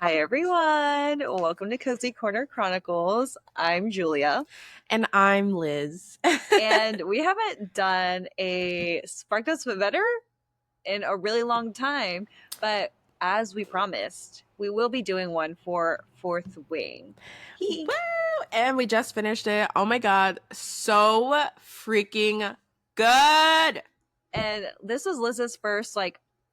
Hi, everyone. Welcome to Cozy Corner Chronicles. I'm Julia, And I'm Liz. and we haven't done a Sparknotes but Better in a really long time. But as we promised, we will be doing one for Fourth Wing. Woo! And we just finished it. Oh my god, so freaking good. And this was Liz's first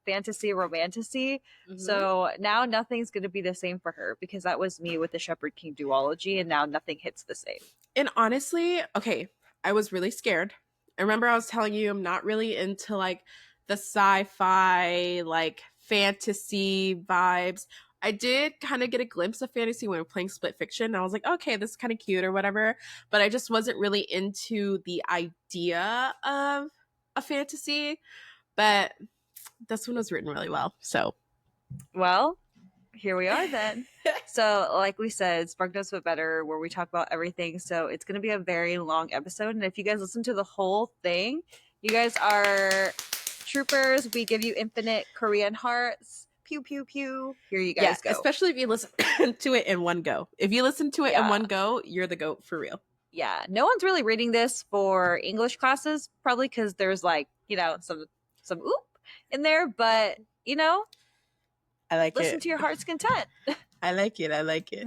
fantasy romantasy. hmm So now nothing's going to be the same for her because that was me with the Shepherd King duology, and now nothing hits the same. And honestly, okay, I was really scared. I remember I was telling you I'm not really into the sci-fi, fantasy vibes. I did kind of get a glimpse of fantasy when we were playing Split Fiction. I was like, okay, this is kind of cute or whatever. But I just wasn't really into the idea of a fantasy. But this one was written really well. So Well, here we are then. So, like we said, Spark Notes but Better, where we talk about everything. So it's going to be a very long episode, and if you guys listen to the whole thing, you guys are troopers. We give you infinite Korean hearts. Pew pew pew. Here you yeah, guys go. especially if you listen to it in one go. If you listen to it in Yeah, one go, you're the goat for real. yeah. No one's really reading this for English classes, probably because there's some oop in there, but I like listen it. to your heart's content. I like it. I like it.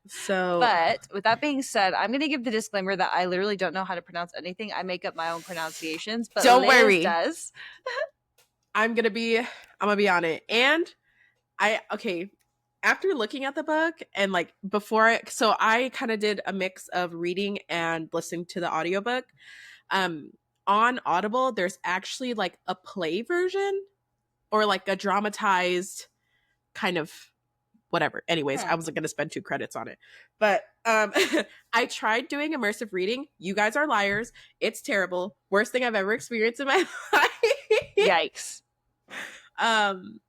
So But with that being said, I'm going to give the disclaimer that I literally don't know how to pronounce anything. I make up my own pronunciations, but don't Liz worry. does. I'm gonna be on it. And okay, after looking at the book and so I kind of did a mix of reading and listening to the audiobook. Um on Audible, there's actually a play version or a dramatized kind of whatever. Anyways, I wasn't going to spend 2 credits on it. But I tried doing immersive reading. You guys are liars. It's terrible. Worst thing I've ever experienced in my life. Yikes. I'm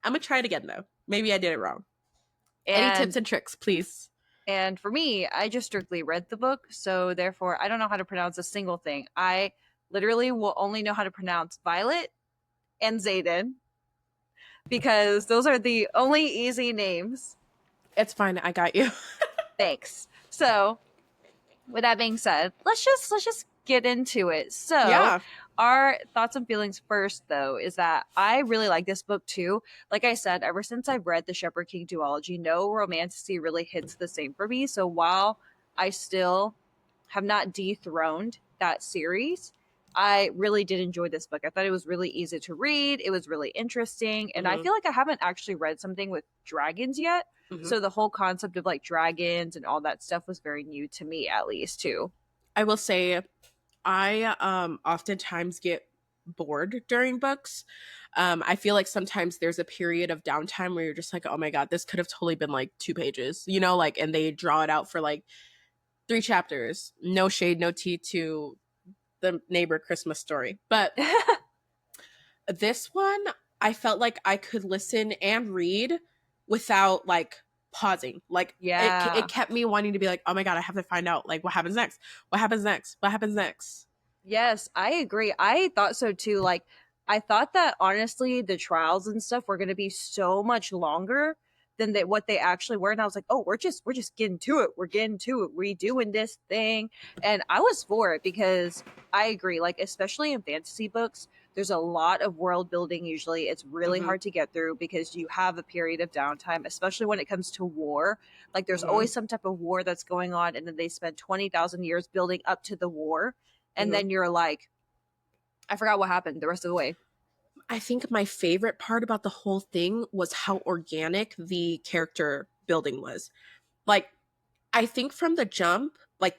going to try it again, though. Maybe I did it wrong. Any tips and tricks, please? And for me, I just strictly read the book. So therefore, I don't know how to pronounce a single thing. I literally will only know how to pronounce Violet and Zayden because those are the only easy names. It's fine. I got you. Thanks. So with that being said, let's just get into it. So Yeah. our thoughts and feelings first, though, is that I really like this book too. Like I said, ever since I've read the Shepherd King duology, no romantasy really hits the same for me. So while I still have not dethroned that series, I really did enjoy this book. I thought it was really easy to read. It was really interesting. And I feel like I haven't actually read something with dragons yet. So the whole concept of dragons and all that stuff was very new to me, at least, too. I will say I oftentimes get bored during books. I feel like sometimes there's a period of downtime where you're just like, oh my god, this could have totally been 2 pages, and they draw it out for 3 chapters. No shade, no tea to the neighbor Christmas story. But this one, I felt like I could listen and read without pausing. Yeah. It kept me wanting to be like, oh my god, I have to find out what happens next. What happens next? What happens next? Yes, I agree. I thought so too. I thought that honestly, the trials and stuff were going to be so much longer than what they actually were. And I was like, oh, we're just getting to it. We're getting to it. We're doing this thing. And I was for it because I agree. Especially in fantasy books, there's a lot of world building. Usually it's really hard to get through because you have a period of downtime, especially when it comes to war. There's always some type of war that's going on. And then they spend 20,000 years building up to the war. And then you're like, I forgot what happened the rest of the way. I think my favorite part about the whole thing was how organic the character building was. I think from the jump,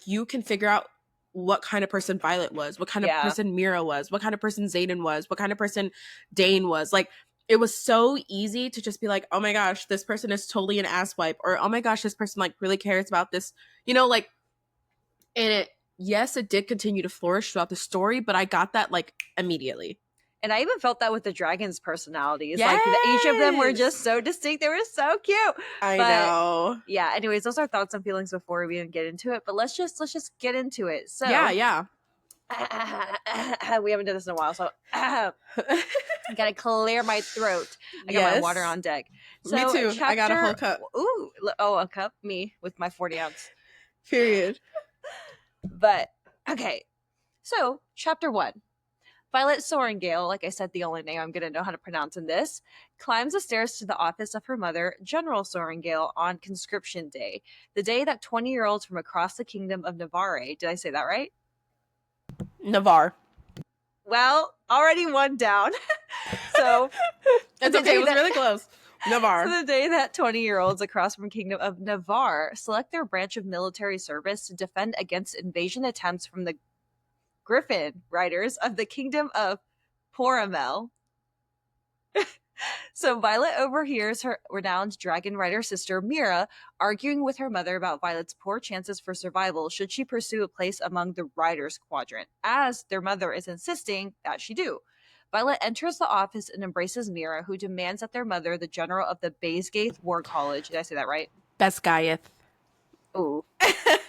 you can figure out what kind of person Violet was, what kind of person Mira was, what kind of person Zayden was, what kind of person Dane was. It was so easy to just be like, oh my gosh, this person is totally an asswipe, or oh my gosh, this person really cares about this, and yes, it did continue to flourish throughout the story, but I got that immediately. And I even felt that with the dragons' personalities. Yes! Each of them were just so distinct. They were so cute. I know. Yeah, anyways, those are thoughts and feelings before we even get into it. But let's just get into it. So yeah. We haven't done this in a while, so I gotta clear my throat. I got my water Yes. on deck. Me So too. I got a whole chapter, cup. ooh, oh, a cup, me with my 40 ounce. Period. But okay, so chapter 1. Violet Sorengale, like I said, the only name I'm going to know how to pronounce in this, climbs the stairs to the office of her mother, General Sorengale, on conscription day, the day that 20-year-olds from across the kingdom of Navarre, did I say that right? Navarre. Well, already one down. So It's the okay. It day was that really close. Navarre. so the day that 20-year-olds across from Kingdom of Navarre select their branch of military service to defend against invasion attempts from the Griffin riders of the Kingdom of Poramel. So Violet overhears her renowned dragon rider sister Mira arguing with her mother about Violet's poor chances for survival should she pursue a place among the riders quadrant, as their mother is insisting that she do. Violet enters the office and embraces Mira, who demands that their mother, the general of the Baysgaith War College, did I say that right? Best Gaieth. Ooh.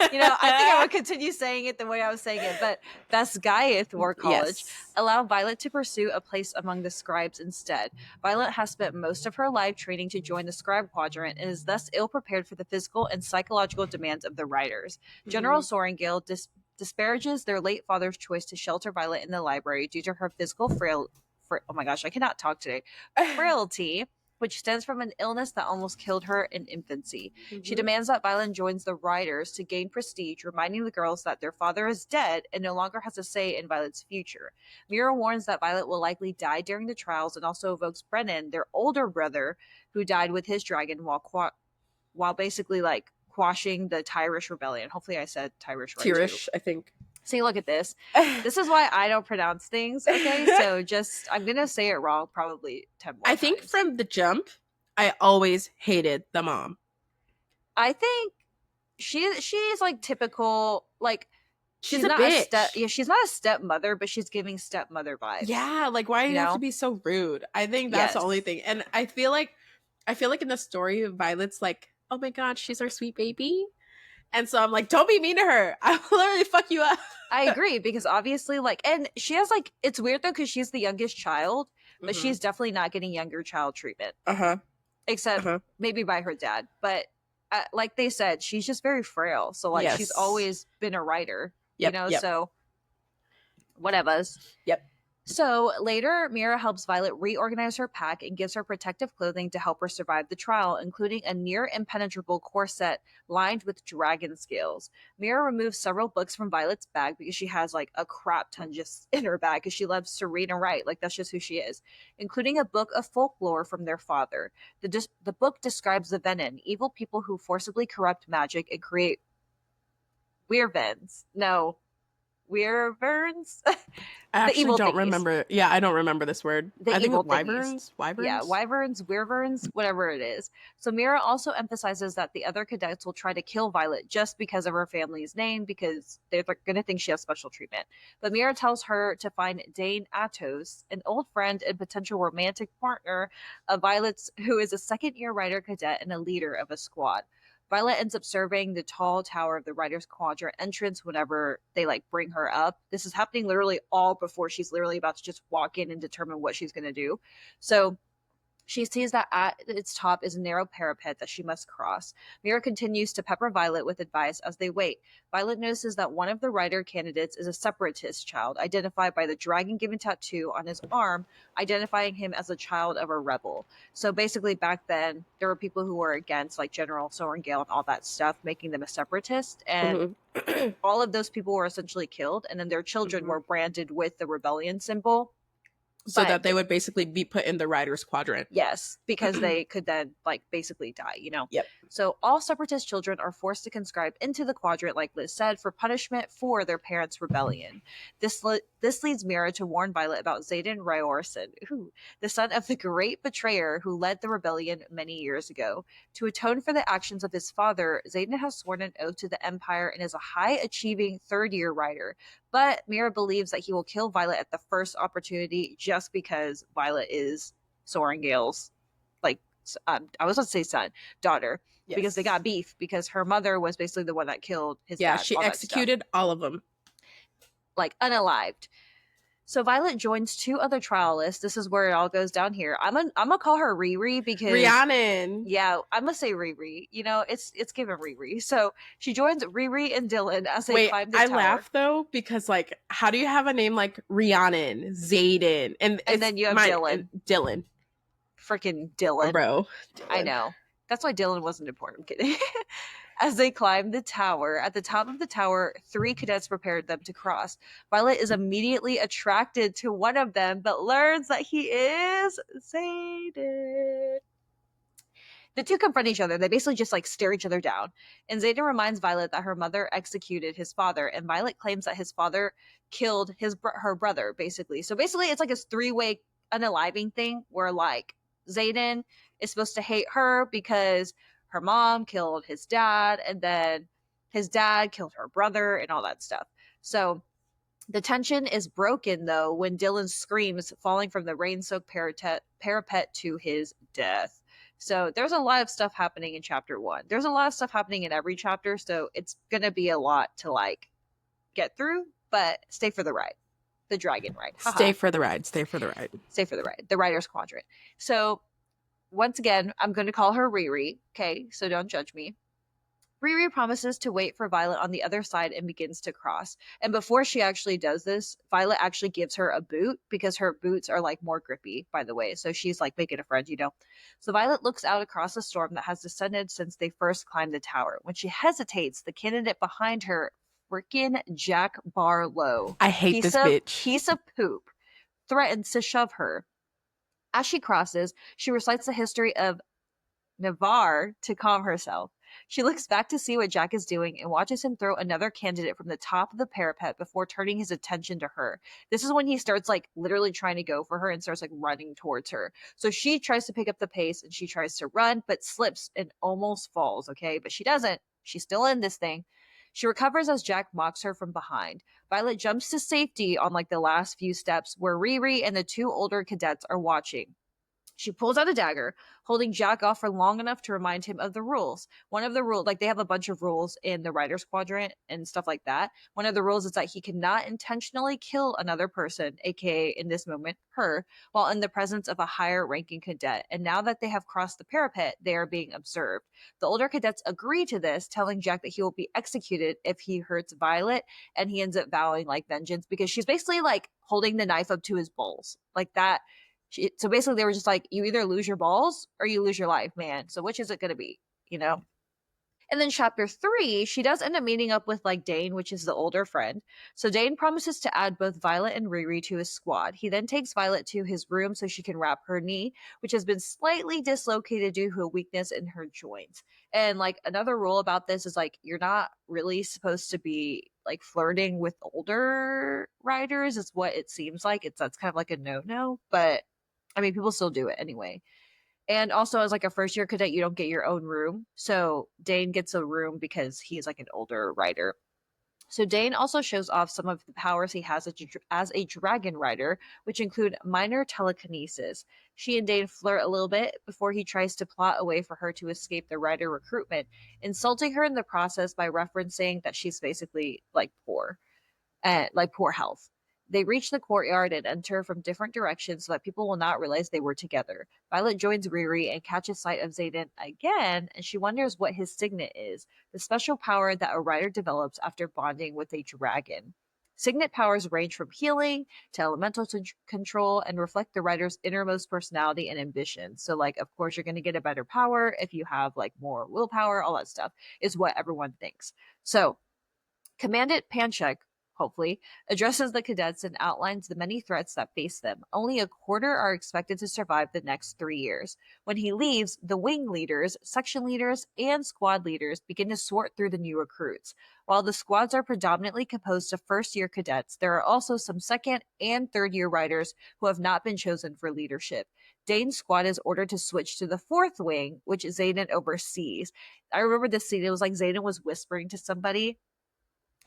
I think I would continue saying it the way I was saying it, but Basgiath War College Yes. allow Violet to pursue a place among the scribes instead. Violet has spent most of her life training to join the scribe quadrant and is thus ill prepared for the physical and psychological demands of the riders. General Sorengale disparages their late father's choice to shelter Violet in the library due to her physical oh my gosh, I cannot talk today. Frailty, which stems from an illness that almost killed her in infancy. She demands that Violet joins the Riders to gain prestige, reminding the girls that their father is dead and no longer has a say in Violet's future. Mira warns that Violet will likely die during the trials and also evokes Brennan, their older brother, who died with his dragon while basically like quashing the Tyrish rebellion. Hopefully I said Tyrish right too. Tyrish, I think. See, look at this. This is why I don't pronounce things, okay? So I'm going to say it wrong probably 10 more I times. think from the jump, I always hated the mom. I think she's like typical, like She's a bitch. she's not a stepmother, but she's giving stepmother vibes. Yeah, like why do you have to be so rude? I think that's the only thing. And I feel like in the story, Violet's like, oh my god, she's our sweet baby. And so I'm like, don't be mean to her. I will literally fuck you up. I agree, because obviously, like, and she has like, it's weird though, because she's the youngest child, but she's definitely not getting younger child treatment. Except maybe by her dad. But like they said, she's just very frail. So like she's always been a writer, so whatevers. Yep. So later, Mira helps Violet reorganize her pack and gives her protective clothing to help her survive the trial, including a near impenetrable corset lined with dragon scales. Mira removes several books from Violet's bag because she has like a crap ton just in her bag because she loves to read and write. Like that's just who she is, including a book of folklore from their father. The book describes the Venin, evil people who forcibly corrupt magic and create weirvens. No, weirverns. I actually don't thingies. remember. Yeah, I don't remember this word. The I think evil wyverns. thingies. Wyverns. Yeah, wyverns, weirverns, whatever it is. So Mira also emphasizes that the other cadets will try to kill Violet just because of her family's name, because they're going to think she has special treatment. But Mira tells her to find Dane Atos, an old friend and potential romantic partner of Violet's, who is a second-year Rider cadet and a leader of a squad. Violet ends up serving the tall tower of the Riders Quadrant entrance whenever they like bring her up. This is happening literally all before she's literally about to just walk in and determine what she's going to do. So she sees that at its top is a narrow parapet that she must cross. Mira continues to pepper Violet with advice as they wait. Violet notices that one of the rider candidates is a separatist child, identified by the dragon-given tattoo on his arm, identifying him as a child of a rebel. So basically, back then, there were people who were against like General Sorengale and all that stuff, making them a separatist, and all of those people were essentially killed, and then their children were branded with the rebellion symbol. So that they would basically be put in the Riders Quadrant. Yes, because they could then like basically die, Yep. So all separatist children are forced to conscribe into the quadrant, like Liz said, for punishment for their parents' rebellion. This leads Mira to warn Violet about Xaden Ryorson, the son of the great betrayer who led the rebellion many years ago. To atone for the actions of his father, Xaden has sworn an oath to the Empire and is a high-achieving third-year rider. But Mira believes that he will kill Violet at the first opportunity just because Violet is Sorengale's, like, I was going to say daughter, because they got beef because her mother was basically the one that killed his dad. Yeah, she executed all of them. like unalived. So Violet joins two other trialists. This is where it all goes down here. I'm gonna call her Riri because Rhiannon. yeah, I'm gonna say Riri. You know, it's given Riri. So she joins Riri and Dylan as they Wait, climb the I tower, laugh though because like, how do you have a name like Rhiannon, Zayden, and and it's then you have mine and Dylan, Dylan, freaking Dylan. bro, I Dylan. know. That's why Dylan wasn't important. I'm kidding. As they climb the tower, at the top of the tower, three cadets prepared them to cross. Violet is immediately attracted to one of them, but learns that he is Zayden. The two confront each other. They basically just like stare each other down. And Zayden reminds Violet that her mother executed his father, and Violet claims that his father killed her brother, basically. So basically, it's like this three-way unaliving thing where like Zayden is supposed to hate her because her mom killed his dad, and then his dad killed her brother, and all that stuff. So the tension is broken though when Dylan screams, falling from the rain-soaked parapet to his death. So there's a lot of stuff happening in chapter one. There's a lot of stuff happening in every chapter, so it's gonna be a lot to like get through. But stay for the ride, the dragon ride. Stay Haha, for the ride. Stay for the ride. stay for the ride, the Rider's Quadrant. So once again, I'm going to call her Riri. Okay, so don't judge me. Riri promises to wait for Violet on the other side and begins to cross. And before she actually does this, Violet actually gives her a boot because her boots are like more grippy, by the way. So she's like making a friend, you know. So Violet looks out across the storm that has descended since they first climbed the tower. When she hesitates, the candidate behind her, freaking Jack Barlow, I hate piece this of bitch. piece of poop, threatens to shove her. As she crosses, she recites the history of Navarre to calm herself. She looks back to see what Jack is doing and watches him throw another candidate from the top of the parapet before turning his attention to her. This is when he starts like literally trying to go for her and starts like running towards her. So she tries to pick up the pace and she tries to run, but slips and almost falls, okay? But she doesn't. She's still in this thing. She recovers as Jack mocks her from behind. Violet jumps to safety on like the last few steps where Riri and the two older cadets are watching. She pulls out a dagger, holding Jack off for long enough to remind him of the rules. One of the rules, like they have a bunch of rules in the Writer's Quadrant and stuff like that. One of the rules is that he cannot intentionally kill another person, aka in this moment, her, while in the presence of a higher ranking cadet. And now that they have crossed the parapet, they are being observed. The older cadets agree to this, telling Jack that he will be executed if he hurts Violet, and he ends up vowing like vengeance because she's basically like holding the knife up to his balls. Like that so basically, they were just like, you either lose your balls or you lose your life, man. So which is it going to be? You know? And then chapter three, she does end up meeting up with like Dane, which is the older friend. So Dane promises to add both Violet and Riri to his squad. He then takes Violet to his room so she can wrap her knee, which has been slightly dislocated due to a weakness in her joints. And like another rule about this is like you're not really supposed to be like flirting with older riders, is what it seems like. That's kind of like a no-no, but I mean people still do it anyway. And also, as like a first year cadet, you don't get your own room. So Dane gets a room because he's like an older rider. So Dane also shows off some of the powers he has as a dragon rider, which include minor telekinesis. She and Dane flirt a little bit before he tries to plot a way for her to escape the rider recruitment, insulting her in the process by referencing that she's basically like poor and like poor health. They reach the courtyard and enter from different directions so that people will not realize they were together. Violet joins Riri and catches sight of Zayden again, and she wonders what his signet is, the special power that a rider develops after bonding with a dragon. Signet powers range from healing to elemental control and reflect the rider's innermost personality and ambition. So, like, of course, you're going to get a better power if you have like more willpower, all that stuff is what everyone thinks. So, Commandant Panchek, hopefully, addresses the cadets and outlines the many threats that face them. Only a quarter are expected to survive the next 3 years. When he leaves, the wing leaders, section leaders, and squad leaders begin to sort through the new recruits. While the squads are predominantly composed of first year cadets, there are also some second and third year riders who have not been chosen for leadership. Dane's squad is ordered to switch to the fourth wing, which Zayden oversees. I remember this scene. It was like Zayden was whispering to somebody,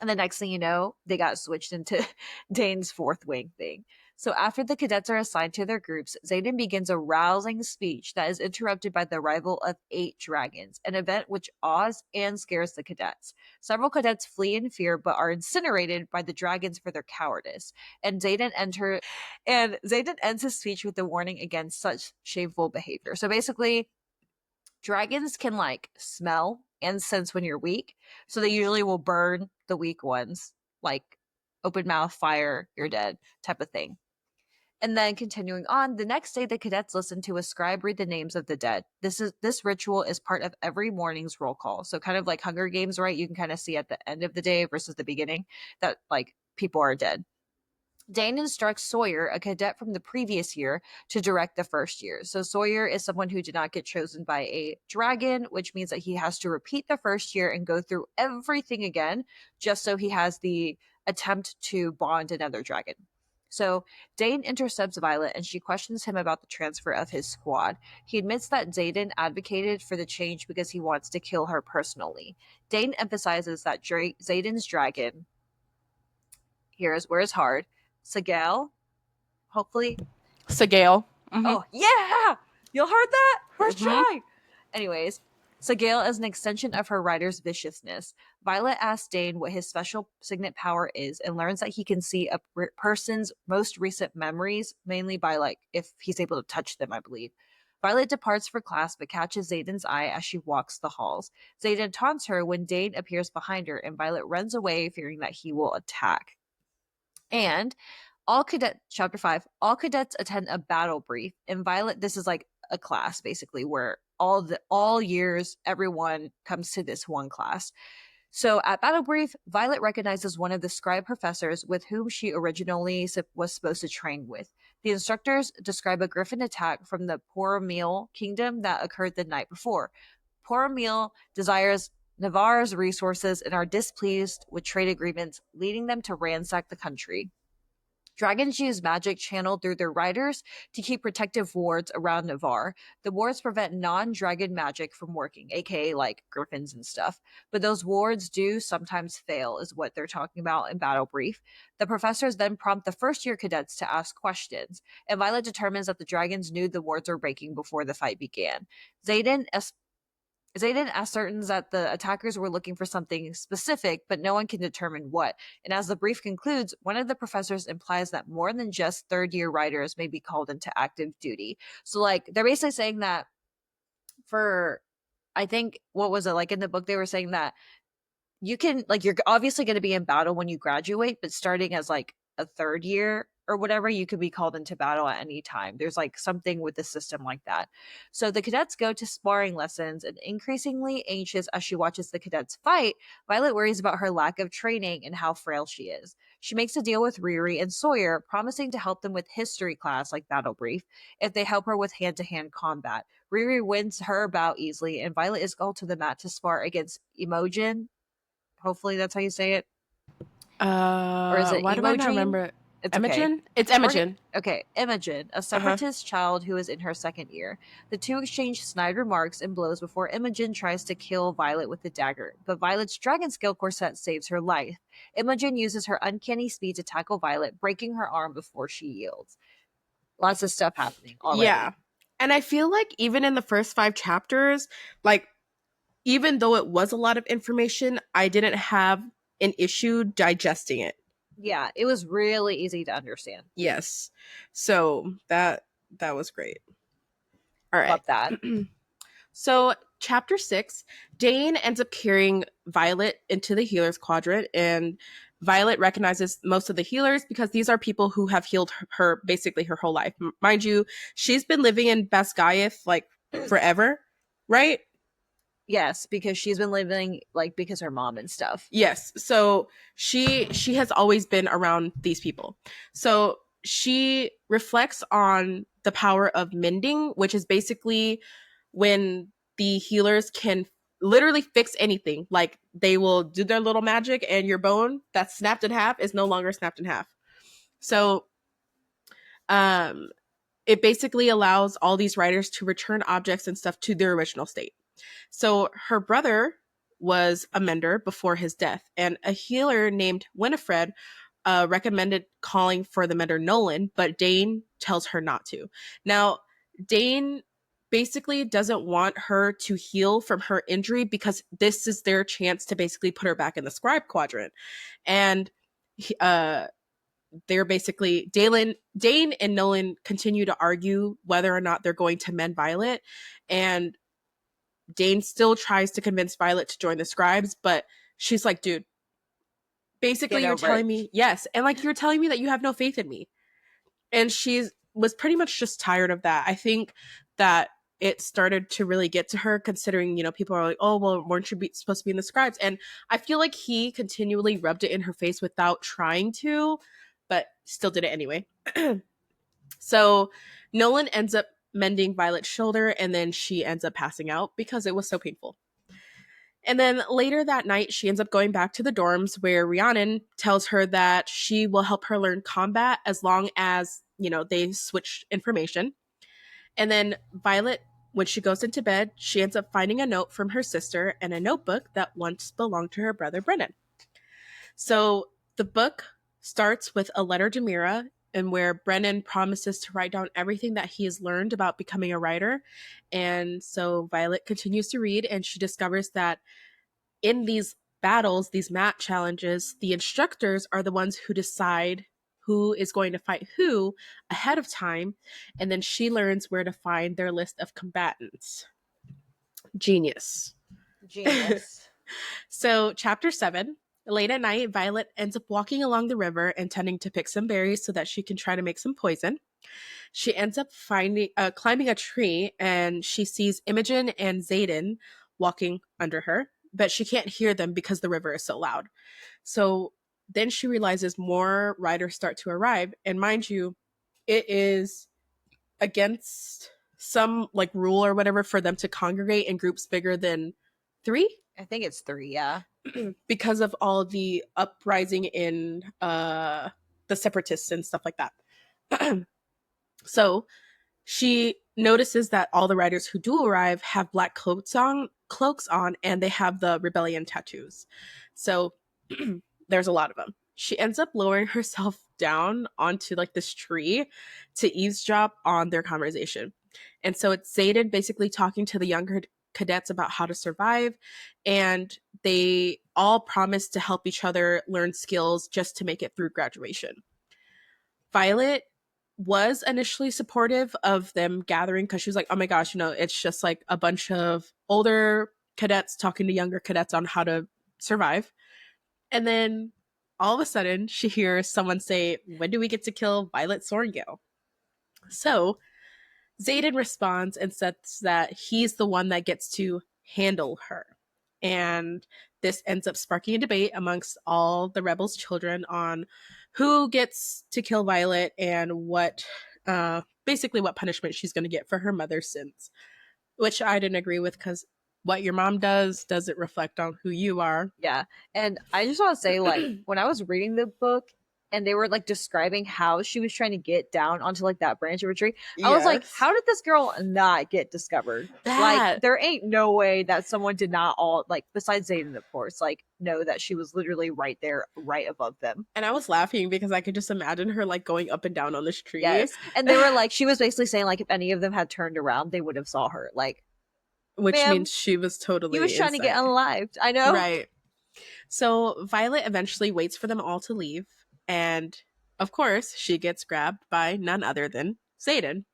and the next thing you know, they got switched into Dane's fourth wing thing. So after the cadets are assigned to their groups, Zayden begins a rousing speech that is interrupted by the arrival of 8 dragons, an event which awes and scares the cadets. Several cadets flee in fear but are incinerated by the dragons for their cowardice. And Zayden ends his speech with a warning against such shameful behavior. So basically, dragons can like smell and sense when you're weak, so they usually will burn the weak ones, like open mouth fire, you're dead type of thing. And then continuing on, the next day the cadets listen to a scribe read the names of the dead. This ritual is part of every morning's roll call. So kind of like Hunger Games, right? You can kind of see at the end of the day versus the beginning that like people are dead. Dane instructs Sawyer, a cadet from the previous year, to direct the first year. So Sawyer is someone who did not get chosen by a dragon, which means that he has to repeat the first year and go through everything again, just so he has the attempt to bond another dragon. So Dane intercepts Violet and she questions him about the transfer of his squad. He admits that Zayden advocated for the change because he wants to kill her personally. Dane emphasizes that Zayden's dragon, here's where it's hard, Sagal, hopefully. Sagale. Oh, yeah! You heard that? First Mhm. try! Anyways, Sagal is an extension of her rider's viciousness. Violet asks Dane what his special signet power is and learns that he can see a person's most recent memories, mainly by, like, if he's able to touch them, I believe. Violet departs for class but catches Zayden's eye as she walks the halls. Zayden taunts her when Dane appears behind her, and Violet runs away, fearing that he will attack. And chapter 5, all cadets attend a battle brief. In Violet, this is like a class basically where all years everyone comes to this one class. So at battle brief, Violet recognizes one of the scribe professors with whom she originally was supposed to train with. The instructors describe a griffin attack from the Poromil kingdom that occurred the night before. Poromil desires Navarre's resources and are displeased with trade agreements, leading them to ransack the country. Dragons use magic channeled through their riders to keep protective wards around Navarre. The wards prevent non dragon magic from working, aka like griffins and stuff. But those wards do sometimes fail, is what they're talking about in Battle Brief. The professors then prompt the first year cadets to ask questions, and Violet determines that the dragons knew the wards were breaking before the fight began. Zayden ascertains that the attackers were looking for something specific, but no one can determine what. And as the brief concludes, one of the professors implies that more than just third year riders may be called into active duty. So, like, they're basically saying that for, I think, what was it? Like in the book, they were saying that you can, like, you're obviously going to be in battle when you graduate, but starting as like a third year or whatever, you could be called into battle at any time. There's like something with the system like that. So the cadets go to sparring lessons, and increasingly anxious as she watches the cadets fight, Violet worries about her lack of training and how frail she is. She makes a deal with Riri and Sawyer, promising to help them with history class like battle brief if they help her with hand-to-hand combat. Riri wins her bout easily, and Violet is called to the mat to spar against Imogen. Hopefully that's how you say it. Or is it Why do I not Imogen? remember? It's okay. Imogen? It's Imogen. Okay, Imogen, a Uh-huh. separatist child who is in her second year. The two exchange snide remarks and blows before Imogen tries to kill Violet with the dagger, but Violet's dragon skill corset saves her life. Imogen uses her uncanny speed to tackle Violet, breaking her arm before she yields. Lots of stuff happening Yeah. already. And I feel like even in the first 5 chapters, like even though it was a lot of information, I didn't have an issue digesting it. Yeah, it was really easy to understand. Yes. So that was great. All right. Love that. So, chapter 6, Dane ends up carrying Violet into the healer's quadrant, and Violet recognizes most of the healers because these are people who have healed her basically her whole life. Mind you, she's been living in Basgaeth like forever, right? Yes, because she's been living like because her mom and stuff. Yes. So she has always been around these people. So she reflects on the power of mending, which is basically when the healers can literally fix anything. Like they will do their little magic and your bone that's snapped in half is no longer snapped in half. So um it basically allows all these writers to return objects and stuff to their original state. So her brother was a mender before his death, and a healer named Winifred recommended calling for the mentor Nolan, but Dane tells her not to. Now, Dane basically doesn't want her to heal from her injury because this is their chance to basically put her back in the scribe quadrant. And they're basically Dane and Nolan continue to argue whether or not they're going to mend Violet, and Dane still tries to convince Violet to join the scribes, but she's like, dude, Get basically you're over it. telling me yes, and like you're telling me that you have no faith in me. And she was pretty much just tired of that. I think that it started to really get to her, considering, people are like, oh well, weren't you supposed to be in the scribes? And I feel like he continually rubbed it in her face without trying to, but still did it anyway. So Nolan ends up mending Violet's shoulder, and then she ends up passing out because it was so painful. And then later that night, she ends up going back to the dorms where Rhiannon tells her that she will help her learn combat as long as, they switch information. And then Violet, when she goes into bed, she ends up finding a note from her sister and a notebook that once belonged to her brother Brennan. So the book starts with a letter to Mira, and where Brennan promises to write down everything that he has learned about becoming a writer. And so Violet continues to read, and she discovers that in these battles, these mat challenges, the instructors are the ones who decide who is going to fight who ahead of time, and then she learns where to find their list of combatants. Genius. Genius. So, chapter 7. Late at night, Violet ends up walking along the river, intending to pick some berries so that she can try to make some poison. She ends up climbing a tree, and she sees Imogen and Zayden walking under her, but she can't hear them because the river is so loud. So then she realizes more riders start to arrive, and mind you, it is against some like rule or whatever for them to congregate in groups bigger than 3 I think it's 3, yeah. because of all the uprising in the separatists and stuff like that. So she notices that all the riders who do arrive have black cloaks on, and they have the rebellion tattoos. So there's a lot of them. She ends up lowering herself down onto like this tree to eavesdrop on their conversation. And so it's Zayden basically talking to the younger cadets about how to survive, and they all promise to help each other learn skills just to make it through graduation. Violet was initially supportive of them gathering because she was like, oh my gosh, it's just like a bunch of older cadets talking to younger cadets on how to survive. And then all of a sudden, she hears someone say, when do we get to kill Violet Sorrengail? So Zayden responds and says that he's the one that gets to handle her. And this ends up sparking a debate amongst all the rebels' children on who gets to kill Violet and basically what punishment she's going to get for her mother's sins, which I didn't agree with because what your mom does doesn't reflect on who you are. Yeah. And I just want to say, like, when I was reading the book and they were like describing how she was trying to get down onto like that branch of a tree, I was like, Yes. how did this girl not get discovered? Like, That. there ain't no way that someone did not all, like, besides Zayden, of course, like, know that she was literally right there, right above them. And I was laughing because I could just imagine her like going up and down on this tree. Yes. And they were like, she was basically saying, like, if any of them had turned around, they would have saw her. Like, Which ma'am, means she was he was totally trying to get insane. unalived. I know. Right. So Violet eventually waits for them all to leave, and of course, she gets grabbed by none other than Zayden.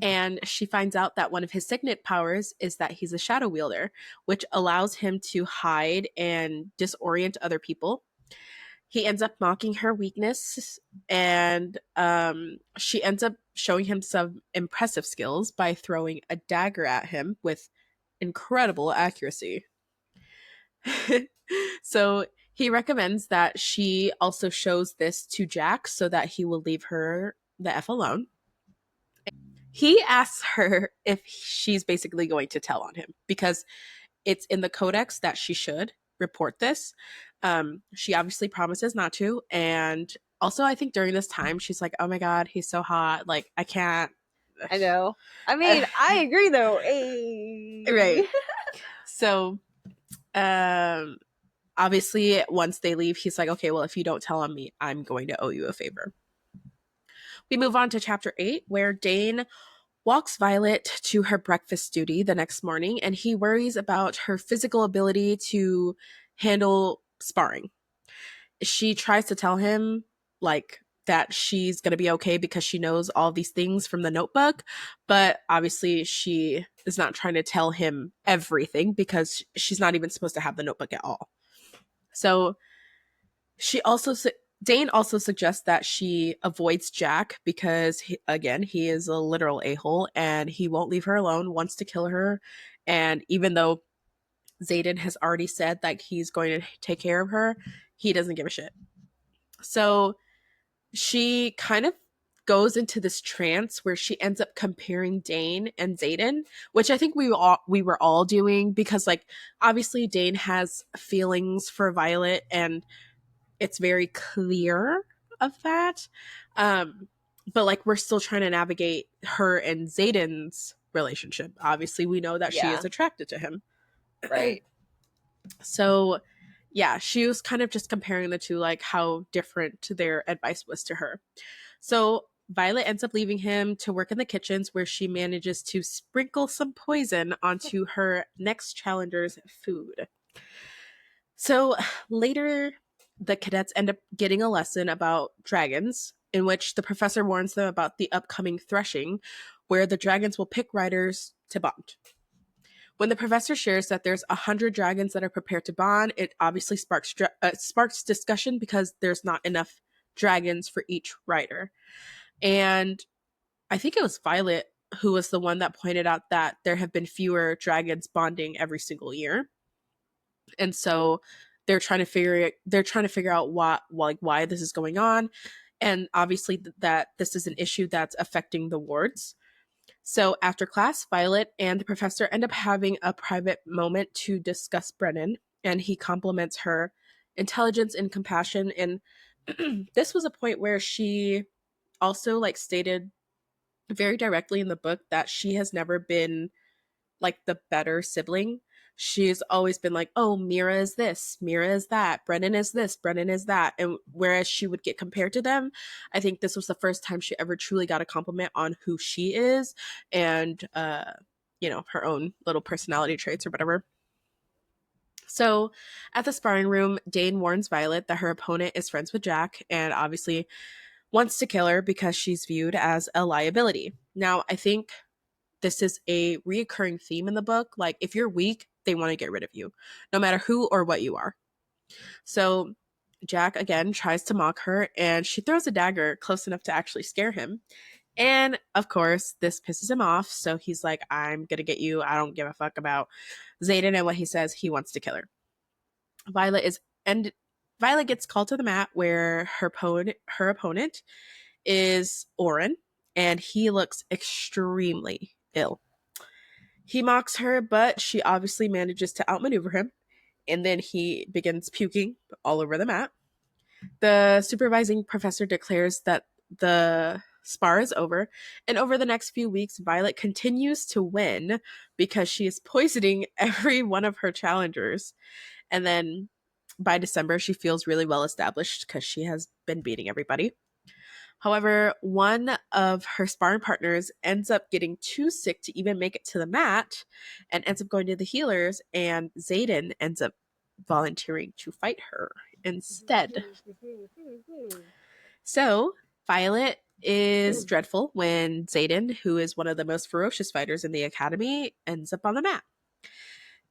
And she finds out that one of his signet powers is that he's a shadow wielder, which allows him to hide and disorient other people. He ends up mocking her weakness, and she ends up showing him some impressive skills by throwing a dagger at him with incredible accuracy. So he recommends that she also shows this to Jack so that he will leave her the F alone. He asks her if she's basically going to tell on him because it's in the codex that she should report this. She obviously promises not to. And also, I think during this time, she's like, oh my God, he's so hot. Like, I can't. I know. I mean, I agree though. Right. Hey. So, um, Obviously, once they leave, he's like, okay, well, if you don't tell on me, I'm going to owe you a favor. We move on to chapter 8, where Dane walks Violet to her breakfast duty the next morning, and he worries about her physical ability to handle sparring. She tries to tell him, like, that she's going to be okay because she knows all these things from the notebook, but obviously she is not trying to tell him everything because she's not even supposed to have the notebook at all. So she also Dane also suggests that she avoids Jack because again, he is a literal a-hole and he won't leave her alone, wants to kill her. And even though Xaden has already said that he's going to take care of her, he doesn't give a shit. So she kind of goes into this trance where she ends up comparing Dane and Xaden, which I think we were all doing because, like, obviously Dane has feelings for Violet and it's very clear of that. Um, but like we're still trying to navigate her and Xaden's relationship. Obviously, we know that she is Yeah, attracted to him. right. So, yeah, she was kind of just comparing the two, like how different their advice was to her. So, Violet ends up leaving him to work in the kitchens where she manages to sprinkle some poison onto her next challenger's food. So later, the cadets end up getting a lesson about dragons, in which the professor warns them about the upcoming threshing, where the dragons will pick riders to bond. When the professor shares that there's 100 dragons that are prepared to bond, it obviously sparks discussion because there's not enough dragons for each rider. And I think it was Violet who was the one that pointed out that there have been fewer dragons bonding every single year, and so they're trying to figure out why this is going on, and obviously that this is an issue that's affecting the wards. So after class, Violet and the professor end up having a private moment to discuss Brennan, and he compliments her intelligence and compassion. And this was a point where she also like stated very directly in the book that she has never been like the better sibling. She's always been like, oh, Mira is this, Mira is that, Brennan is this, Brennan is that. And whereas she would get compared to them, I think this was the first time she ever truly got a compliment on who she is and, her own little personality traits or whatever. So at the sparring room, Dane warns Violet that her opponent is friends with Jack and obviously wants to kill her because she's viewed as a liability. Now, I think this is a reoccurring theme in the book. Like, if you're weak, they want to get rid of you, no matter who or what you are. So, Jack again tries to mock her, and she throws a dagger close enough to actually scare him. And of course, this pisses him off. So he's like, I'm going to get you. I don't give a fuck about Xaden and what he says. He wants to kill her. Violet is, and Violet gets called to the mat where her opponent is Oren, and he looks extremely ill. He mocks her, but she obviously manages to outmaneuver him, and then he begins puking all over the mat. The supervising professor declares that the spar is over, and over the next few weeks, Violet continues to win because she is poisoning every one of her challengers. And then by December, she feels really well established because she has been beating everybody. However, one of her sparring partners ends up getting too sick to even make it to the mat and ends up going to the healers, and Xaden ends up volunteering to fight her instead. So, Violet is dreadful when Xaden, who is one of the most ferocious fighters in the academy, ends up on the mat.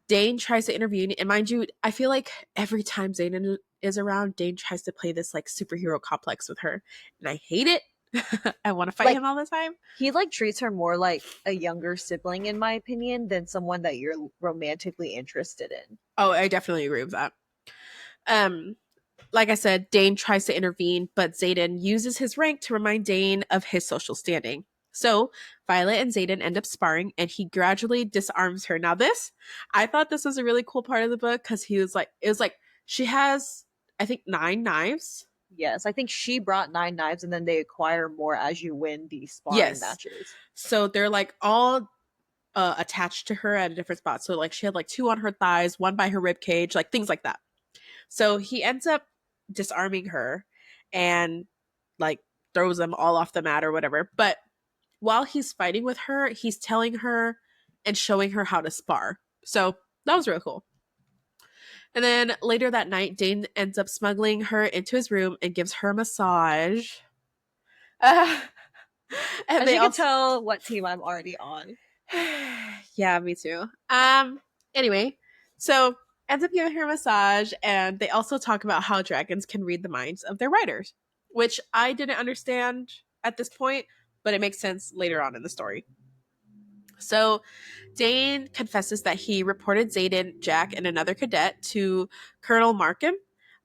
Dane tries to intervene, and mind you, I feel like every time Xaden is around, Dane tries to play this like superhero complex with her, and I hate it. I want to fight Like him all the time. he like treats her more like a younger sibling, in my opinion, than someone that you're romantically interested in. Oh, I definitely agree with that. Um, like I said, Dane tries to intervene, but Xaden uses his rank to remind Dane of his social standing. So Violet and Xaden end up sparring, and he gradually disarms her. Now, I thought this was a really cool part of the book because it was like she has, I think, 9 knives. Yes, I think she brought 9 knives, and then they acquire more as you win these sparring Yes. matches. So they're like all attached to her at a different spot. So like she had like two on her thighs, one by her rib cage, like things like that. So he ends up disarming her and like throws them all off the mat or whatever. But while he's fighting with her, he's telling her and showing her how to spar. So that was real cool. And then later that night, Dane ends up smuggling her into his room and gives her a massage. Uh, and As they you can also tell what team I'm already on. yeah, me too. Anyway, so ends up giving her a massage, and they also talk about how dragons can read the minds of their riders, which I didn't understand at this point, but it makes sense later on in the story. So Dane confesses that he reported Zayden, Jack, and another cadet to Colonel Markham,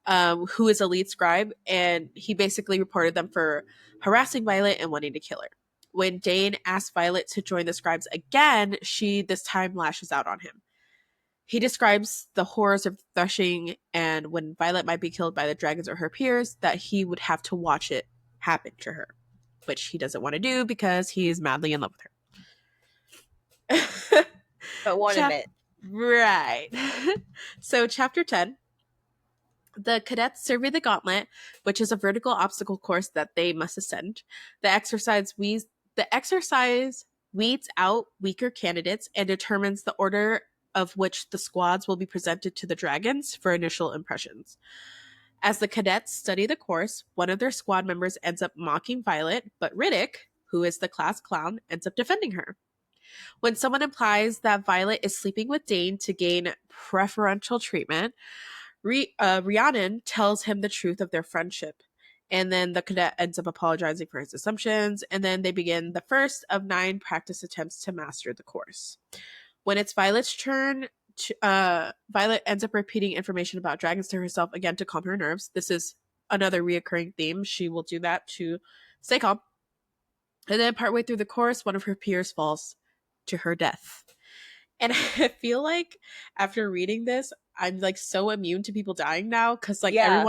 who is a lead scribe, and he basically reported them for harassing Violet and wanting to kill her. When Dane asks Violet to join the scribes again, she this time lashes out on him. He describes the horrors of threshing, and when Violet might be killed by the dragons or her peers, that he would have to watch it happen to her, which he doesn't want to do because he's madly in love with her. But won't Chap- admit. right. So, chapter 10, the cadets survey the gauntlet, which is a vertical obstacle course that they must ascend. The exercise weeds out weaker candidates and determines the order of which the squads will be presented to the dragons for initial impressions. As the cadets study the course, one of their squad members ends up mocking Violet, but Riddick, who is the class clown, ends up defending her. When someone implies that Violet is sleeping with Dane to gain preferential treatment, Rhiannon tells him the truth of their friendship. And then the cadet ends up apologizing for his assumptions, and then they begin the first of 9 practice attempts to master the course. When it's Violet's turn, Violet ends up repeating information about dragons to herself again to calm her nerves. This is another reoccurring theme. She will do that to stay calm. And then partway through the course, one of her peers falls to her death. And I feel like after reading this, I'm like so immune to people dying now because like Yeah.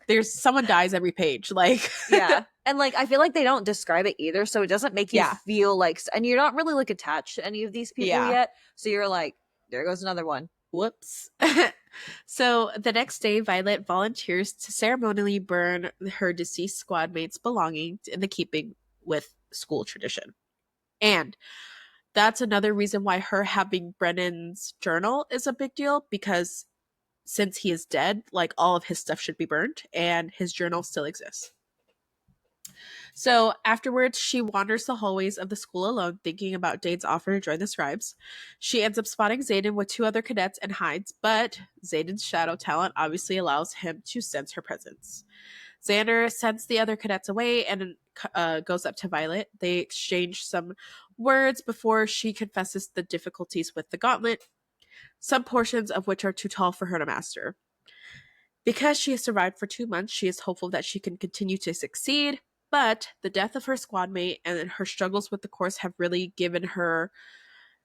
there's someone dies every page. Like, Yeah. And like I feel like they don't describe it either, so it doesn't make you yeah, feel like, and you're not really like attached to any of these people yeah. yet. So you're like, there goes another one. Whoops. So the next day, Violet volunteers to ceremonially burn her deceased squad mates' belongings in the keeping with school tradition. And that's another reason why her having Brennan's journal is a big deal because since he is dead, like all of his stuff should be burned and his journal still exists. So afterwards, she wanders the hallways of the school alone, thinking about Dane's offer to join the scribes. She ends up spotting Xaden with 2 other cadets and hides, but Xaden's shadow talent obviously allows him to sense her presence. Xander sends the other cadets away and goes up to Violet. They exchange some words before she confesses the difficulties with the gauntlet, some portions of which are too tall for her to master. Because she has survived for 2 months, she is hopeful that she can continue to succeed, but the death of her squad mate and her struggles with the course have really given her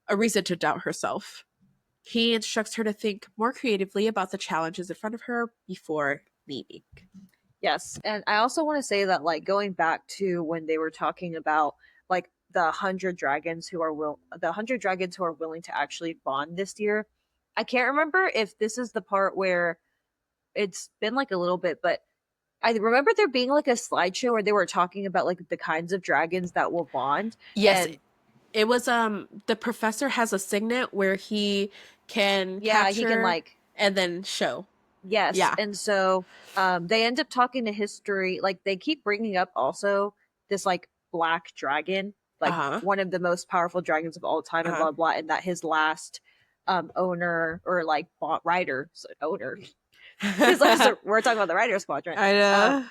a reason to doubt herself. He instructs her to think more creatively about the challenges in front of her before leaving. Yes. And I also want to say that like going back to when they were talking about like the 100 dragons who are willing to actually bond this year. I can't remember if this is the part where it's been like a little bit, but I remember there being like a slideshow where they were talking about like the kinds of dragons that will bond. Yes, And it was the professor has a signet where he can yeah, he can capture like, and then show. yes. Yeah. And so they end up talking to history. Like they keep bringing up also this like black dragon, like Uh-huh. one of the most powerful dragons of all time, and Uh-huh. blah blah, and that his last owner or like rider, so owner, his last, we're talking about the rider squadron. I know.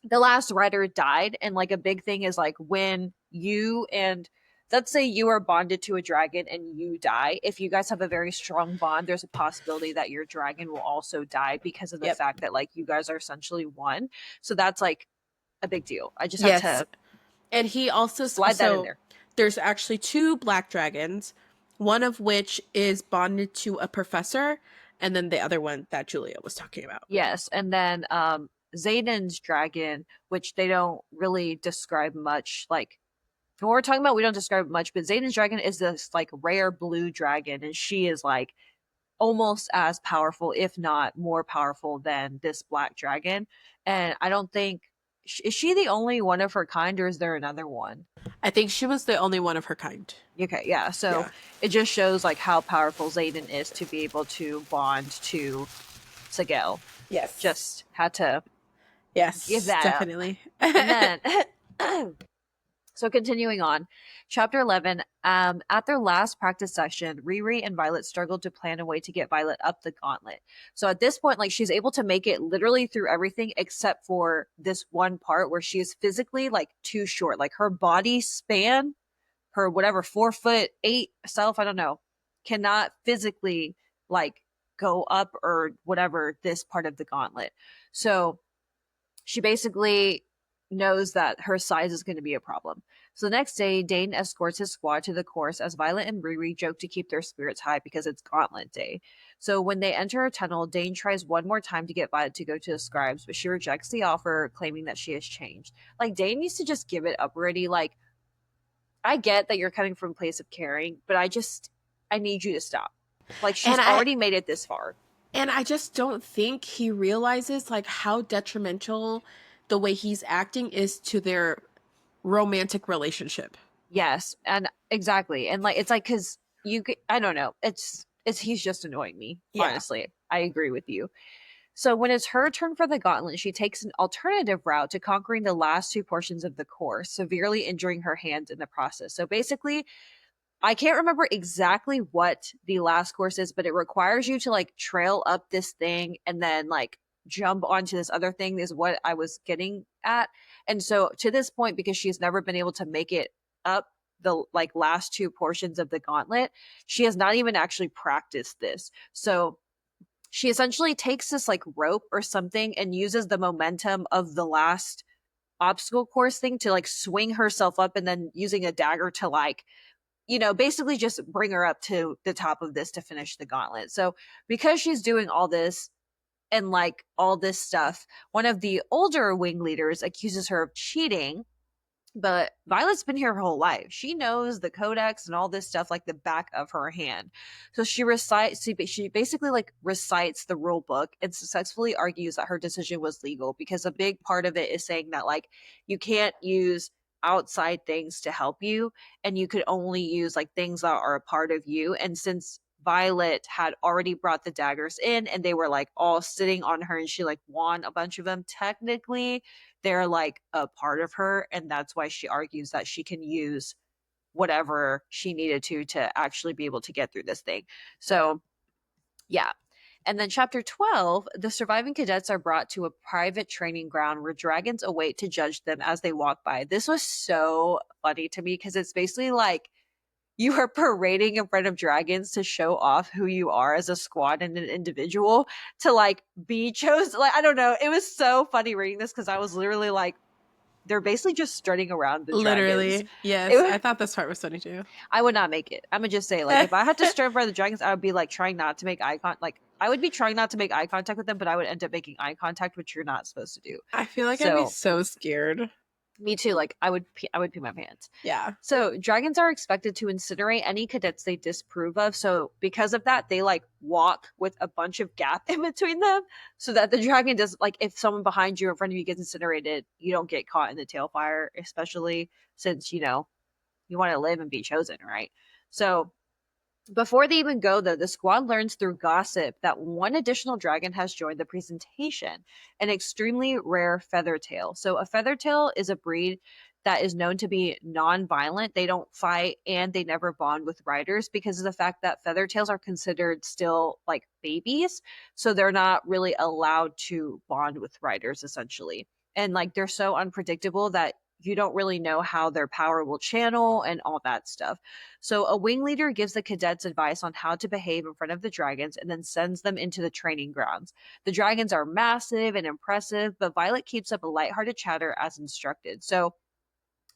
The last rider died, and like a big thing is like when you and let's say you are bonded to a dragon and you die, if you guys have a very strong bond, there's a possibility that your dragon will also die because of the Yep. fact that like you guys are essentially one. So that's like a big deal. I just have Yes. to And he also slide that in so there. there's actually 2 black dragons, one of which is bonded to a professor, and then the other one that Julia was talking about. Yes, and then Zayden's dragon, which they don't really describe much, like when we're talking about, we don't describe it much, but Zayden's dragon is this like rare blue dragon, and she is like almost as powerful, if not more powerful than this black dragon. And I don't think, is she the only one of her kind, or is there another one? I think she was the only one of her kind. Okay, yeah. So Yeah. it just shows like how powerful Zayden is to be able to bond to Sigel. Yes. Just had to give Yes, that up. definitely. And then so continuing on, chapter 11, at their last practice session, Riri and Violet struggled to plan a way to get Violet up the gauntlet. So at this point, like she's able to make it literally through everything except for this one part where she is physically like too short. Like her body span, her whatever 4'8" self, I don't know, cannot physically like go up or whatever this part of the gauntlet. So she basically knows that her size is going to be a problem. So the next day, Dane escorts his squad to the course as Violet and Riri joke to keep their spirits high because it's gauntlet day. So when they enter a tunnel, Dane tries one more time to get Violet to go to the scribes, but she rejects the offer, claiming that she has changed. Like, Dane needs to just give it up already. Like, I get that you're coming from a place of caring, but I need you to stop. Like, she's and I already made it this far. and I just don't think he realizes like how detrimental the way he's acting is to their romantic relationship. Yes, and exactly. And like it's like cuz I don't know. It's he's just annoying me, Yeah. honestly. I agree with you. So when it's her turn for the gauntlet, she takes an alternative route to conquering the last two portions of the course, severely injuring her hands in the process. So basically, I can't remember exactly what the last course is, but it requires you to like trail up this thing and then like jump onto this other thing is what I was getting at. And so to this point, because she's never been able to make it up the like last two portions of the gauntlet, she has not even actually practiced this. So she essentially takes this like rope or something and uses the momentum of the last obstacle course thing to like swing herself up and then using a dagger to like basically just bring her up to the top of this to finish the gauntlet. So because she's doing all this and like all this stuff, one of the older wing leaders accuses her of cheating, but Violet's been here her whole life. She knows the codex and all this stuff like the back of her hand. So she basically like recites the rule book and successfully argues that her decision was legal because a big part of it is saying that like you can't use outside things to help you and you could only use like things that are a part of you. And since Violet had already brought the daggers in and they were like all sitting on her and she like won a bunch of them, technically they're like a part of her, and that's why she argues that she can use whatever she needed to actually be able to get through this thing. So yeah. And then chapter 12, the surviving cadets are brought to a private training ground where dragons await to judge them as they walk by. This was so funny to me because it's basically like you are parading in front of dragons to show off who you are as a squad and an individual to like be chosen. Like, I don't know. It was so funny reading this because I was literally like, they're basically just strutting around the dragons. Literally. Yes. I It, thought this part was funny too. I would not make it. I'm gonna just say, like, if I had to strut in front of the dragons, I would be like trying not to make eye contact. Like, I would be trying not to make eye contact with them, but I would end up making eye contact, which you're not supposed to do. I feel like I'd be So, so scared. me too. Like, I would pee my pants. Yeah. So dragons are expected to incinerate any cadets they disapprove of. So because of that, they like walk with a bunch of gap in between them so that the dragon does like if someone behind you or in front of you gets incinerated, you don't get caught in the tail fire, especially since you want to live and be chosen, right? So before they even go, though, the squad learns through gossip that one additional dragon has joined the presentation, an extremely rare feathertail. So, a feathertail is a breed that is known to be non-violent. They don't fight and they never bond with riders because of the fact that feathertails are considered still like babies. So, they're not really allowed to bond with riders, essentially. And like they're so unpredictable that you don't really know how their power will channel and all that stuff. So a wing leader gives the cadets advice on how to behave in front of the dragons and then sends them into the training grounds. The dragons are massive and impressive, but Violet keeps up a lighthearted chatter as instructed. So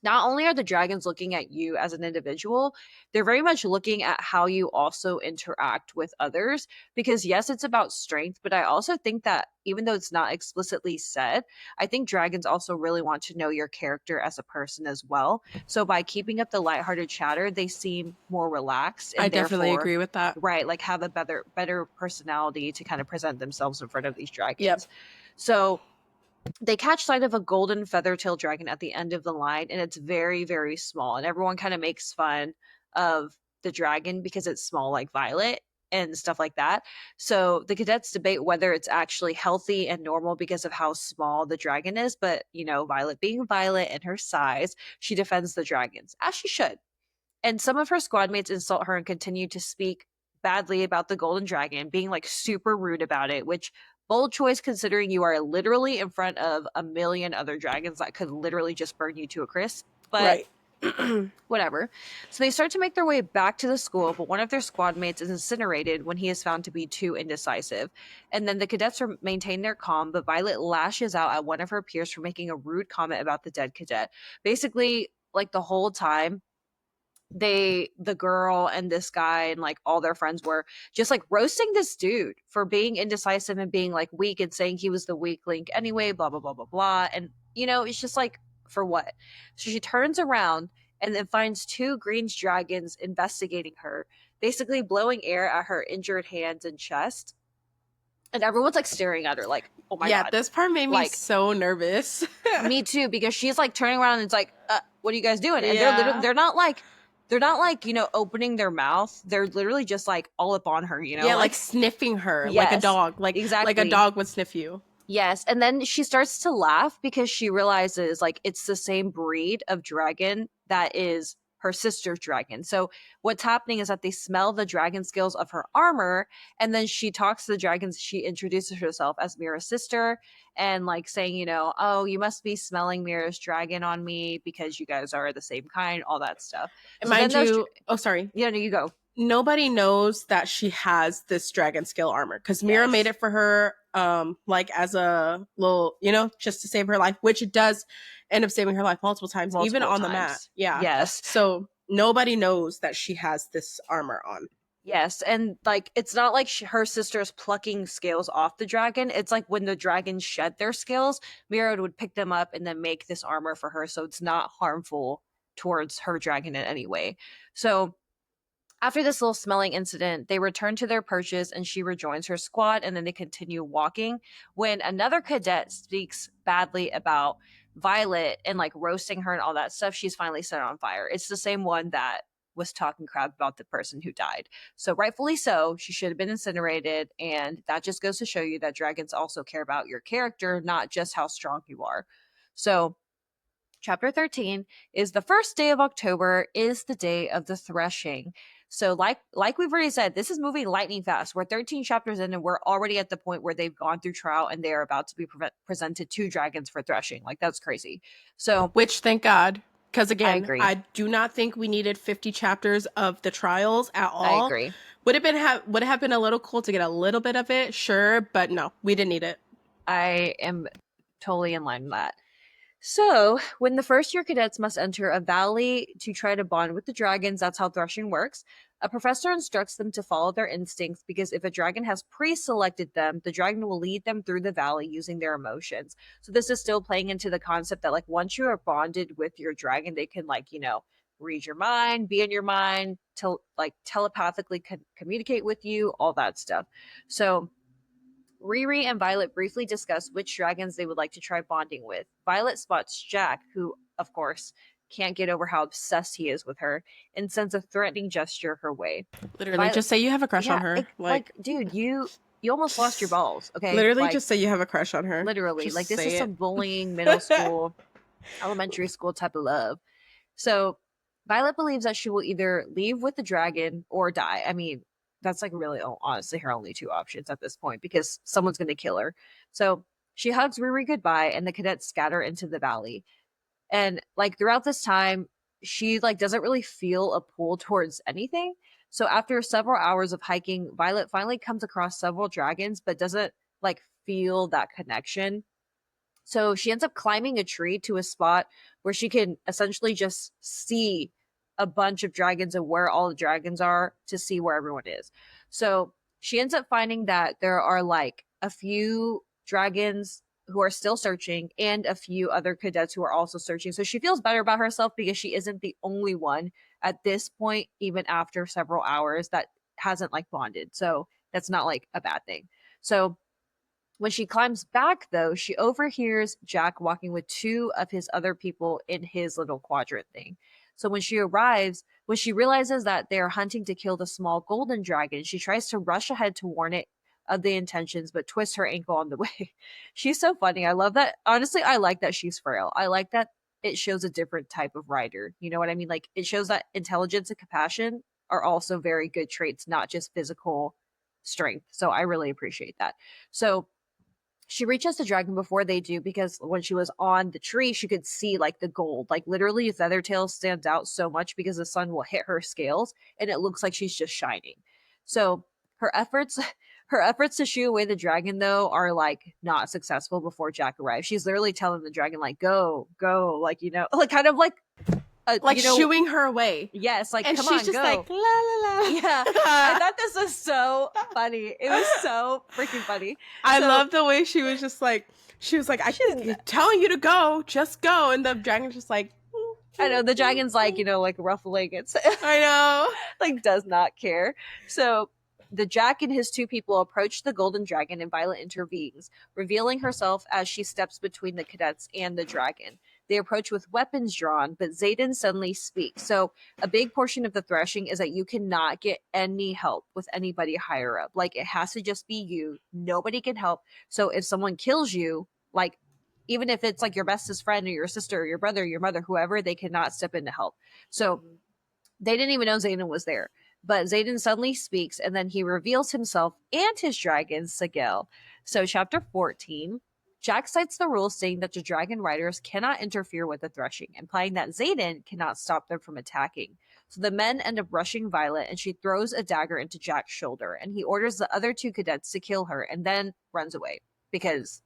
not only are the dragons looking at you as an individual, they're very much looking at how you also interact with others. Because, yes, it's about strength, but I also think that even though it's not explicitly said, I think dragons also really want to know your character as a person as well. So, by keeping up the lighthearted chatter, they seem more relaxed I and definitely therefore, agree with that. right, like have a better personality to kind of present themselves in front of these Yep. dragons. So, they catch sight of a golden feather-tailed dragon at the end of the line, and it's very, very small. And everyone kind of makes fun of the dragon because it's small, like Violet and stuff like that. So the cadets debate whether it's actually healthy and normal because of how small the dragon is. But, Violet being Violet and her size, she defends the dragons, as she should. And some of her squad mates insult her and continue to speak badly about the golden dragon, being like super rude about it, which bold choice considering you are literally in front of a million other dragons that could literally just burn you to a crisp. But Right. whatever. So they start to make their way back to the school, but one of their squad mates is incinerated when he is found to be too indecisive. And then the cadets maintain their calm, but Violet lashes out at one of her peers for making a rude comment about the dead cadet. Basically, like the whole time, the girl and this guy and like all their friends were just like roasting this dude for being indecisive and being like weak and saying he was the weak link anyway, blah blah blah blah blah. And it's just like, for what? So she turns around and then finds two green dragons investigating her, basically blowing air at her injured hands and chest. And everyone's like staring at her like, oh my Yeah, god. this part made me Like, so nervous. me too, because she's like turning around and it's like, what are you guys doing? And they're literally, Yeah. they're not like, opening their mouth. They're literally just like all up on her, Yeah, like like, sniffing her like a yes, dog. Like a exactly. dog would sniff you. Yes, and then she starts to laugh because she realizes like it's the same breed of dragon that is her sister's dragon. So what's happening is that they smell the dragon scales of her armor, and then she talks to the dragons. She introduces herself as Mira's sister and like saying, oh, you must be smelling Mira's dragon on me because you guys are the same kind, all that stuff. And So then mind those, you, oh sorry. no, you go. Nobody knows that she has this dragon scale armor because Mira made Yes, it for her like as a little, just to save her life, which it does end up saving her life multiple times, even multiple on the mat. times. Yeah. Yes. So nobody knows that she has this armor on. Yes, and like it's not like her sister's plucking scales off the dragon. It's like when the dragons shed their scales, Mira would pick them up and then make this armor for her, so it's not harmful towards her dragon in any way. So after this little smelling incident, they return to their perches and she rejoins her squad, and then they continue walking when another cadet speaks badly about Violet and like roasting her and all that stuff. She's finally set on fire. It's the same one that was talking crap about the person who died. So rightfully so, she should have been incinerated, and that just goes to show you that dragons also care about your character, not just how strong you are. So Chapter 13 is the first day of October is the day of the threshing. So like we've already said, this is moving lightning fast. We're 13 chapters in and we're already at the point where they've gone through trial and they are about to be presented two dragons for threshing. Like, that's crazy. So Which, thank God, because I again, agree. I do not think we needed 50 chapters of the trials at I all. agree. Would it have been a little cool to get a little bit of it, sure, but no, we didn't need it. I am totally in line with that. So, when the first year cadets must enter a valley to try to bond with the dragons, that's how threshing works. A professor instructs them to follow their instincts because if a dragon has pre selected them, the dragon will lead them through the valley using their emotions. So, this is still playing into the concept that, like, once you are bonded with your dragon, they can, like, read your mind, be in your mind, to like telepathically communicate with you, all that stuff. So, Riri and Violet briefly discuss which dragons they would like to try bonding with. Violet spots Jack, who, of course, can't get over how obsessed he is with her, and sends a threatening gesture her way. Literally, Violet, just say you have a crush on yeah, her. dude, you almost lost your balls, okay? Literally, Like, just say you have a crush on her. literally, like Just this is say some bullying, middle it. school, elementary school type of love. So Violet believes that she will either leave with the dragon or die. I mean, that's like really honestly her only two options at this point because someone's going to kill her. So she hugs Riri goodbye and the cadets scatter into the valley. And like throughout this time, she like doesn't really feel a pull towards anything. So after several hours of hiking, Violet finally comes across several dragons but doesn't like feel that connection. So she ends up climbing a tree to a spot where she can essentially just see a bunch of dragons and where all the dragons are to see where everyone is. So she ends up finding that there are like a few dragons who are still searching and a few other cadets who are also searching. So she feels better about herself because she isn't the only one at this point, even after several hours, that hasn't like bonded. So that's not like a bad thing. So when she climbs back, though, she overhears Jack walking with two of his other people in his little quadrant thing. So when she arrives, when she realizes that they're hunting to kill the small golden dragon, she tries to rush ahead to warn it of the intentions, but twists her ankle on the way. She's so funny. I love that. Honestly, I like that she's frail. I like that it shows a different type of rider. You know what I mean? Like it shows that intelligence and compassion are also very good traits, not just physical strength. So I really appreciate that. So she reaches the dragon before they do because when she was on the tree, she could see like the gold. Like literally, Feathertail stands out so much because the sun will hit her scales and it looks like she's just shining. So her efforts, her efforts to shoo away the dragon though are like not successful before Jack arrives. She's literally telling the dragon like go, go, like like kind of like Like shooing her away. yes, like And come she's on, just go. like, la la la. Yeah, I thought this was so funny. It was so freaking funny. I So love the way she was just like, I'm telling you to go, just go. And the dragon's just like, I know the dragon's like, like ruffling its I know. like does not care. So the Jack and his two people approach the golden dragon and Violet intervenes, revealing herself as she steps between the cadets and the dragon. They approach with weapons drawn, but Zayden suddenly speaks. So a big portion of the threshing is that you cannot get any help with anybody higher up. Like it has to just be you. Nobody can help. So if someone kills you, like even if it's like your bestest friend or your sister or your brother, or your mother, whoever, they cannot step in to help. So they didn't even know Zayden was there. But Zayden suddenly speaks and then he reveals himself and his dragon, Sigil. So, chapter 14, Jack cites the rules saying that the dragon riders cannot interfere with the threshing, implying that Zayden cannot stop them from attacking. So the men end up rushing Violet and she throws a dagger into Jack's shoulder and he orders the other two cadets to kill her and then runs away because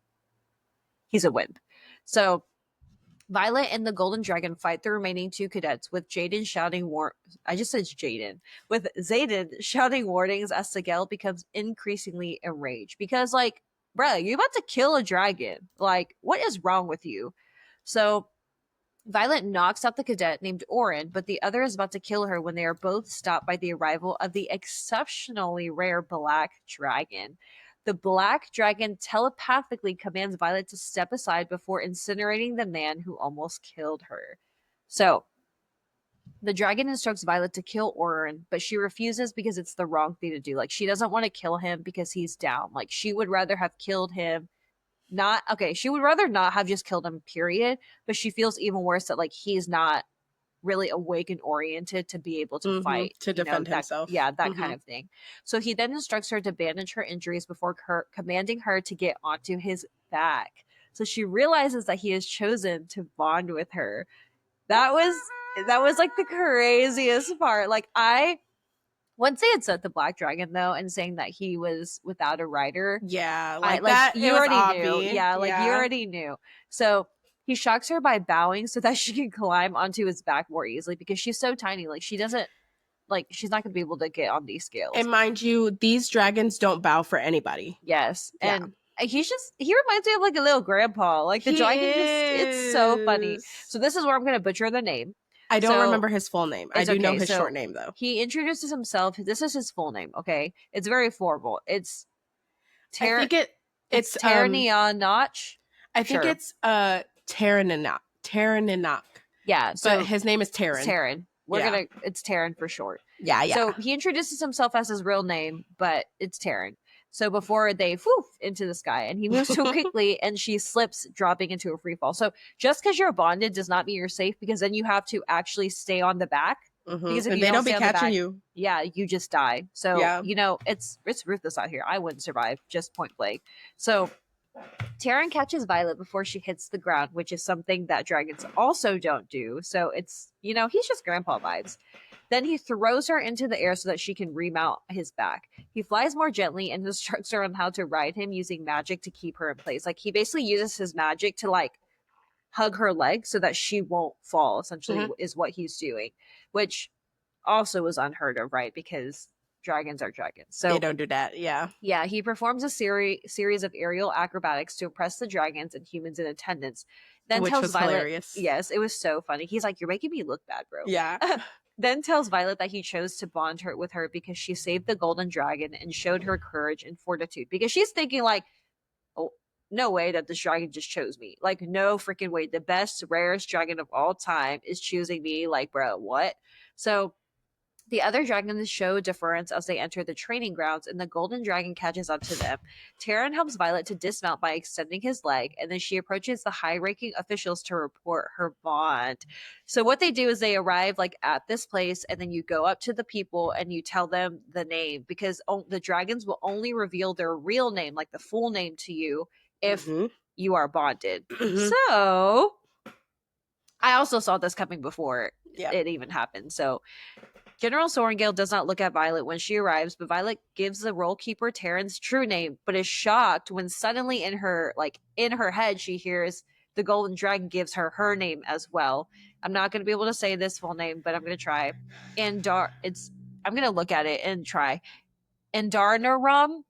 he's a wimp. So Violet and the Golden Dragon fight the remaining two cadets with Jaden shouting I just said Jaden. With Zayden shouting warnings as Sigel becomes increasingly enraged. Because, like, bruh, you're about to kill a dragon. Like, what is wrong with you? So Violet knocks out the cadet named Orin, but the other is about to kill her when they are both stopped by the arrival of the exceptionally rare Black Dragon. The Black Dragon telepathically commands Violet to step aside before incinerating the man who almost killed her. So, the dragon instructs Violet to kill Orin, but she refuses because it's the wrong thing to do. Like, she doesn't want to kill him because he's down. Like, she would rather have killed him not okay, she would rather not have just killed him, period. But she feels even worse that like he's not really awake and oriented to be able to fight, To defend that himself. that kind of thing. So he then instructs her to bandage her injuries before commanding her to get onto his back. So she realizes that he has chosen to bond with her. That was like the craziest part. Like I once they had set the Black Dragon though and saying that he was without a rider, Yeah, I like like that. It you was already knew. obvious. Yeah, like you Yeah. already knew. So he shocks her by bowing so that she can climb onto his back more easily because she's so tiny. Like she doesn't like she's not gonna be able to get on these scales. And mind you, these dragons don't bow for anybody. Yes. Yeah. And he reminds me of like a little grandpa. Like the He dragon just it's so funny. is. So this is where I'm gonna butcher the name. I don't So remember his full name. I it's do know okay. his So short name though. he introduces himself. This is his full name, okay? It's very formal. It's I think it's Ternion Notch. I think Sure. it's Terraninok. Terraninok. Yeah, so But his name is Terran. it's Terran. It's Terran for short. Yeah, yeah. So he introduces himself as his real name, but it's Terran. So before they woof into the sky, and he moves too quickly, and she slips, dropping into a free fall. So just because you're bonded does not mean you're safe, because then you have to actually stay on the back. Because if and you they don't be stay on the catching back, you. yeah, you just die. So Yeah. it's ruthless out here. I wouldn't survive, just point blank. So Taryn catches Violet before she hits the ground, which is something that dragons also don't do. So it's he's just grandpa vibes. Then he throws her into the air so that she can remount his back. He flies more gently and instructs her on how to ride him using magic to keep her in place. Like he basically uses his magic to like hug her leg so that she won't fall, essentially, Mhm. is what he's doing, which also was unheard of, right? Because dragons are dragons. They So don't do that. Yeah. yeah, he performs a series of aerial acrobatics to impress the dragons and humans in attendance. Then Which tells was Violet, hilarious. yes, it was so funny. He's like, "You're making me look bad, bro." Yeah. Then tells Violet that he chose to bond her with her because she saved the golden dragon and showed her courage and fortitude. Because she's thinking like, "Oh, no way that this dragon just chose me. Like, no freaking way. The best, rarest dragon of all time is choosing me. Like, bro, what?" So the other dragons show deference as they enter the training grounds, and the golden dragon catches up to them. Terran helps Violet to dismount by extending his leg, and then she approaches the high-ranking officials to report her bond. So what they do is they arrive like at this place, and then you go up to the people and you tell them the name because the dragons will only reveal their real name, like the full name, to you if Hmm. you are bonded. Hmm. So I also saw this coming before Yeah. it even happened. So General Sorrengail does not look at Violet when she arrives, but Violet gives the role keeper Terran's true name, but is shocked when suddenly in her head she hears the Golden Dragon gives her her name as well. I'm not going to be able to say this full name, but I'm going to try. I'm going to look at it and try. Indarnarum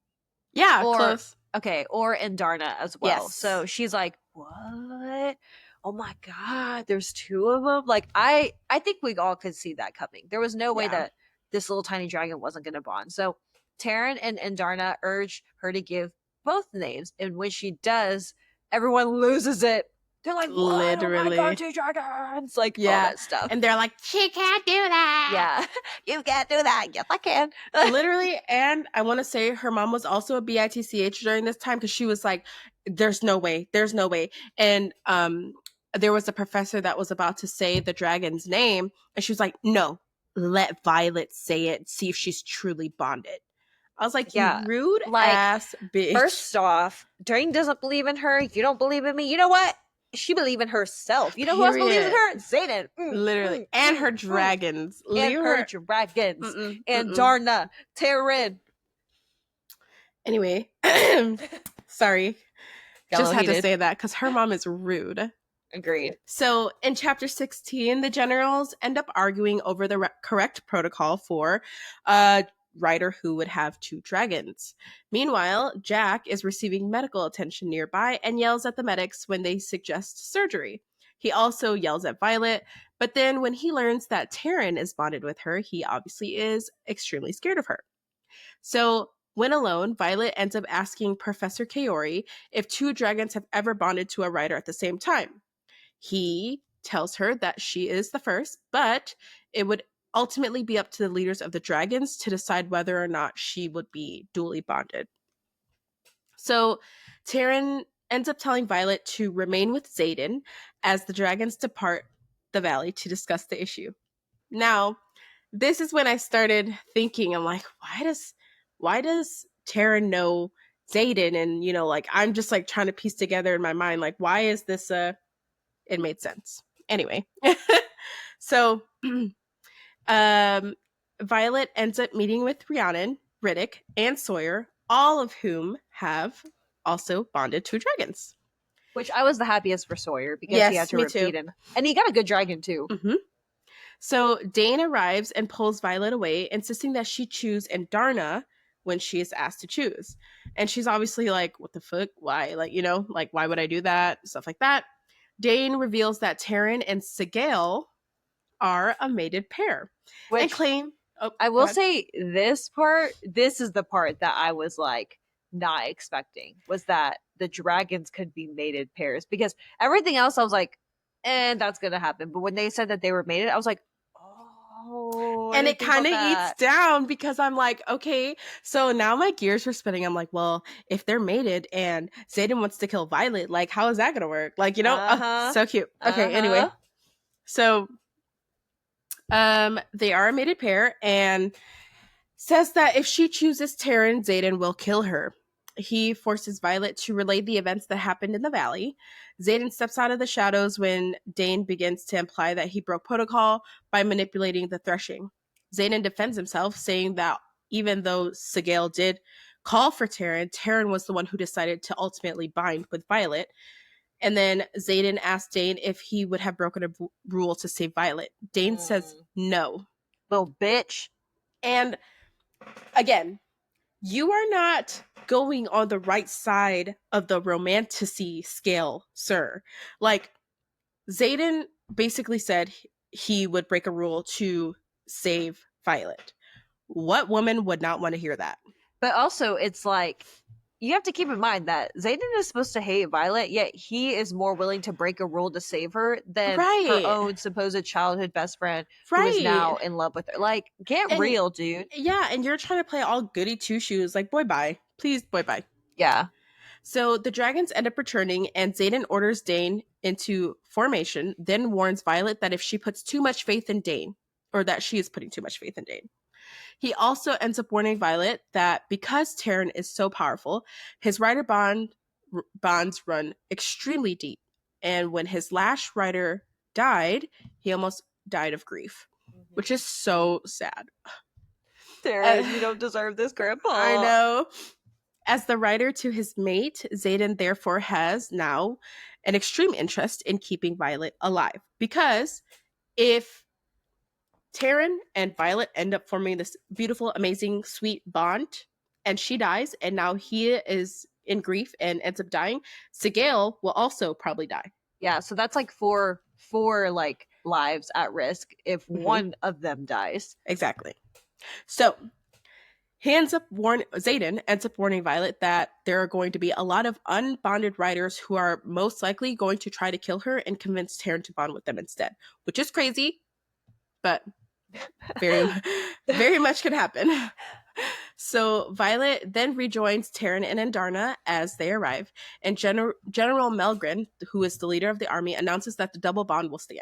Yeah. or Close. okay, or Indarna as well. Yes. So she's like, "What? Oh my god, there's two of them." Like I think we all could see that coming. There was no way Yeah. that this little tiny dragon wasn't going to bond. So Taryn and Indarna urge her to give both names, and when she does, everyone loses it. They're like, "What? Oh my god, Literally. two dragons!" Like all Yeah. that stuff. And they're like, she can't do that. Yeah, you can't do that. Yes, I can. Literally. And I want to say her mom was also a bitch during this time because she was like, there's no way. There's no way. And there was a professor that was about to say the dragon's name. And she was like, no, let Violet say it. See if she's truly bonded. I was like, you Yeah, rude like ass bitch. first off, Dane doesn't believe in her. You don't believe in me. You know what? She believes in herself. You know who else believes in Period. her? Zayden. Literally. And her dragons. And Leave her her. dragons. Mm-mm, And mm-mm. Darna. Taryn. Anyway, sorry. Got a Just little had to heated. say that because her mom is rude. Agreed. So in chapter 16, the generals end up arguing over the correct protocol for a rider who would have two dragons. Meanwhile, Jack is receiving medical attention nearby and yells at the medics when they suggest surgery. He also yells at Violet, but then when he learns that Taryn is bonded with her, he obviously is extremely scared of her. So when alone, Violet ends up asking Professor Kaori if two dragons have ever bonded to a rider at the same time. He tells her that she is the first, but it would ultimately be up to the leaders of the dragons to decide whether or not she would be duly bonded. So Taryn ends up telling Violet to remain with Xaden as the dragons depart the valley to discuss the issue. Now, this is when I started thinking, I'm like, why does Taryn know Xaden? And like I'm just like trying to piece together in my mind, like, why is this it made sense. Anyway. So Violet ends up meeting with Rhiannon, Riddick, and Sawyer, all of whom have also bonded to dragons. Which I was the happiest for Sawyer because he had Yes, to me too. repeat him. And he got a good dragon too. Mm-hmm. So Dane arrives and pulls Violet away, insisting that she choose Indarna when she is asked to choose. And she's obviously like, what the fuck? Why? Like, like, why would I do that? Stuff like that. Dane reveals that Taryn and Sigale are a mated pair and Which claim. Oh, I go will ahead. say this is the part that I was like not expecting was that the dragons could be mated pairs because everything else I was like, and that's gonna happen. But when they said that they were mated, I was like, oh, I And didn't it think kind about of eats that. down because I'm like, okay, so now my gears were spinning. I'm like, well, if they're mated and Zayden wants to kill Violet, like, how is that going to work? Like, oh, Uh-huh. so cute. Okay, anyway. Uh-huh. So, they are a mated pair and says that if she chooses Taryn, Xaden will kill her. He forces Violet to relay the events that happened in the valley. Xaden steps out of the shadows when Dane begins to imply that he broke protocol by manipulating the threshing. Xaden defends himself, saying that even though Sigale did call for Taryn, Taryn was the one who decided to ultimately bind with Violet. And then Xaden asked Dane if he would have broken a rule to save Violet. Dane says no. Little bitch. And again, you are not going on the right side of the romanticy scale, sir. Like, Xaden basically said he would break a rule to save Violet. What woman would not want to hear that? But also, it's like, you have to keep in mind that Xaden is supposed to hate Violet, yet he is more willing to break a rule to save her than her Right. own supposed childhood best friend who is now Right. in love with her. Like, get And real, dude. yeah, and you're trying to play all goody two shoes. Like, boy, bye. Please, boy, bye. Yeah. So the dragons end up returning, and Xaden orders Dane into formation, then warns Violet that if she puts too much faith in Dane, or that she is putting too much faith in Dane. He also ends up warning Violet that because Taryn is so powerful, his rider bonds run extremely deep. And when his last rider died, he almost died of grief, which is so sad. Taryn, you don't deserve this, Grandpa. I know. As the rider to his mate, Xaden therefore has now an extreme interest in keeping Violet alive. Because if Taryn and Violet end up forming this beautiful, amazing, sweet bond, and she dies, and now he is in grief and ends up dying, Sigale will also probably die. Yeah, so that's like four like lives at risk if one of them dies. Exactly. So Xaden ends up warning Violet that there are going to be a lot of unbonded riders who are most likely going to try to kill her and convince Taryn to bond with them instead, which is crazy, but very, very much could happen. So Violet then rejoins Taryn and Andarna as they arrive, and General Melgren, who is the leader of the army, announces that the double bond will stand.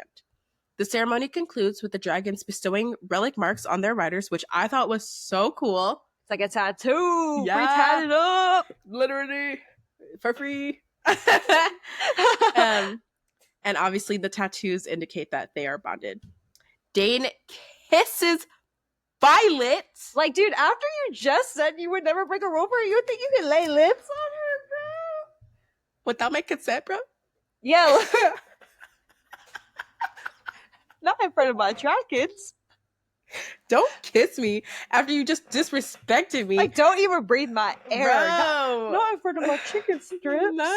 The ceremony concludes with the dragons bestowing relic marks on their riders, which I thought was so cool. It's like a tattoo. Yeah. Free tatted up. Literally. For free. And obviously the tattoos indicate that they are bonded. Dane kisses Violet. Like, dude, after you just said you would never break a rule for her, you think you can lay lips on her, bro? Without my consent, bro? Yeah. Not in front of my dragons. Don't kiss me after you just disrespected me. Like, don't even breathe my air. Not in front of my chicken strips. Not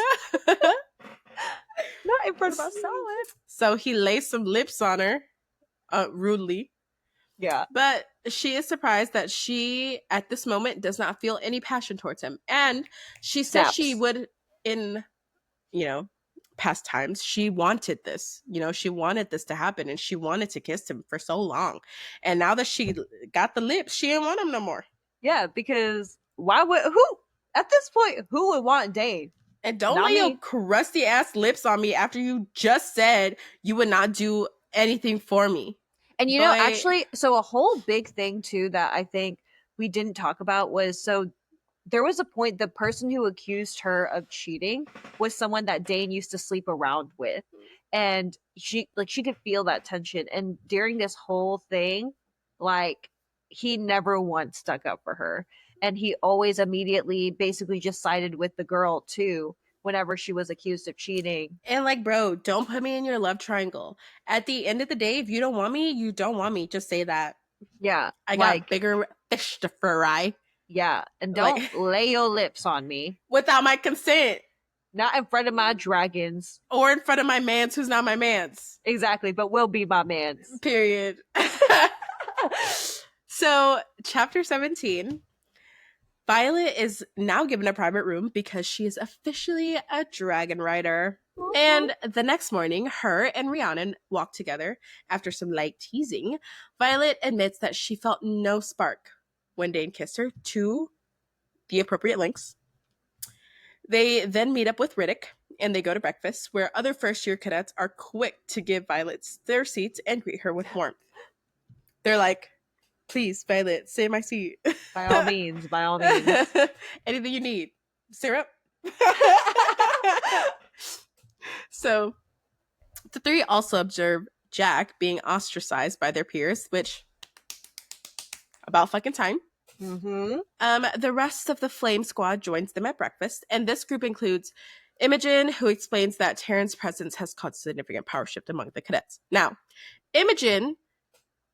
in front of my salad. So he lays some lips on her, rudely. Yeah. But she is surprised that she, at this moment, does not feel any passion towards him. And she said she would, in, past times, she wanted this. She wanted this to happen, and she wanted to kiss him for so long. And now that she got the lips, she didn't want him no more. Yeah, because at this point, who would want Dane? And don't lay your crusty ass lips on me after you just said you would not do anything for me. And actually, so a whole big thing too that I think we didn't talk about was, so there was a point, the person who accused her of cheating was someone that Dane used to sleep around with. And she could feel that tension. And during this whole thing, like, he never once stuck up for her. And he always immediately basically just sided with the girl too, whenever she was accused of cheating. And like, bro, don't put me in your love triangle. At the end of the day, if you don't want me, you don't want me. Just say that. Yeah. I got bigger fish to fry. Yeah. And don't lay your lips on me. Without my consent. Not in front of my dragons. Or in front of my mans who's not my mans. Exactly, but will be my mans. Period. So, chapter 17. Violet is now given a private room because she is officially a dragon rider. Mm-hmm. And the next morning, her and Rhiannon walk together. After some light teasing, Violet admits that she felt no spark when Dane kissed her, to the appropriate lengths. They then meet up with Riddick, and they go to breakfast, where other first-year cadets are quick to give Violet their seats and greet her with warmth. They're like, please, Violet, stay in my seat. By all means, by all means. Anything you need. Syrup? So, the three also observe Jack being ostracized by their peers, which, About fucking time. Mm-hmm. The rest of the Flame Squad joins them at breakfast, and this group includes Imogen, who explains that Terran's presence has caused significant power shift among the cadets. Now, Imogen,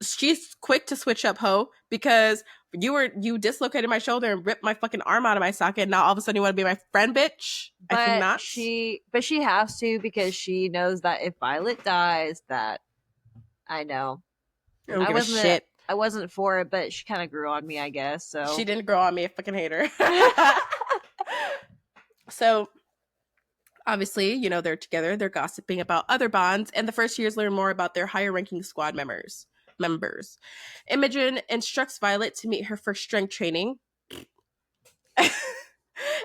she's quick to switch up, ho, because you dislocated my shoulder and ripped my fucking arm out of my socket. And now all of a sudden you want to be my friend, bitch? I think But not. she has to, because she knows that if Violet dies, that I know. I don't I give a wasn't shit. I wasn't for it, but she kind of grew on me, I guess. She So didn't grow on me. I fucking hate her. So obviously, they're together, they're gossiping about other bonds, and the first years learn more about their higher ranking squad members. Imogen instructs Violet to meet her for strength training.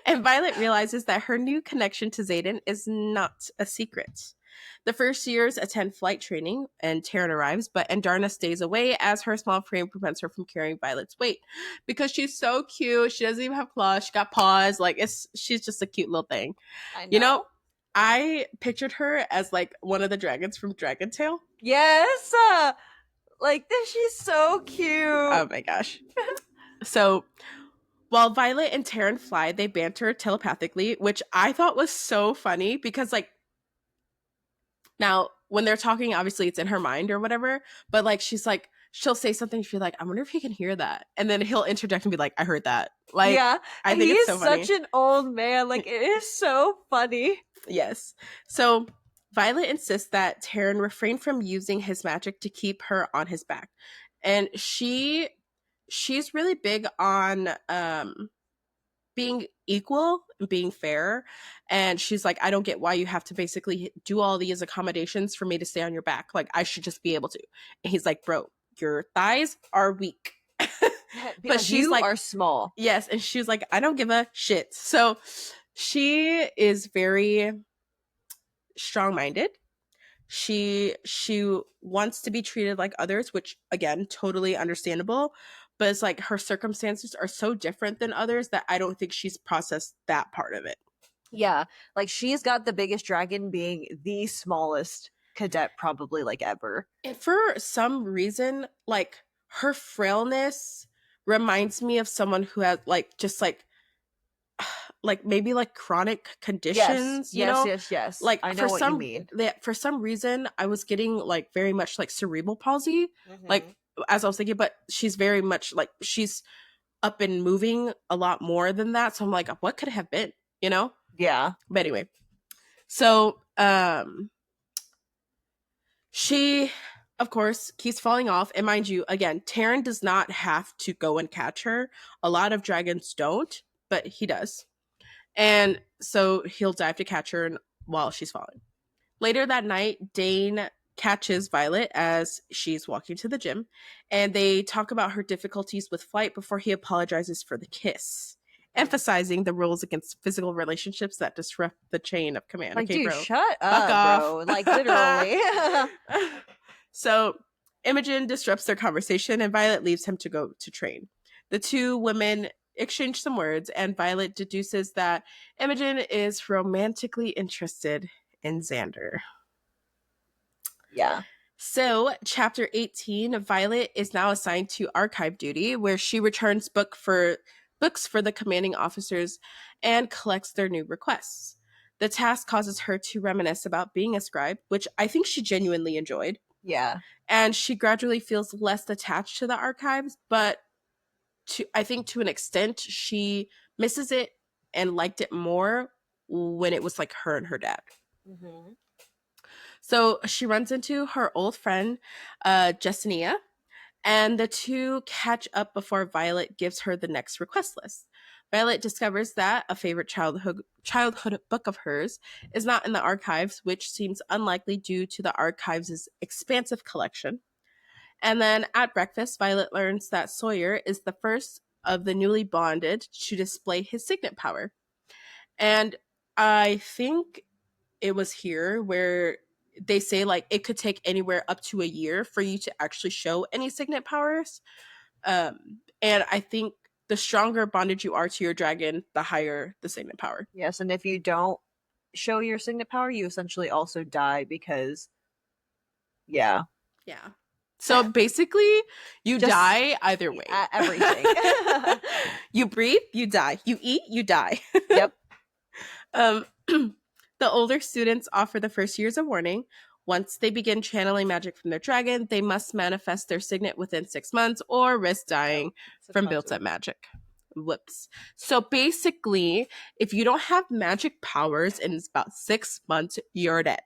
And Violet realizes that her new connection to Xaden is not a secret. The first years attend flight training, and Taryn arrives, but Andarna stays away as her small frame prevents her from carrying Violet's weight. Because she's so cute, she doesn't even have claws, she got paws, she's just a cute little thing. I You know, know. I pictured her as like one of the dragons from Dragon Tale. Yes. Like this, she's so cute. Oh my gosh. So while Violet and Taryn fly, they banter telepathically, which I thought was so funny because, like, now when they're talking, obviously it's in her mind or whatever, but like, she'll say something, she'll be like, I wonder if he can hear that. And then he'll interject and be like, I heard that. Like, Yeah, I think he it's is so funny. such an old man. Like it is so funny. Yes. So Violet insists that Taryn refrain from using his magic to keep her on his back. And she's really big on being equal and being fair. And she's like, I don't get why you have to basically do all these accommodations for me to stay on your back. Like, I should just be able to. And he's like, bro, your thighs are weak. But Because she's you like, are small. yes. And she's like, I don't give a shit. So she is very strong minded. She wants to be treated like others, which again, totally understandable, but it's like her circumstances are so different than others that I don't think she's processed that part of it. Yeah, like she's got the biggest dragon being the smallest cadet probably like ever. And for some reason, like her frailness reminds me of someone who has like just like maybe like chronic Yes, conditions, yes, yes, yes. like I know what you mean. for some reason I was getting like very much like cerebral palsy, like Mm-hmm. as I was thinking, but she's very much like she's up and moving a lot more than that. So I'm like, what could it have been? You know? Yeah. But anyway. So she of course keeps falling off. And mind you, again, Taryn does not have to go and catch her. A lot of dragons don't, but he does. And so he'll dive to catch her while she's falling. Later that night, Dane catches Violet as she's walking to the gym, and they talk about her difficulties with flight before he apologizes for the kiss, emphasizing the rules against physical relationships that disrupt the chain of command. Like, Okay, dude, bro, shut fuck up, off. bro. Like literally. So Imogen disrupts their conversation, and Violet leaves him to go to train. The two women exchange some words, and Violet deduces that Imogen is romantically interested in Xander. Yeah. So, chapter 18, Violet is now assigned to archive duty, where she returns books for the commanding officers and collects their new requests. The task causes her to reminisce about being a scribe, which I think she genuinely enjoyed. Yeah. And she gradually feels less attached to the archives, but I think to an extent she misses it and liked it more when it was like her and her dad. Mm-hmm. So she runs into her old friend, Jessenia, and the two catch up before Violet gives her the next request list. Violet discovers that a favorite childhood book of hers is not in the archives, which seems unlikely due to the archives' expansive collection. And then at breakfast, Violet learns that Sawyer is the first of the newly bonded to display his signet power. And I think it was here where they say like it could take anywhere up to a year for you to actually show any signet powers. And I think the stronger bonded you are to your dragon, the higher the signet power. Yes, and if you don't show your signet power, you essentially also die because yeah. Yeah. So basically, you Just die either way. everything. You breathe, you die. You eat, you die. Yep. The older students offer the first years a warning. Once they begin channeling magic from their dragon, they must manifest their signet within 6 months or risk dying Oh, 6 from months. built up magic. Whoops. So basically, if you don't have magic powers in about 6 months, you're dead.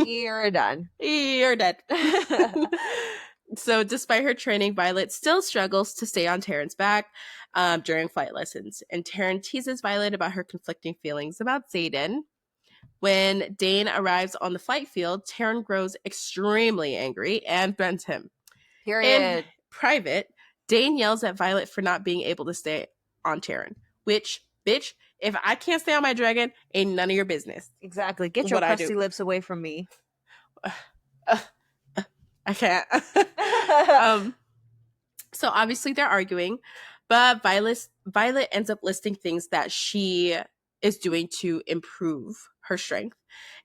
You're done. You're dead. So, despite her training, Violet still struggles to stay on Taryn's back during flight lessons. And Taryn teases Violet about her conflicting feelings about Xaden. When Dane arrives on the flight field, Taryn grows extremely angry and threatens him. In Period. private, Dane yells at Violet for not being able to stay on Taryn. Which, bitch, if I can't stay on my dragon, ain't none of your business. Exactly. Get your What I crusty do. lips away from me. I can't. So obviously they're arguing, but Violet ends up listing things that she is doing to improve her strength.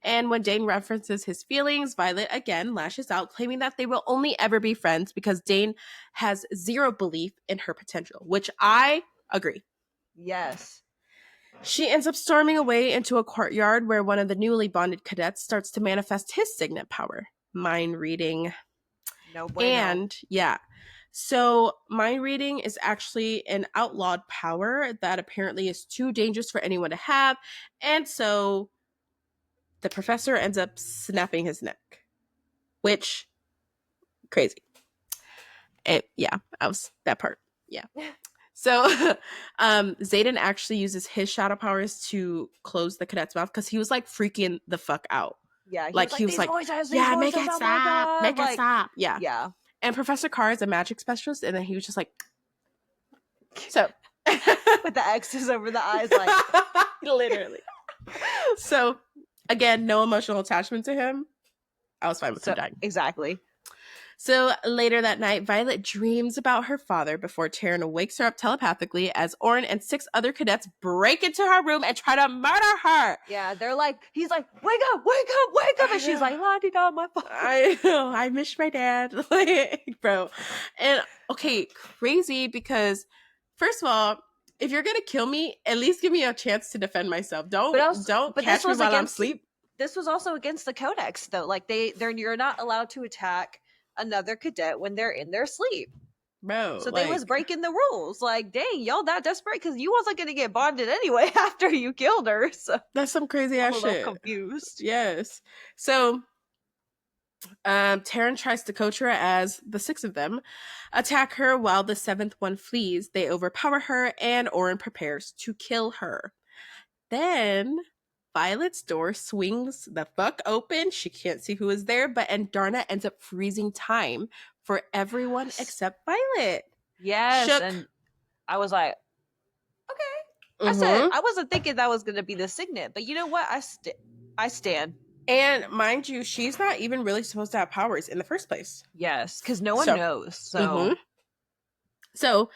And when Dane references his feelings, Violet again lashes out, claiming that they will only ever be friends because Dane has zero belief in her potential, which I agree. Yes. She ends up storming away into a courtyard where one of the newly bonded cadets starts to manifest his signet power, mind reading. No bueno. And yeah. So mind reading is actually an outlawed power that apparently is too dangerous for anyone to have. And so the professor ends up snapping his neck. Which crazy. Yeah, I was that part. Yeah. So Xaden actually uses his shadow powers to close the cadet's mouth because he was like freaking the fuck out. Yeah, He was like, voices, yeah, voices, make it oh stop. Make it stop. Yeah. Yeah. And Professor Carr is a magic specialist, and then he was just like, so. With the X's over the eyes, like. Literally. So, again, no emotional attachment to him. I was fine with him dying. Exactly. So later that night, Violet dreams about her father before Taryn wakes her up telepathically as Orin and 6 other cadets break into her room and try to murder her. Yeah, he's like, wake up, wake up, wake up. And she's like, la-di-da, my father. I know, I miss my dad. Like, bro. And okay, crazy because, first of all, if you're gonna kill me, at least give me a chance to defend myself. Don't catch me while I'm asleep. This was also against the codex, though. Like you're not allowed to attack another cadet when they're in their sleep. Bro, so they was breaking the rules. Like, dang, y'all that desperate because you wasn't gonna get bonded anyway after you killed her. So that's some crazy ass shit. Confused. Yes. So Taryn tries to coach her as the 6 of them attack her while the 7th one flees. They overpower her and Orin prepares to kill her. Then Violet's door swings the fuck open. She can't see who is there, and Darna ends up freezing time for everyone except Violet. Yes, and I was like, okay. I said I wasn't thinking that was going to be the signet, but you know what? I stand. And mind you, she's not even really supposed to have powers in the first place. Yes, because no one knows. So, So,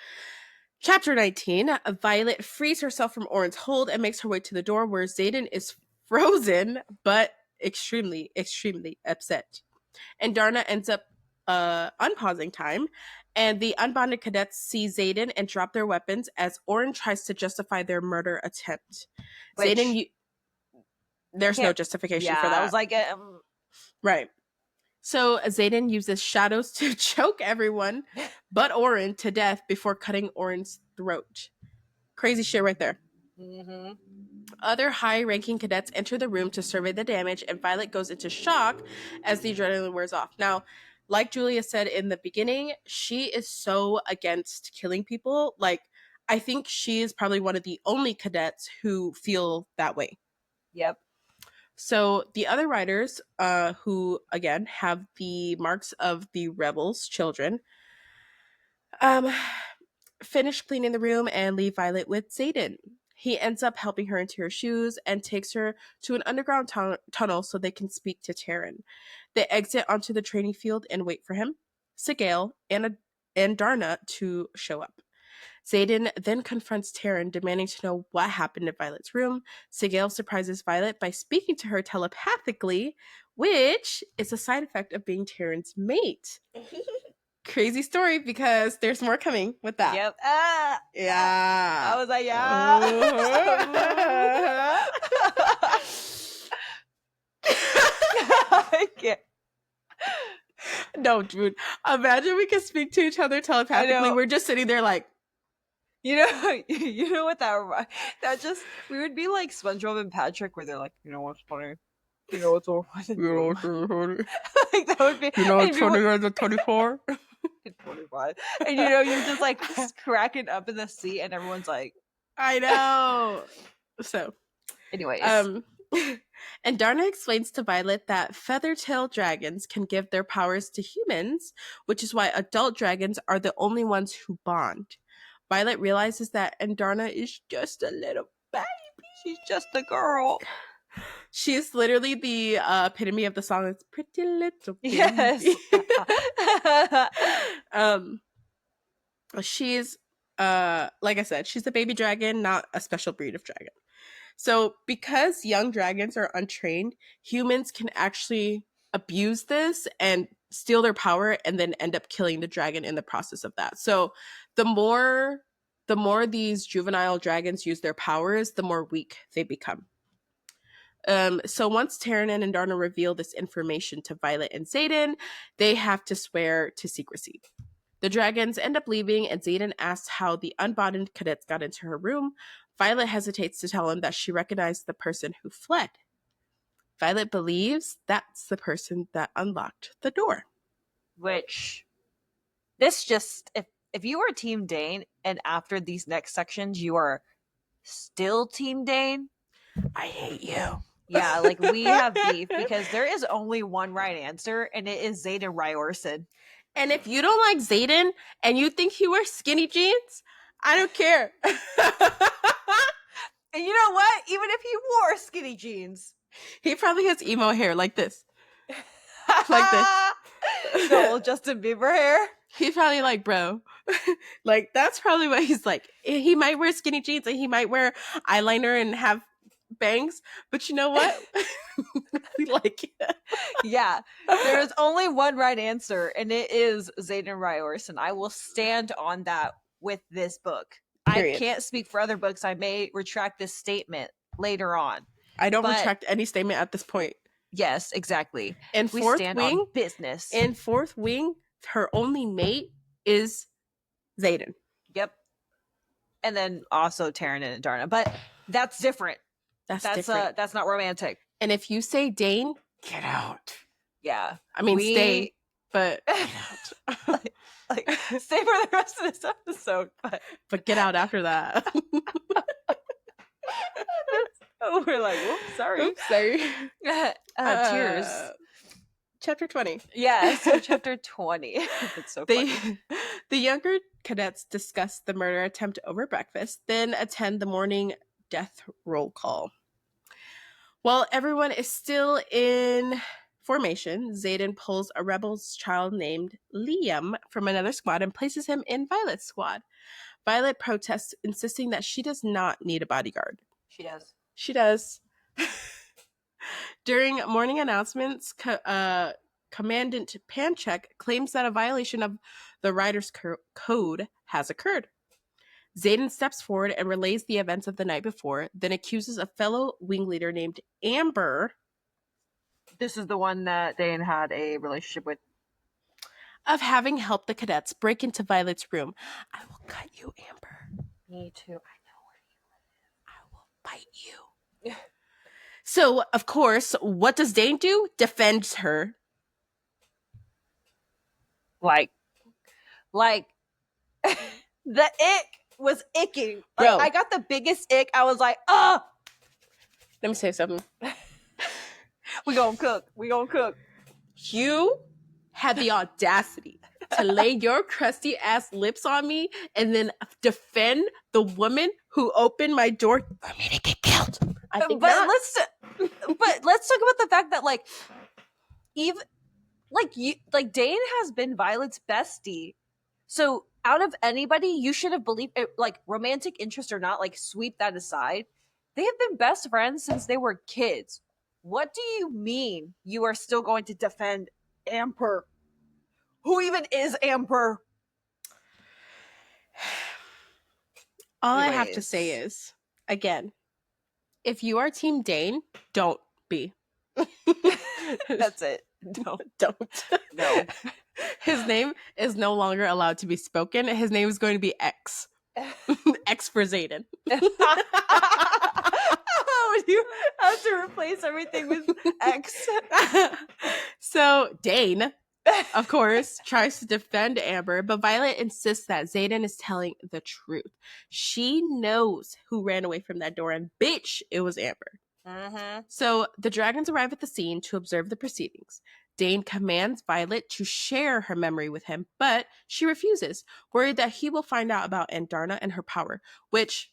Chapter 19, Violet frees herself from Orin's hold and makes her way to the door where Xaden is frozen, but extremely, extremely upset. And Darna ends up unpausing time, and the unbonded cadets see Xaden and drop their weapons as Orin tries to justify their murder attempt. There's no justification for that. I was like, right. So Xaden uses shadows to choke everyone but Orin to death before cutting Orin's throat. Crazy shit right there. Mm-hmm. Other high-ranking cadets enter the room to survey the damage, and Violet goes into shock as the adrenaline wears off. Now, like Julia said in the beginning, she is so against killing people. Like, I think she is probably one of the only cadets who feel that way. Yep. So the other writers, who again have the marks of the rebels' children, finish cleaning the room and leave Violet with Xaden. He ends up helping her into her shoes and takes her to an underground tunnel so they can speak to Taryn. They exit onto the training field and wait for him, Sigale, and Darna to show up. Xaden then confronts Taryn, demanding to know what happened in Violet's room. Sigale surprises Violet by speaking to her telepathically, which is a side effect of being Terran's mate. Crazy story because there's more coming with that. Yep. Yeah. I was like, yeah. I can't. No, dude. Imagine we could speak to each other telepathically. We're just sitting there like, you know what that just we would be like SpongeBob and Patrick, where they're like, you know what's funny, you know what's so funny, like that would be, you know, 20 or the 24. 25, and you're just like cracking up in the seat, and everyone's like, I know. So, anyways, and Darna explains to Violet that feather-tailed dragons can give their powers to humans, which is why adult dragons are the only ones who bond. Violet realizes that Andarna is just a little baby. She's just a girl. She's literally the epitome of the song. It's pretty little baby. Yes. She's like I said, she's a baby dragon, not a special breed of dragon. So because young dragons are untrained, humans can actually abuse this and steal their power and then end up killing the dragon in the process of that. So the more these juvenile dragons use their powers, the more weak they become. So once Terran and Andarna reveal this information to Violet and Xaden, they have to swear to secrecy. The dragons end up leaving, and Xaden asks how the unbonded cadets got into her room. Violet hesitates to tell him that she recognized the person who fled. Violet believes that's the person that unlocked the door. Which, this just, if you are Team Dane, and after these next sections you are still Team Dane, I hate you. Yeah, like we have beef because there is only one right answer, and it is Xaden Ryorson. And if you don't like Xaden and you think he wears skinny jeans, I don't care. And you know what? Even if he wore skinny jeans, he probably has emo hair like this. Like this. The old Justin Bieber hair. He's probably like, bro. Like, that's probably what he's like. He might wear skinny jeans and he might wear eyeliner and have bangs, but you know what? We like it. Yeah, there is only one right answer, and it is Xaden Ryorson. I will stand on that with this book. Period. I can't speak for other books. I may retract this statement later on. I don't retract any statement at this point. Yes, exactly. In Fourth Wing, business. In Fourth Wing, her only mate is Xaden. Yep. And then also Terran and Andarna, but that's different. That's different. That's not romantic. And if you say Dane, get out. Yeah. I mean, stay, but get out. like, stay for the rest of this episode, but get out after that. Oh, we're like, whoops, sorry. Oops, sorry. Tears. Chapter 20. Yeah, so chapter 20. It's so funny. The younger cadets discuss the murder attempt over breakfast, then attend the morning death roll call. While everyone is still in formation, Xaden pulls a rebel's child named Liam from another squad and places him in Violet's squad. Violet protests, insisting that she does not need a bodyguard. She does. She does. During morning announcements, Commandant Panchek claims that a violation of the Rider's Code has occurred. Xaden steps forward and relays the events of the night before, then accuses a fellow wing leader named Amber. This is the one that Dane had a relationship with. Of having helped the cadets break into Violet's room. I will cut you, Amber. Me too. I know where you live. I will bite you. So, of course, what does Dane do? Defends her. Like the ick was icking. Bro. I got the biggest ick. I was like, oh. Let me say something. We gonna cook. You had the audacity to lay your crusty ass lips on me and then defend the woman who opened my door for me to get killed. I think not. Let's talk about the fact that even Dane has been Violet's bestie. So out of anybody, you should have believed it, romantic interest or not, sweep that aside. They have been best friends since they were kids. What do you mean you are still going to defend Amber? Who even is Amber? All I have to say Anyways, is, again, if you are Team Dane, don't be. that's it. No, Don't. no. His name is no longer allowed to be spoken. His name is going to be X. X for Zayden. How would you have to replace everything with X? So Dane, of course, tries to defend Amber, but Violet insists that Zayden is telling the truth. She knows who ran away from that door, and bitch, it was Amber. Mm-hmm. So the dragons arrive at the scene to observe the proceedings. Dane commands Violet to share her memory with him, but she refuses, worried that he will find out about Andarna and her power, which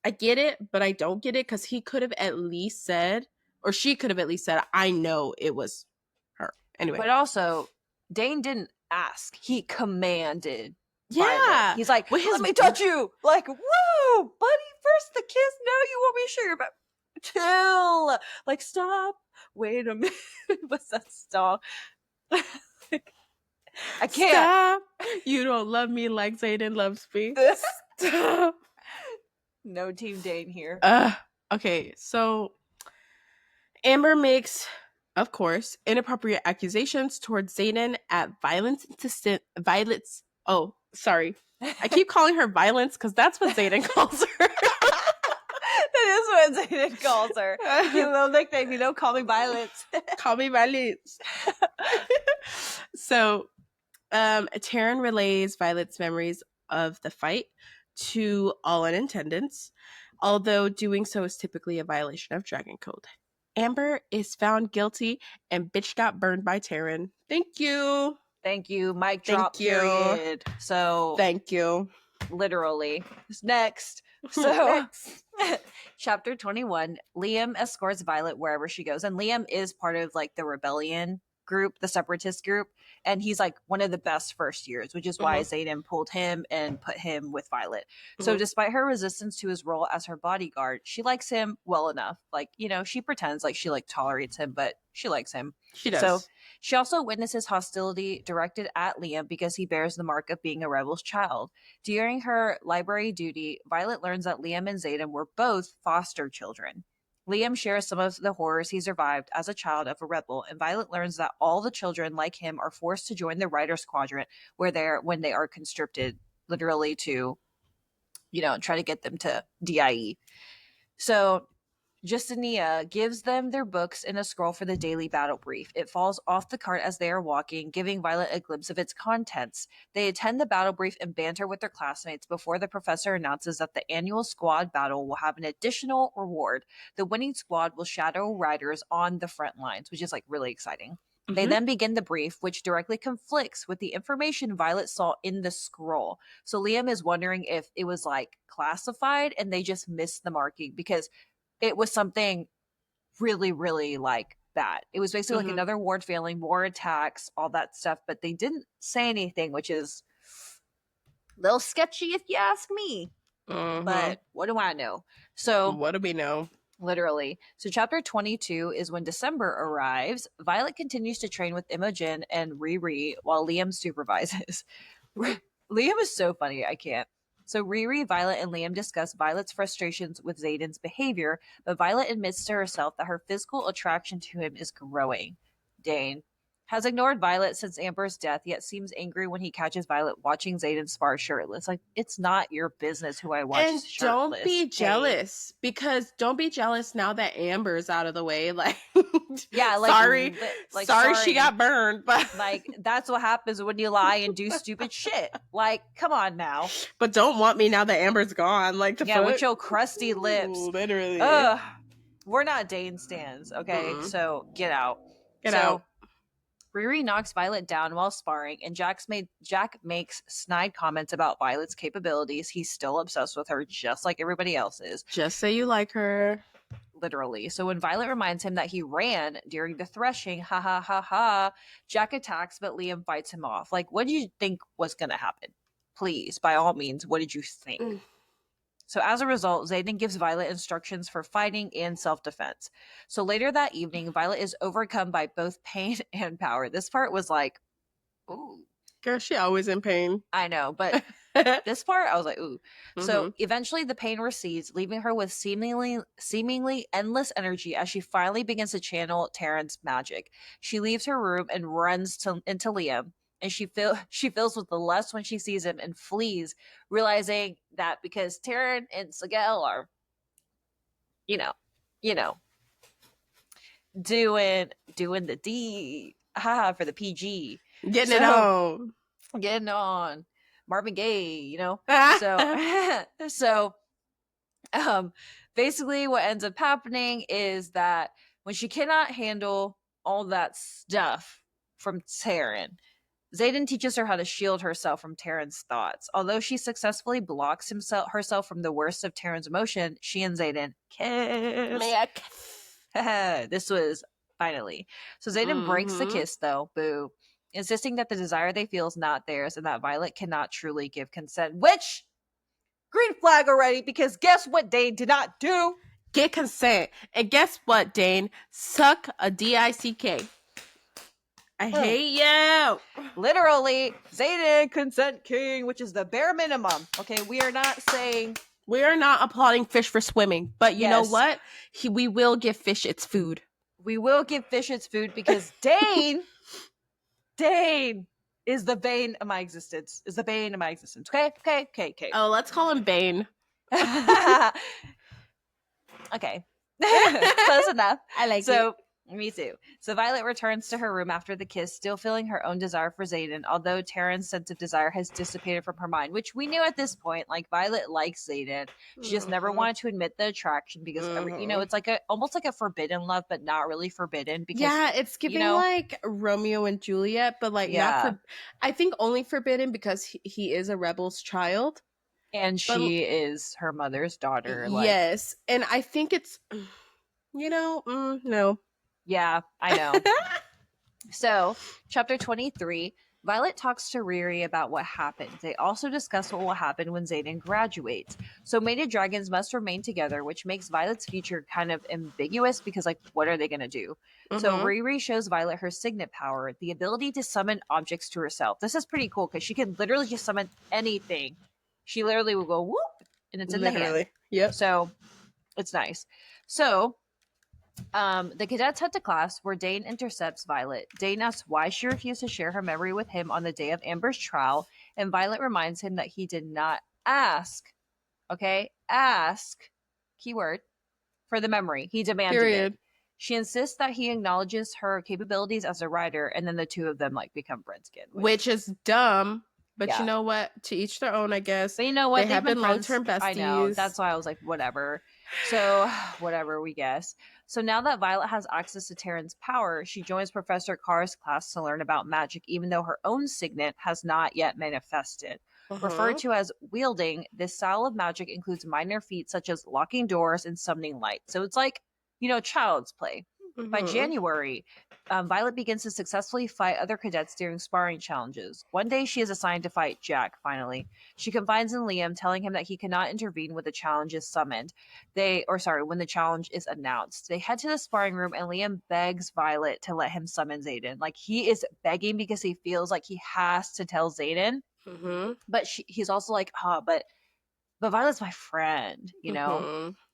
I get it, but I don't get it because he could have at least said, or she could have at least said, I know it was her. Anyway. But also, Dane didn't ask. He commanded Violet. Yeah. He's like, With let his me touch you. Like, whoa, buddy, first the kiss. Now you want me to share your back. Chill. Like, stop. Wait a minute. What's that song? I can't. Stop. You don't love me like Zayden loves me. Stop. No Team Dane here. Okay, so Amber makes, of course, inappropriate accusations towards Zayden at Violet's. Oh, sorry. I keep calling her Violence because that's what Zayden calls her. That is what Zayden calls her. Cute little nickname, call me Violence. Call me Violence. So, Taryn relays Violet's memories of the fight to all in attendance, although doing so is typically a violation of Dragon Code. Amber is found guilty and bitch got burned by Taryn. Thank you. Thank you. Mic drop, Thank you. period. So, Thank you. literally. Next. So, chapter 21, Liam escorts Violet wherever she goes. And Liam is part of like the rebellion group, the separatist group. And he's like one of the best first years, which is why Zayden pulled him and put him with Violet. So despite her resistance to his role as her bodyguard, she likes him well enough. Like, she pretends like she like tolerates him, but she likes him. She does. So she also witnesses hostility directed at Liam because he bears the mark of being a rebel's child. During her library duty, Violet learns that Liam and Zayden were both foster children. Liam shares some of the horrors he survived as a child of a rebel, and Violet learns that all the children like him are forced to join the Riders Quadrant when they are conscripted, literally to, try to get them to DIE. So Justinia gives them their books and a scroll for the daily battle brief. It falls off the cart as they are walking, giving Violet a glimpse of its contents. They attend the battle brief and banter with their classmates before the professor announces that the annual squad battle will have an additional reward. The winning squad will shadow riders on the front lines, which is like really exciting. They then begin the brief, which directly conflicts with the information Violet saw in the scroll. So Liam is wondering if it was like classified and they just missed the marking because it was something really, really like bad. It was basically like another ward failing, more attacks, all that stuff, but they didn't say anything, which is a little sketchy if you ask me. But what do I know? So, what do we know? Literally. So, chapter 22 is when December arrives. Violet continues to train with Imogen and Riri while Liam supervises. Liam is so funny. I can't. So Riri, Violet, and Liam discuss Violet's frustrations with Zayden's behavior, but Violet admits to herself that her physical attraction to him is growing. Dane has ignored Violet since Amber's death, yet seems angry when he catches Violet watching Zayden spar shirtless. Like, it's not your business who I watch and shirtless. don't be jealous because don't be jealous now that Amber's out of the way. Like, yeah, like sorry she got burned, but like that's what happens when you lie and do stupid shit. Like, come on now. But don't want me now that Amber's gone. Like, the fuck? With your crusty lips. Ooh, literally. Ugh. We're not Dane stands, okay? So get out. Get out. Riri knocks Violet down while sparring, and Jack makes snide comments about Violet's capabilities. He's still obsessed with her, just like everybody else is. Just say you like her. Literally. So when Violet reminds him that he ran during the threshing, ha ha ha ha, Jack attacks, but Liam fights him off. Like, what did you think was going to happen? Please, by all means, what did you think? So as a result, Zayden gives Violet instructions for fighting and self-defense. So later that evening, Violet is overcome by both pain and power. This part was like, ooh, Girl, she always in pain. I know, but this part I was like, ooh. So Mm-hmm. eventually the pain recedes, leaving her with seemingly endless energy as she finally begins to channel Taryn's magic. She leaves her room and runs into Liam. And she feels with the lust when she sees him and flees, realizing that because Taryn and Sigel are, you know, you know, doing the D for the PG. Getting it So on. getting on Marvin Gaye, So so um basically what ends up happening is that when she cannot handle all that stuff from Taryn, Zayden teaches her how to shield herself from Taryn's thoughts. Although she successfully blocks herself from the worst of Taryn's emotion, she and Zayden kiss. Mick. This was finally. So Zayden breaks the Mm-hmm. kiss, though, boo, insisting that the desire they feel is not theirs and that Violet cannot truly give consent, which, green flag already, because guess what Dane did not do? Get consent. And guess what, Dane? Suck a DICK. I hate you. Literally, Zayden consent king, which is the bare minimum. Okay, we are not saying We are not applauding fish for swimming, but you know yes. what? We will give fish its food. We will give fish its food because Dane is the bane of my existence. Is the bane of my existence. Okay. Oh, let's call him Bane. Okay. Close enough. I like so me too. So Violet returns to her room after the kiss, still feeling her own desire for Zayden, although Taryn's sense of desire has dissipated from her mind, which we knew at this point. Like Violet likes Zayden. She just never wanted to admit the attraction because it's like almost like a forbidden love, but not really forbidden because yeah, it's giving like Romeo and Juliet, but like not for. I think only forbidden because he is a rebel's child. And she is her mother's daughter. Yes. And I think it's, no. Yeah, I know. So, chapter 23, Violet talks to Riri about what happened. They also discuss what will happen when Zayden graduates. So, mated dragons must remain together, which makes Violet's future kind of ambiguous because, like, what are they going to do? So, Riri shows Violet her signet power, the ability to summon objects to herself. This is pretty cool because she can literally just summon anything. She literally will go whoop, and it's in the hand. Yep. So, it's nice. So, the cadets head to class where Dane intercepts Violet. Dane asks why she refused to share her memory with him on the day of Amber's trial, and Violet reminds him that he did not ask, keyword, for the memory. He demanded it. She insists that he acknowledges her capabilities as a writer, and then the two of them like become friends again. Which is dumb. But you know what? To each their own, I guess. But you know what? They have been long-term besties. I know. That's why I was like, whatever. So, whatever, we guess. So now that Violet has access to Taryn's power, she joins Professor Carr's class to learn about magic, even though her own signet has not yet manifested. Referred to as wielding, this style of magic includes minor feats such as locking doors and summoning light. So it's like, child's play. By January, Violet begins to successfully fight other cadets during sparring challenges. One day, she is assigned to fight Jack, finally. She confides in Liam, telling him that he cannot intervene when the challenge is summoned. When the challenge is announced. They head to the sparring room, and Liam begs Violet to let him summon Zayden. Like, he is begging because he feels like he has to tell Zayden. But he's also like, but Violet's my friend,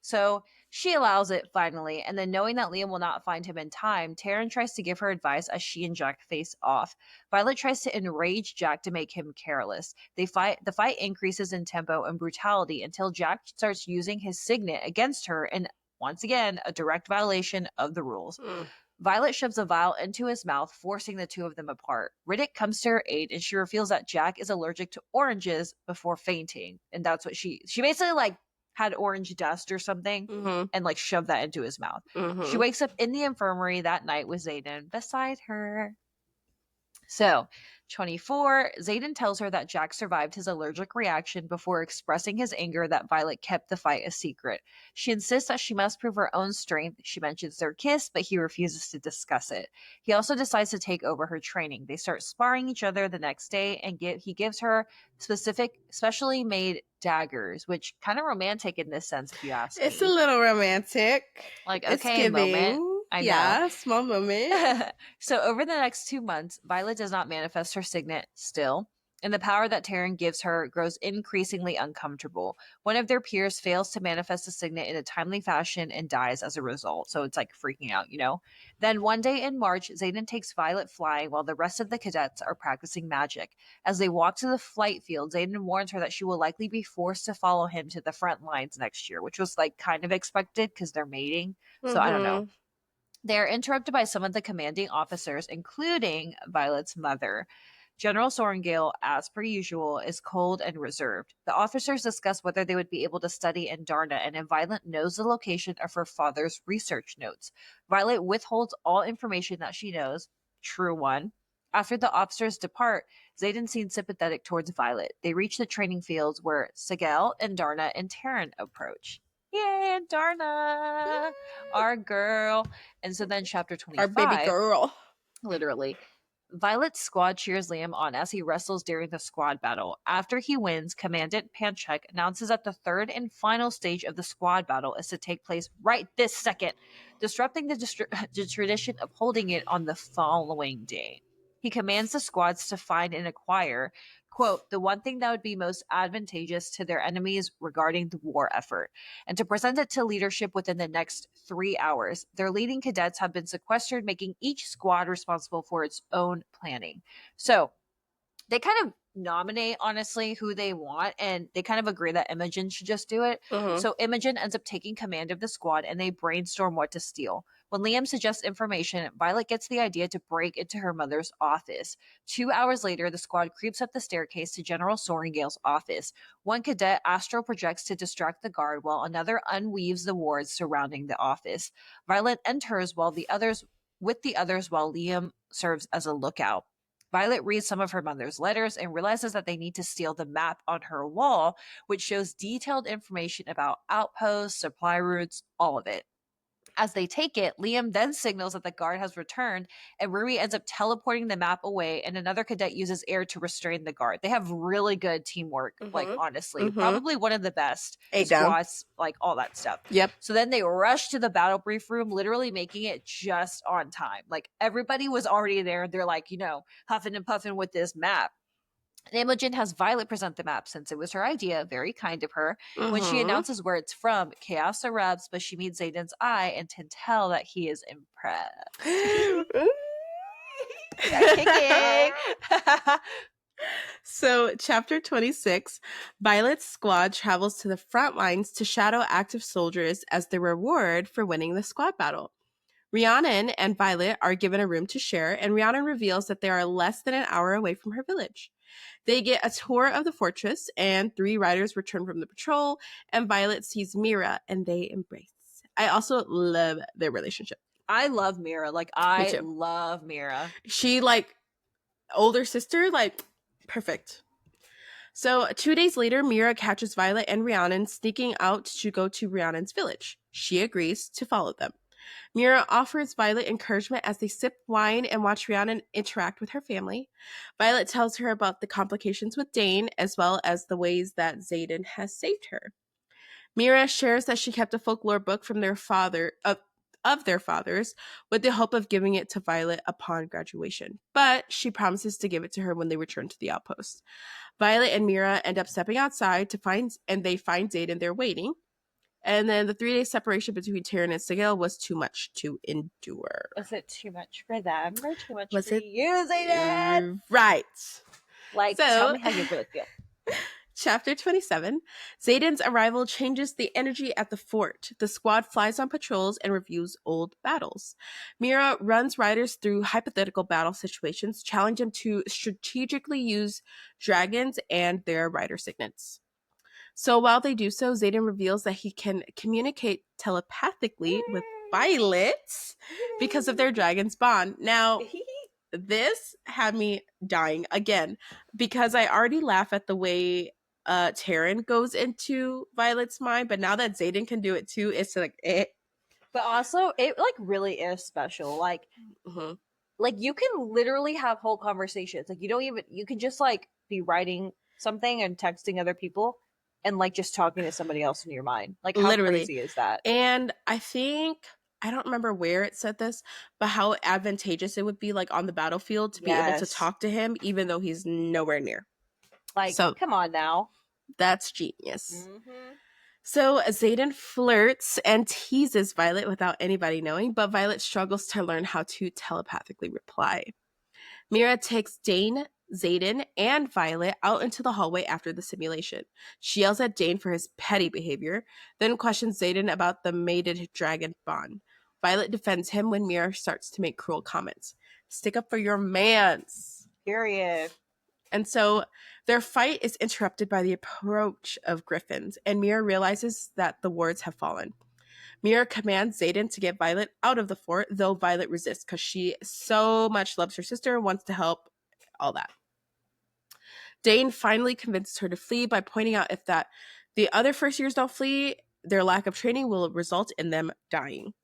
So she allows it finally, and then knowing that Liam will not find him in time, Taryn tries to give her advice as she and Jack face off. Violet tries to enrage Jack to make him careless. The fight increases in tempo and brutality until Jack starts using his signet against her, and once again, a direct violation of the rules. Violet shoves a vial into his mouth, forcing the two of them apart. Riddick comes to her aid, and she reveals that Jack is allergic to oranges before fainting. And that's what she basically like had orange dust or something and like shoved that into his mouth. She wakes up in the infirmary that night with Zayden beside her. So, 24, Zayden tells her that Jack survived his allergic reaction before expressing his anger that Violet kept the fight a secret. She insists that she must prove her own strength. She mentions their kiss, but he refuses to discuss it. He also decides to take over her training. They start sparring each other the next day, and he gives her specific, specially made daggers, which kind of romantic in this sense, if you ask It's a me. little romantic. Like, It's okay, moment. giving. I know. Yeah, small moment. So, over the next 2 months, Violet does not manifest her signet still, and the power that Taryn gives her grows increasingly uncomfortable. One of their peers fails to manifest a signet in a timely fashion and dies as a result. So, it's like freaking out, you know? Then, one day in March, Zayden takes Violet flying while the rest of the cadets are practicing magic. As they walk to the flight field, Zayden warns her that she will likely be forced to follow him to the front lines next year, which was like kind of expected because they're mating. So, I don't know. Mm-hmm. They are interrupted by some of the commanding officers, including Violet's mother. General Sorrengail, as per usual, is cold and reserved. The officers discuss whether they would be able to study in Darna, and if Violet knows the location of her father's research notes. Violet withholds all information that she knows. True one. After the officers depart, Zayden seems sympathetic towards Violet. They reach the training fields where Sigel and Darna and Taryn approach. Yay, Darna! Our girl. And so then, chapter Our baby 25, girl. literally, Violet's squad cheers Liam on as he wrestles during the squad battle. After he wins, Commandant Panchek announces that the third and final stage of the squad battle is to take place right this second, disrupting the tradition of holding it on the following day. He commands the squads to find and acquire, quote, the one thing that would be most advantageous to their enemies regarding the war effort, and to present it to leadership within the next 3 hours. Their leading cadets have been sequestered, making each squad responsible for its own planning. So they kind of nominate, honestly, who they want, and they kind of agree that Imogen should just do it. Mm-hmm. So Imogen ends up taking command of the squad, and they brainstorm what to steal. When Liam suggests information, Violet gets the idea to break into her mother's office. 2 hours later, the squad creeps up the staircase to General Sorrengail's office. One cadet astral projects to distract the guard, while another unweaves the wards surrounding the office. Violet enters with the others while Liam serves as a lookout. Violet reads some of her mother's letters and realizes that they need to steal the map on her wall, which shows detailed information about outposts, supply routes, all of it. As they take it, Liam then signals that the guard has returned, and Rui ends up teleporting the map away, and another cadet uses air to restrain the guard. They have really good teamwork, like Mm-hmm. honestly, Mm-hmm. probably one of the best 8 down. squads, like all that stuff. Yep. So then they rush to the battle brief room, literally making it just on time. Like everybody was already there. They're like, huffing and puffing with this map. And Imogen has Violet present the map since it was her idea, very kind of her. When she Mm-hmm. announces where it's from, chaos erupts, but she meets Zayden's eye and can tell that he is impressed. We are kicking. So, chapter 26, Violet's squad travels to the front lines to shadow active soldiers as the reward for winning the squad battle. Rhiannon and Violet are given a room to share, and Rhiannon reveals that they are less than an hour away from her village. They get a tour of the fortress, and 3 riders return from the patrol, and Violet sees Mira, and they embrace. I also love their relationship. I love Mira. Like, Me I too. love Mira. She, older sister, perfect. So 2 days later, Mira catches Violet and Rhiannon sneaking out to go to Rhiannon's village. She agrees to follow them. Mira offers Violet encouragement as they sip wine and watch Rhiannon interact with her family. Violet tells her about the complications with Dane, as well as the ways that Zayden has saved her. Mira shares that she kept a folklore book from their father of their fathers with the hope of giving it to Violet upon graduation, but she promises to give it to her when they return to the outpost. Violet and Mira end up stepping outside and they find Zayden there waiting. And then the 3-day separation between Tyrion and Sigil was too much to endure. Was it too much for them or too much Was for it? you, Zayden? Right. Like, tell So, me how you really feel. Chapter 27, Zayden's arrival changes the energy at the fort. The squad flies on patrols and reviews old battles. Mira runs riders through hypothetical battle situations, challenging them to strategically use dragons and their rider signets. So while they do so, Zayden reveals that he can communicate telepathically with Violet because of their dragon's bond. Now, this had me dying again because I already laugh at the way Taryn goes into Violet's mind, but now that Zayden can do it too, it's like But also, it like really is special. Mhm. Like you can literally have whole conversations. Like you don't even you can just like be writing something and texting other people and like just talking to somebody else in your mind. Like how Literally. crazy is that? And I think I don't remember where it said this, but how advantageous it would be like on the battlefield to be able to Yes. talk to him even though he's nowhere near. Like, So come on now. that's genius. Hmm. So Zayden flirts and teases Violet without anybody knowing, but Violet struggles to learn how to telepathically reply. Mira takes Dane, Zayden, and Violet out into the hallway after the simulation. She yells at Dane for his petty behavior, then questions Zayden about the mated dragon bond. Violet defends him when Mira starts to make cruel comments. Stick up for your mans. Period. And so their fight is interrupted by the approach of griffins, and Mira realizes that the wards have fallen. Mira commands Zayden to get Violet out of the fort, though Violet resists because she so much loves her sister, wants to help, all that. Dane finally convinces her to flee by pointing out if that the other first years don't flee, their lack of training will result in them dying.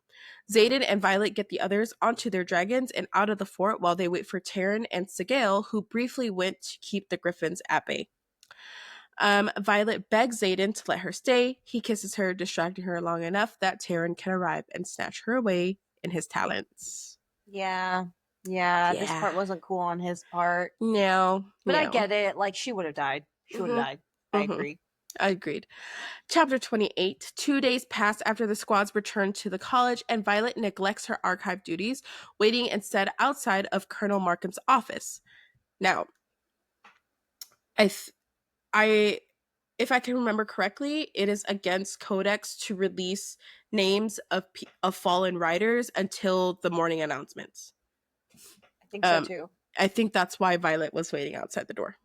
Zayden and Violet get the others onto their dragons and out of the fort while they wait for Taryn and Sigale, who briefly went to keep the griffins at bay. Violet begs Zayden to let her stay. He kisses her, distracting her long enough that Taryn can arrive and snatch her away in his talons. Yeah. Yeah. This Yeah. part wasn't cool on his part. No. But I No. get it. Like she would have died. She would have died. I Mm-hmm. agree. I agreed. Chapter 28. 2 days pass after the squads return to the college, and Violet neglects her archive duties, waiting instead outside of Colonel Markham's office. Now, I, th- I, if I can remember correctly, it is against Codex to release names of fallen riders until the morning announcements. I think so too. I think that's why Violet was waiting outside the door.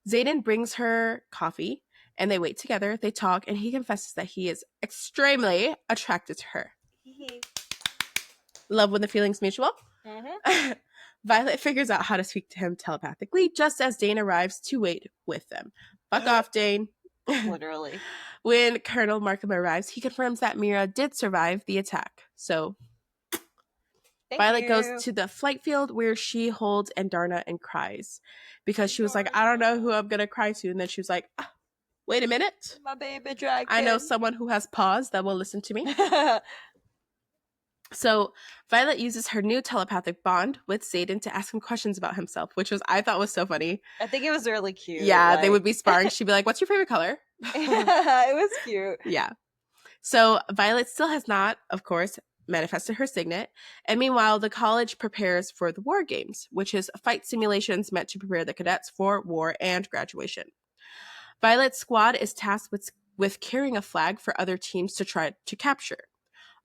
Zayden brings her coffee and they wait together. They talk and he confesses that he is extremely attracted to her. Love when the feeling's mutual. Mm-hmm. Violet figures out how to speak to him telepathically just as Dane arrives to wait with them. Fuck off, Dane. Literally. When Colonel Markham arrives, he confirms that Mira did survive the attack. So Violet goes to the flight field where she holds Andarna and cries because she was like, I don't know who I'm going to cry to. And then she was like, wait a minute. My baby dragon. I know someone who has paws that will listen to me. So Violet uses her new telepathic bond with Zayden to ask him questions about himself, which I thought was so funny. I think it was really cute. Yeah, they would be sparring. She'd be like, what's your favorite color? It was cute. Yeah. So Violet still has not, of course, manifested her signet. And meanwhile, the college prepares for the war games, which is fight simulations meant to prepare the cadets for war and graduation. Violet's squad is tasked with carrying a flag for other teams to try to capture.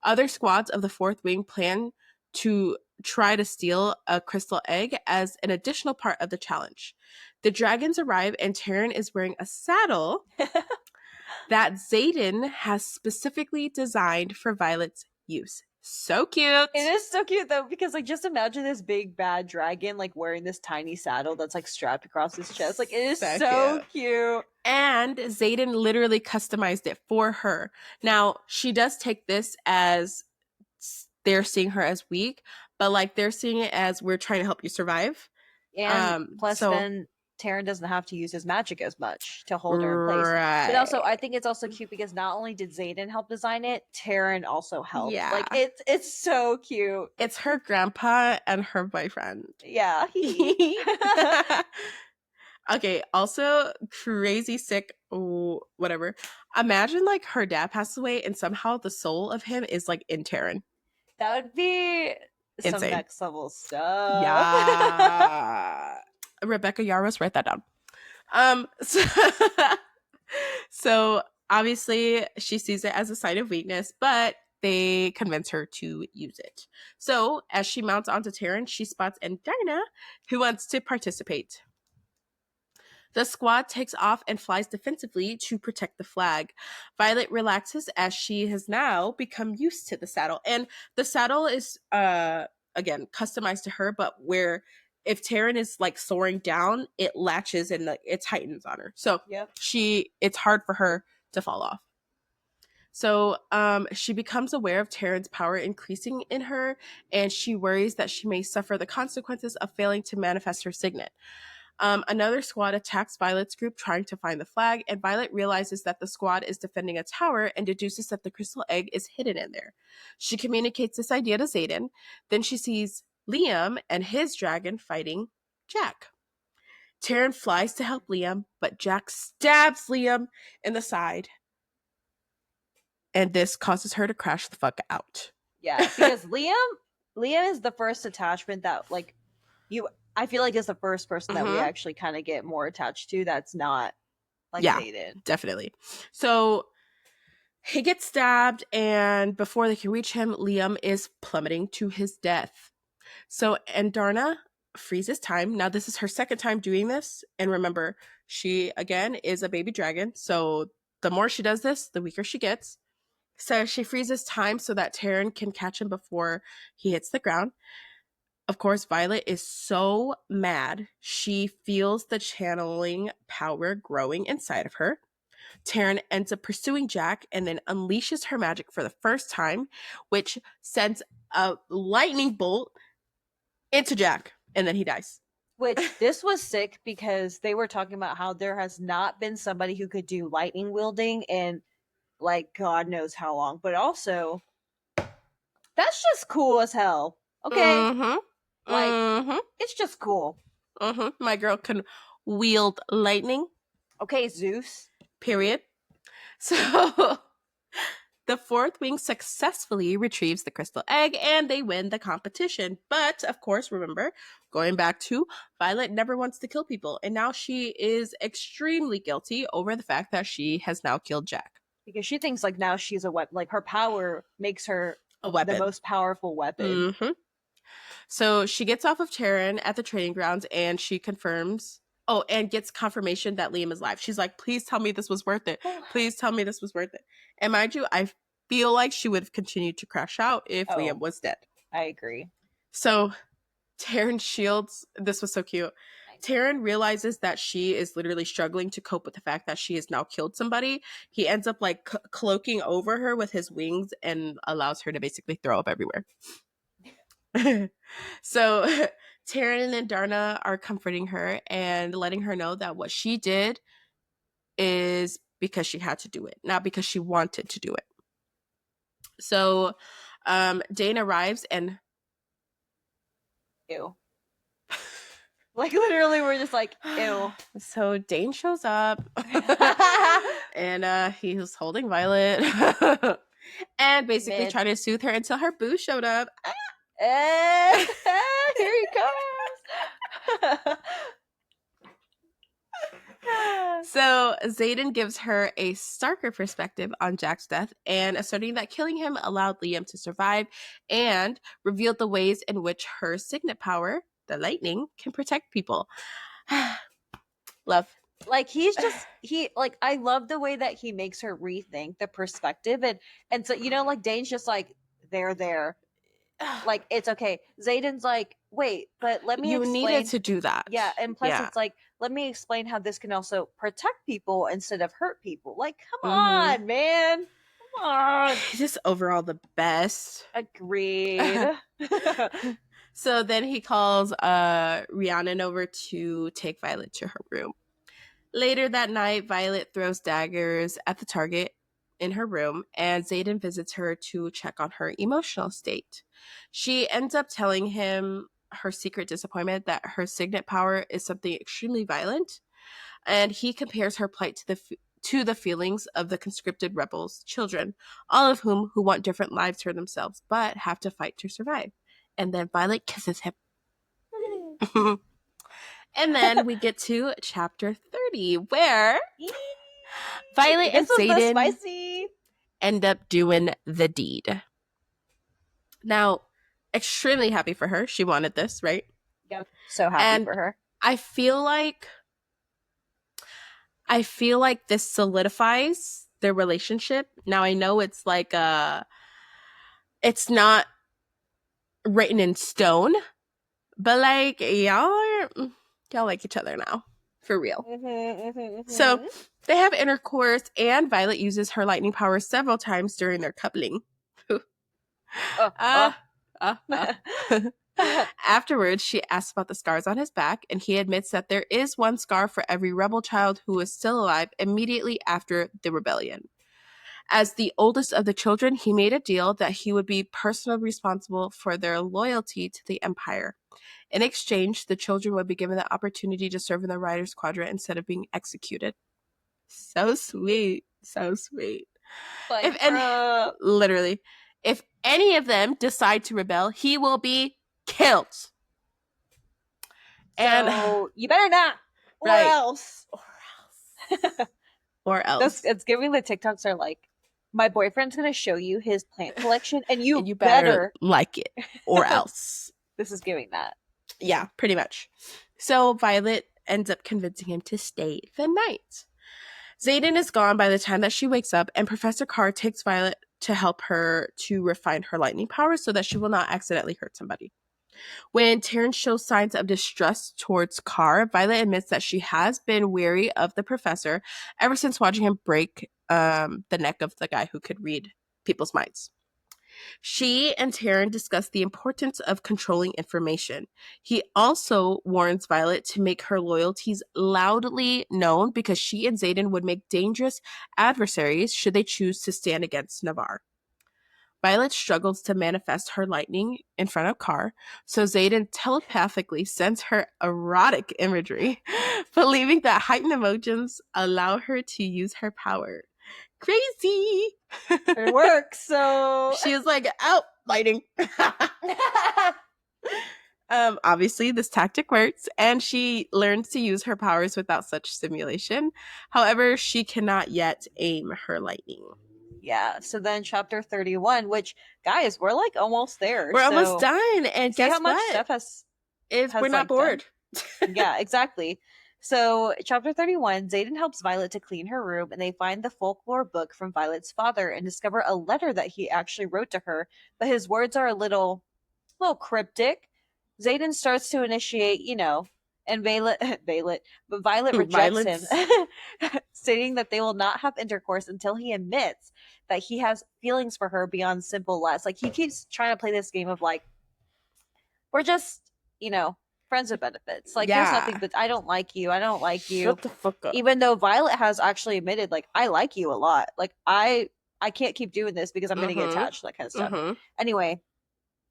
Other squads of the 4th Wing plan to try to steal a crystal egg as an additional part of the challenge. The dragons arrive and Taryn is wearing a saddle that Zayden has specifically designed for Violet's use. So cute. It is so cute though, because like just imagine this big bad dragon like wearing this tiny saddle that's like strapped across his chest. Like it is so cute. And Zayden literally customized it for her. Now, she does take this as they're seeing her as weak, but like they're seeing it as we're trying to help you survive. And plus then Taryn doesn't have to use his magic as much to hold her in place. Right. But also I think it's also cute because not only did Zayden help design it, Taryn also helped. Yeah. Like it's so cute. It's her grandpa and her boyfriend. Yeah. Okay, also crazy sick whatever. Imagine like her dad passes away and somehow the soul of him is like in Taryn. That would be Insane. some next level stuff. Yeah. Rebecca Yaros, write that down. So obviously she sees it as a sign of weakness, but they convince her to use it. So as she mounts onto Taryn, she spots Andarna, who wants to participate. The squad takes off and flies defensively to protect the flag. Violet relaxes as she has now become used to the saddle. And the saddle is again customized to her, but where if Taryn is like soaring down, it latches and like, it tightens on her. So Yep. it's hard for her to fall off. So she becomes aware of Taryn's power increasing in her, and she worries that she may suffer the consequences of failing to manifest her signet. Another squad attacks Violet's group trying to find the flag, and Violet realizes that the squad is defending a tower and deduces that the crystal egg is hidden in there. She communicates this idea to Xaden. Then she sees Liam and his dragon fighting Jack. Taryn flies to help Liam, but Jack stabs Liam in the side, and this causes her to crash the fuck out. Yeah, because Liam is the first attachment that like you I feel like is the first person that we Mhm. actually kind of get more attached to that's not like Yeah, Xaden. definitely. So he gets stabbed, and before they can reach him, Liam is plummeting to his death. So Andarna freezes time. Now, this is her second time doing this. And remember, she, again, is a baby dragon. So the more she does this, the weaker she gets. So she freezes time so that Taryn can catch him before he hits the ground. Of course, Violet is so mad. She feels the channeling power growing inside of her. Taryn ends up pursuing Jack and then unleashes her magic for the first time, which sends a lightning bolt into Jack, and then he dies. Which this was sick because they were talking about how there has not been somebody who could do lightning wielding in like God knows how long. But also, that's just cool as hell. Okay, Mm-hmm. like Mm-hmm. it's just cool. Mm-hmm. My girl can wield lightning, Okay, Zeus. period. So the fourth wing successfully retrieves the crystal egg and they win the competition. But of course, remember, going back to Violet never wants to kill people. And now she is extremely guilty over the fact that she has now killed Jack. Because she thinks like now she's a weapon. Like her power makes her A the weapon. most powerful weapon. Mm-hmm. So she gets off of Taryn at the training grounds and she confirms. Oh, and gets confirmation that Liam is alive. She's like, please tell me this was worth it. Please tell me this was worth it. And mind you, I feel like she would have continued to crash out if Liam was dead. I agree. So Taryn shields. This was so cute. Taryn realizes that she is literally struggling to cope with the fact that she has now killed somebody. He ends up like cloaking over her with his wings and allows her to basically throw up everywhere. So Taryn and Darna are comforting her and letting her know that what she did is because she had to do it, not because she wanted to do it. So Dane arrives and Ew. Like literally, we're just like ew. So Dane shows up and he was holding Violet and basically trying to soothe her until her boo showed up. Here he comes. So Xaden gives her a starker perspective on Jack's death and asserting that killing him allowed Liam to survive and revealed the ways in which her signet power, the lightning, can protect people. Love. Like I love the way that he makes her rethink the perspective and so like Dane's just like they're there. Like it's okay. Xaden's like, wait, but let me You explain. needed to do that. Yeah, and plus it's like, let me explain how this can also protect people instead of hurt people. Like, come on, man. Come on. Just overall the best. Agreed. So then he calls Rhiannon over to take Violet to her room. Later that night, Violet throws daggers at the target in her room, and Xaden visits her to check on her emotional state. She ends up telling him her secret disappointment that her signet power is something extremely violent, and he compares her plight to the feelings of the conscripted rebels' children, all of whom who want different lives for themselves but have to fight to survive. And then Violet kisses him. And then we get to chapter 30, where Violet and Xaden end up doing the deed. Now, extremely happy for her. She wanted this, right? Yep. So happy for her. I feel like this solidifies their relationship. Now I know it's like it's not written in stone. But like y'all like each other now. For real. So Mm-hmm. they have intercourse, and Violet uses her lightning powers several times during their coupling. Oh, oh. Ah, ah, ah. Afterwards, she asks about the scars on his back, and he admits that there is one scar for every rebel child who was still alive immediately after the rebellion. As the oldest of the children, he made a deal that he would be personally responsible for their loyalty to the Empire. In exchange, the children would be given the opportunity to serve in the Riders Quadrant instead of being executed. So sweet. So sweet. Like, If any, bruh. literally, if any of them decide to rebel, he will be killed. And So you better not, or right, else. or That's else, it's giving the TikToks are like, my boyfriend's gonna show you his plant collection, and and you you better better. like it, or else. This is giving that. Yeah, pretty much. So Violet ends up convincing him to stay the night. Xaden is gone by the time that she wakes up, and Professor Carr takes Violet to help her to refine her lightning powers so that she will not accidentally hurt somebody. When Terrence shows signs of distrust towards Carr, Violet admits that she has been wary of the professor ever since watching him break the neck of the guy who could read people's minds. She and Taryn discuss the importance of controlling information. He also warns Violet to make her loyalties loudly known because she and Xaden would make dangerous adversaries should they choose to stand against Navarre. Violet struggles to manifest her lightning in front of Carr, so Xaden telepathically sends her erotic imagery, believing that heightened emotions allow her to use her power. Crazy! It works. So She is like, oh, lighting. Obviously, this tactic works, and she learns to use her powers without such stimulation. However, she cannot yet aim her lightning. yeah. So then chapter 31, which guys, we're like almost there. We're almost So done, and see how guess much what? stuff If we're has not like done. bored. Yeah, exactly. So, chapter 31, Xaden helps Violet to clean her room, and they find the folklore book from Violet's father and discover a letter that he actually wrote to her, but his words are a little cryptic. Xaden starts to initiate, and but Violet rejects him, Violence. stating that they will not have intercourse until he admits that he has feelings for her beyond simple lust. Like, he keeps trying to play this game of like, we're just, friends with benefits. Like, there's nothing Yeah. but I don't like you. I don't like you. Shut the fuck up. Even though Violet has actually admitted, like, I like you a lot. Like, I can't keep doing this because I'm gonna get Mm-hmm. attached, that kind of stuff. Mm-hmm. Anyway,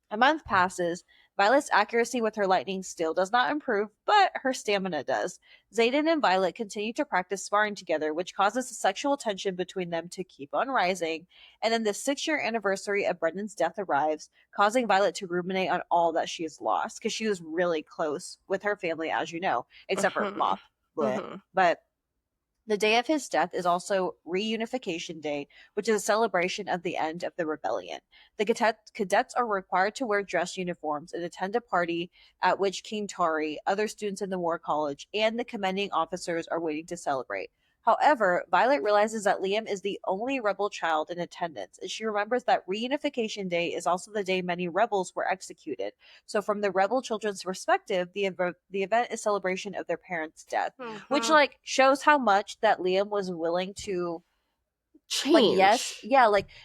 a month passes. Violet's accuracy with her lightning still does not improve, but her stamina does. Xaden and Violet continue to practice sparring together, which causes the sexual tension between them to keep on rising. And then the 6-year anniversary of Brendan's death arrives, causing Violet to ruminate on all that she has lost, because she was really close with her family, as you know, except for Mm-hmm. Mop. Bleh. Mm-hmm. But the day of his death is also Reunification Day, which is a celebration of the end of the rebellion. The cadets are required to wear dress uniforms and attend a party at which King Tari, other students in the War College, and the commanding officers are waiting to celebrate. However, Violet realizes that Liam is the only rebel child in attendance, and she remembers that Reunification Day is also the day many rebels were executed. So, from the rebel children's perspective, the event is celebration of their parents' death, which Mm-hmm. like shows how much that Liam was willing to like Change. yes,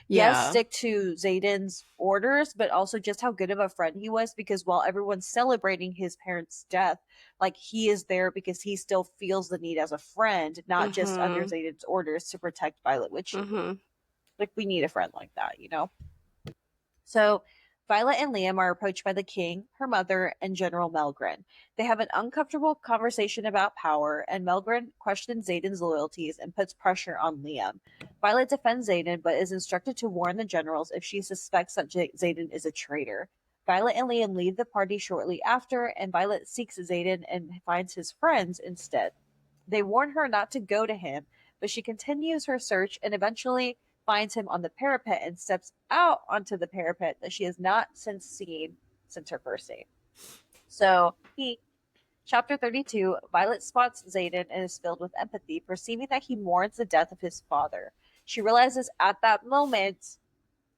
Yeah. stick to Zayden's orders, but also just how good of a friend he was, because while everyone's celebrating his parents' death, like he is there because he still feels the need as a friend, not just under Mm-hmm. Zayden's orders to protect Violet, which Mm-hmm. like we need a friend like that. So Violet and Liam are approached by the king, her mother, and General Melgren. They have an uncomfortable conversation about power, and Melgren questions Zayden's loyalties and puts pressure on Liam. Violet defends Zayden, but is instructed to warn the generals if she suspects that Zayden is a traitor. Violet and Liam leave the party shortly after, and Violet seeks Zayden and finds his friends instead. They warn her not to go to him, but she continues her search and eventually finds him on the parapet and steps out onto the parapet that she has not since seen since her first date. So, chapter 32, Violet spots Xaden and is filled with empathy, perceiving that he mourns the death of his father. She realizes at that moment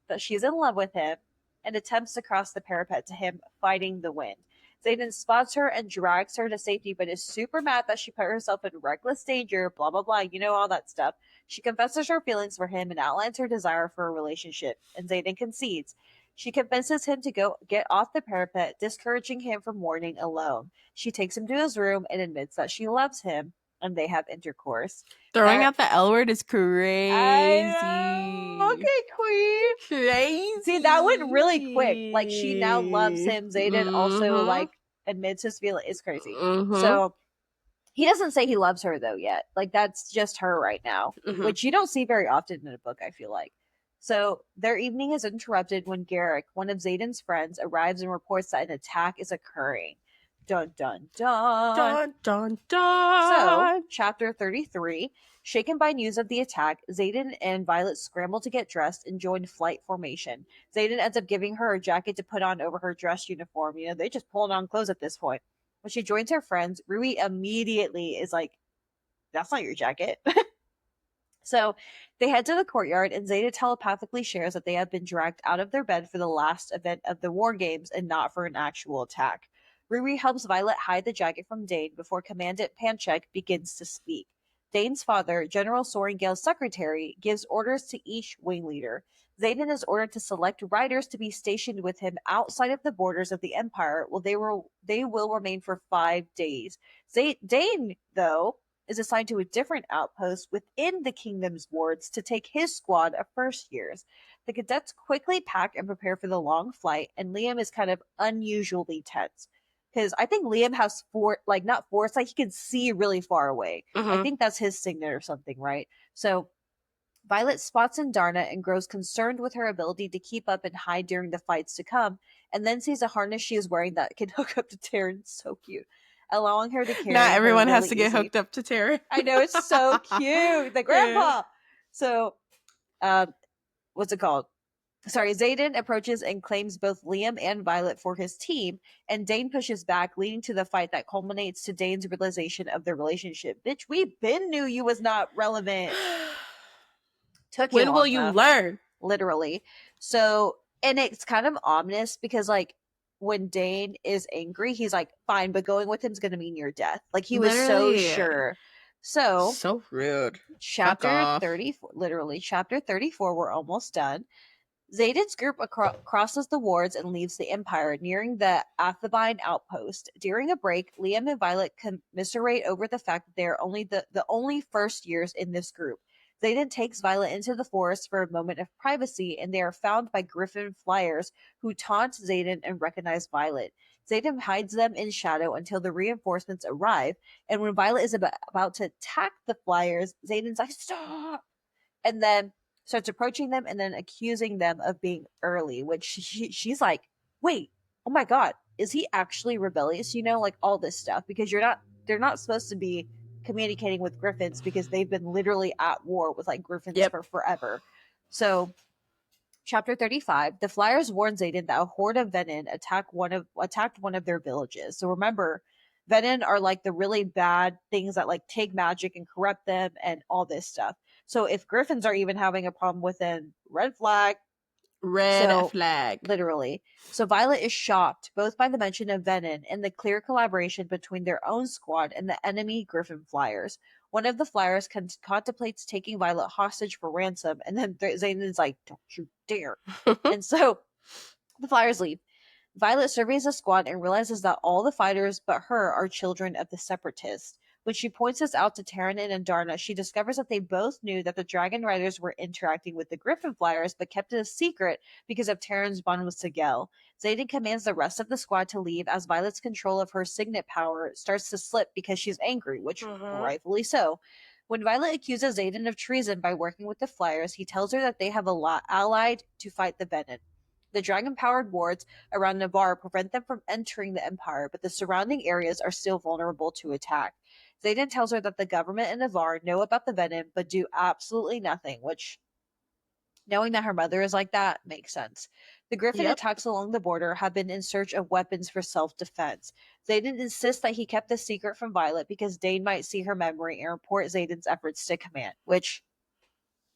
that she's in love with him, and attempts to cross the parapet to him, fighting the wind. Zayden spots her and drags her to safety, but is super mad that she put herself in reckless danger, blah, blah, blah, all that stuff. She confesses her feelings for him and outlines her desire for a relationship, and Zayden concedes. She convinces him to go get off the parapet, discouraging him from mourning alone. She takes him to his room and admits that she loves him, and they have intercourse. Throwing Now, out the L word is I know. crazy. Okay, queen. See, that went really quick. Like, she now loves Crazy. him. Zayden also, Mm-hmm. like, admits his feeling. It's crazy. Mm-hmm. So, he doesn't say he loves her, though, yet. Like, that's just her right now, Mm-hmm. which you don't see very often in a book, I feel like. So, their evening is interrupted when Garrick, one of Zayden's friends, arrives and reports that an attack is occurring. Dun, dun, dun. Dun dun So, dun. chapter 33. Shaken by news of the attack, Zayden and Violet scramble to get dressed and join flight formation. Zayden ends up giving her a jacket to put on over her dress uniform. They just pulling on clothes at this point. When she joins her friends, Rui immediately is like, that's not your jacket. So they head to the courtyard, and Zeta telepathically shares that they have been dragged out of their bed for the last event of the war games and not for an actual attack. Riri helps Violet hide the jacket from Dane before Commandant Panchek begins to speak. Dane's father, General Soringale's secretary, gives orders to each wing leader. Zayden is ordered to select riders to be stationed with him outside of the borders of the Empire, while they will remain for 5 days. Dane, though, is assigned to a different outpost within the kingdom's wards to take his squad of first years. The cadets quickly pack and prepare for the long flight, and Liam is kind of unusually tense. Because I think Liam has not foresight, he can see really far away. I Mm-hmm. think that's his signet or something, right? So Violet spots Darna and grows concerned with her ability to keep up and hide during the fights to come, and then sees a harness she is wearing that can hook up to Taryn. So cute, allowing her to Not carry her everyone has really to get easy. hooked up to Terry. I know, it's so cute. The Yeah. grandpa. So, um, what's it called? Sorry, Zayden approaches and claims both Liam and Violet for his team, and Dane pushes back, leading to the fight that culminates to Dane's realization of their relationship. Bitch, we been knew you was not relevant. Took you When will long you enough, learn? literally. So, and it's kind of ominous because, like, when Dane is angry, he's like, fine, but going with him is going to mean your death. Like, he was so Literally. sure. So, So rude. Fuck chapter off. 34, literally, chapter 34, we're almost done. Zayden's group crosses the wards and leaves the Empire, nearing the Athabine outpost. During a break, Liam and Violet commiserate over the fact that they are only the only first years in this group. Zayden takes Violet into the forest for a moment of privacy, and they are found by Griffin flyers who taunt Zayden and recognize Violet. Zayden hides them in shadow until the reinforcements arrive, and when Violet is about to attack the flyers, Zayden's like, stop! And then starts approaching them and then accusing them of being early, which she's like, wait, oh my god, is he actually rebellious? Like all this stuff, because they're not supposed to be communicating with griffins because they've been literally at war with like griffins Yep. for forever. So Chapter 35, the Flyers warn Zayden that a horde of Venin attacked one of their villages. So remember, Venin are like the really bad things that like take magic and corrupt them and all this stuff. So if Griffins are even having a problem with them, red flag. Red So flag. literally. So Violet is shocked both by the mention of Venin and the clear collaboration between their own squad and the enemy Griffin Flyers. One of the Flyers contemplates taking Violet hostage for ransom, and then Zayden's like, "Don't you dare!" And so the Flyers leave. Violet surveys the squad and realizes that all the fighters but her are children of the Separatists. When she points this out to Terranin and Darna, she discovers that they both knew that the Dragon Riders were interacting with the Griffin Flyers, but kept it a secret because of Terran's bond with Sigel. Zayden commands the rest of the squad to leave as Violet's control of her signet power starts to slip because she's angry, which Mm-hmm. rightfully so. When Violet accuses Zayden of treason by working with the Flyers, he tells her that they have allied to fight the Venom. The dragon powered wards around Navarre prevent them from entering the Empire, but the surrounding areas are still vulnerable to attack. Zayden tells her that the government in Navarre know about the venom but do absolutely nothing, which, knowing that her mother is like that, makes sense. The Griffin Yep. attacks along the border have been in search of weapons for self defense. Zayden insists that he kept the secret from Violet because Dane might see her memory and report Zayden's efforts to command, which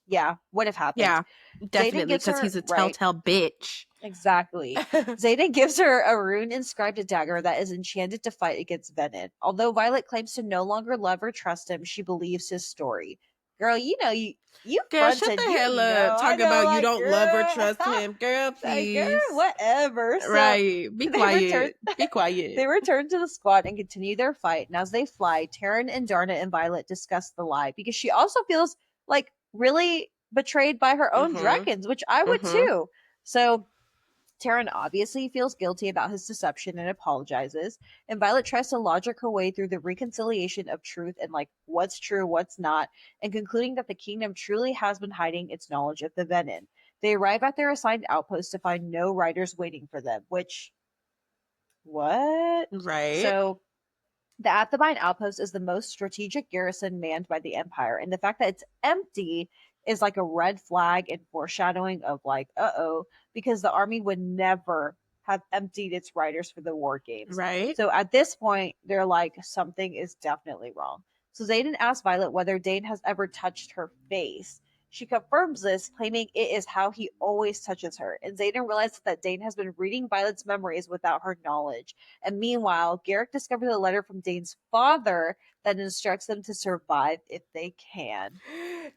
Yeah, would have happened. Yeah, Zayden definitely, gives because her he's a right. telltale bitch. Exactly. Zayden gives her a rune inscribed a dagger that is enchanted to fight against Venom. Although Violet claims to no longer love or trust him, she believes his story. Girl, you Girl, shut the fronted, hell up. I Talk know, about you like don't love or girl, trust him. Girl, like girl, please. whatever. So Right. Be they return quiet. Be quiet. they return to the squad and continue their fight. And as they fly, Taryn and Darna and Violet discuss the lie because she also feels like really betrayed by her own Mm-hmm. dragons, which I would Mm-hmm. too. So Taryn obviously feels guilty about his deception and apologizes, and Violet tries to logic her way through the reconciliation of truth and like what's true, what's not, and concluding that the kingdom truly has been hiding its knowledge of the Venom. They arrive at their assigned outpost to find no riders waiting for them, which what? Right. So the Athebyne outpost is the most strategic garrison manned by the Empire, and the fact that it's empty is like a red flag and foreshadowing of like, uh-oh, because the army would never have emptied its riders for the war games. Right. So at this point, they're like, something is definitely wrong. So Zayden asks Violet whether Dane has ever touched her face. She confirms this, claiming it is how he always touches her. And Zayden realizes that Dane has been reading Violet's memories without her knowledge. And meanwhile, Garrick discovers a letter from Dane's father that instructs them to survive if they can.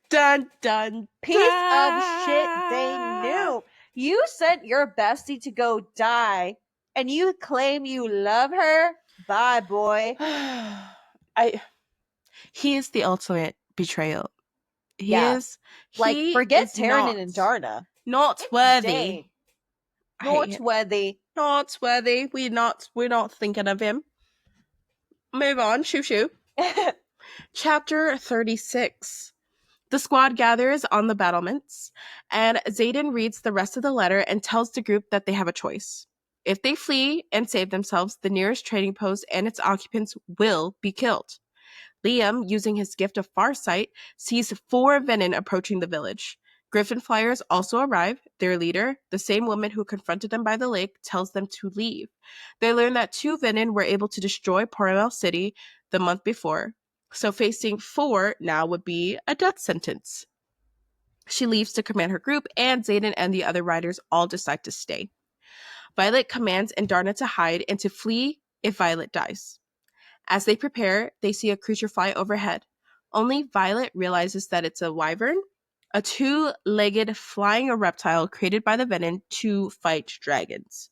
Dun dun Piece of shit, Dane dun. knew. You sent your bestie to go die, and you claim you love her? Bye, boy. I he is the ultimate betrayal. He Yeah, is like he forget is Taryn and Darna. not It's worthy. Dane. I hate Not him. worthy. Not worthy. We're not thinking of him. Move on. Shoo shoo. Chapter 36. The squad gathers on the battlements, and Zayden reads the rest of the letter and tells the group that they have a choice. If they flee and save themselves, the nearest trading post and its occupants will be killed. Liam, using his gift of farsight, sees 4 Venin approaching the village. Griffin flyers also arrive. Their leader, the same woman who confronted them by the lake, tells them to leave. They learn that 2 Venin were able to destroy Poromel City the month before, so facing 4 now would be a death sentence. She leaves to command her group, and Zayden and the other riders all decide to stay. Violet commands Darna to hide and to flee if Violet dies. As they prepare, they see a creature fly overhead. Only Violet realizes that it's a wyvern, a 2-legged flying reptile created by the Venom to fight dragons.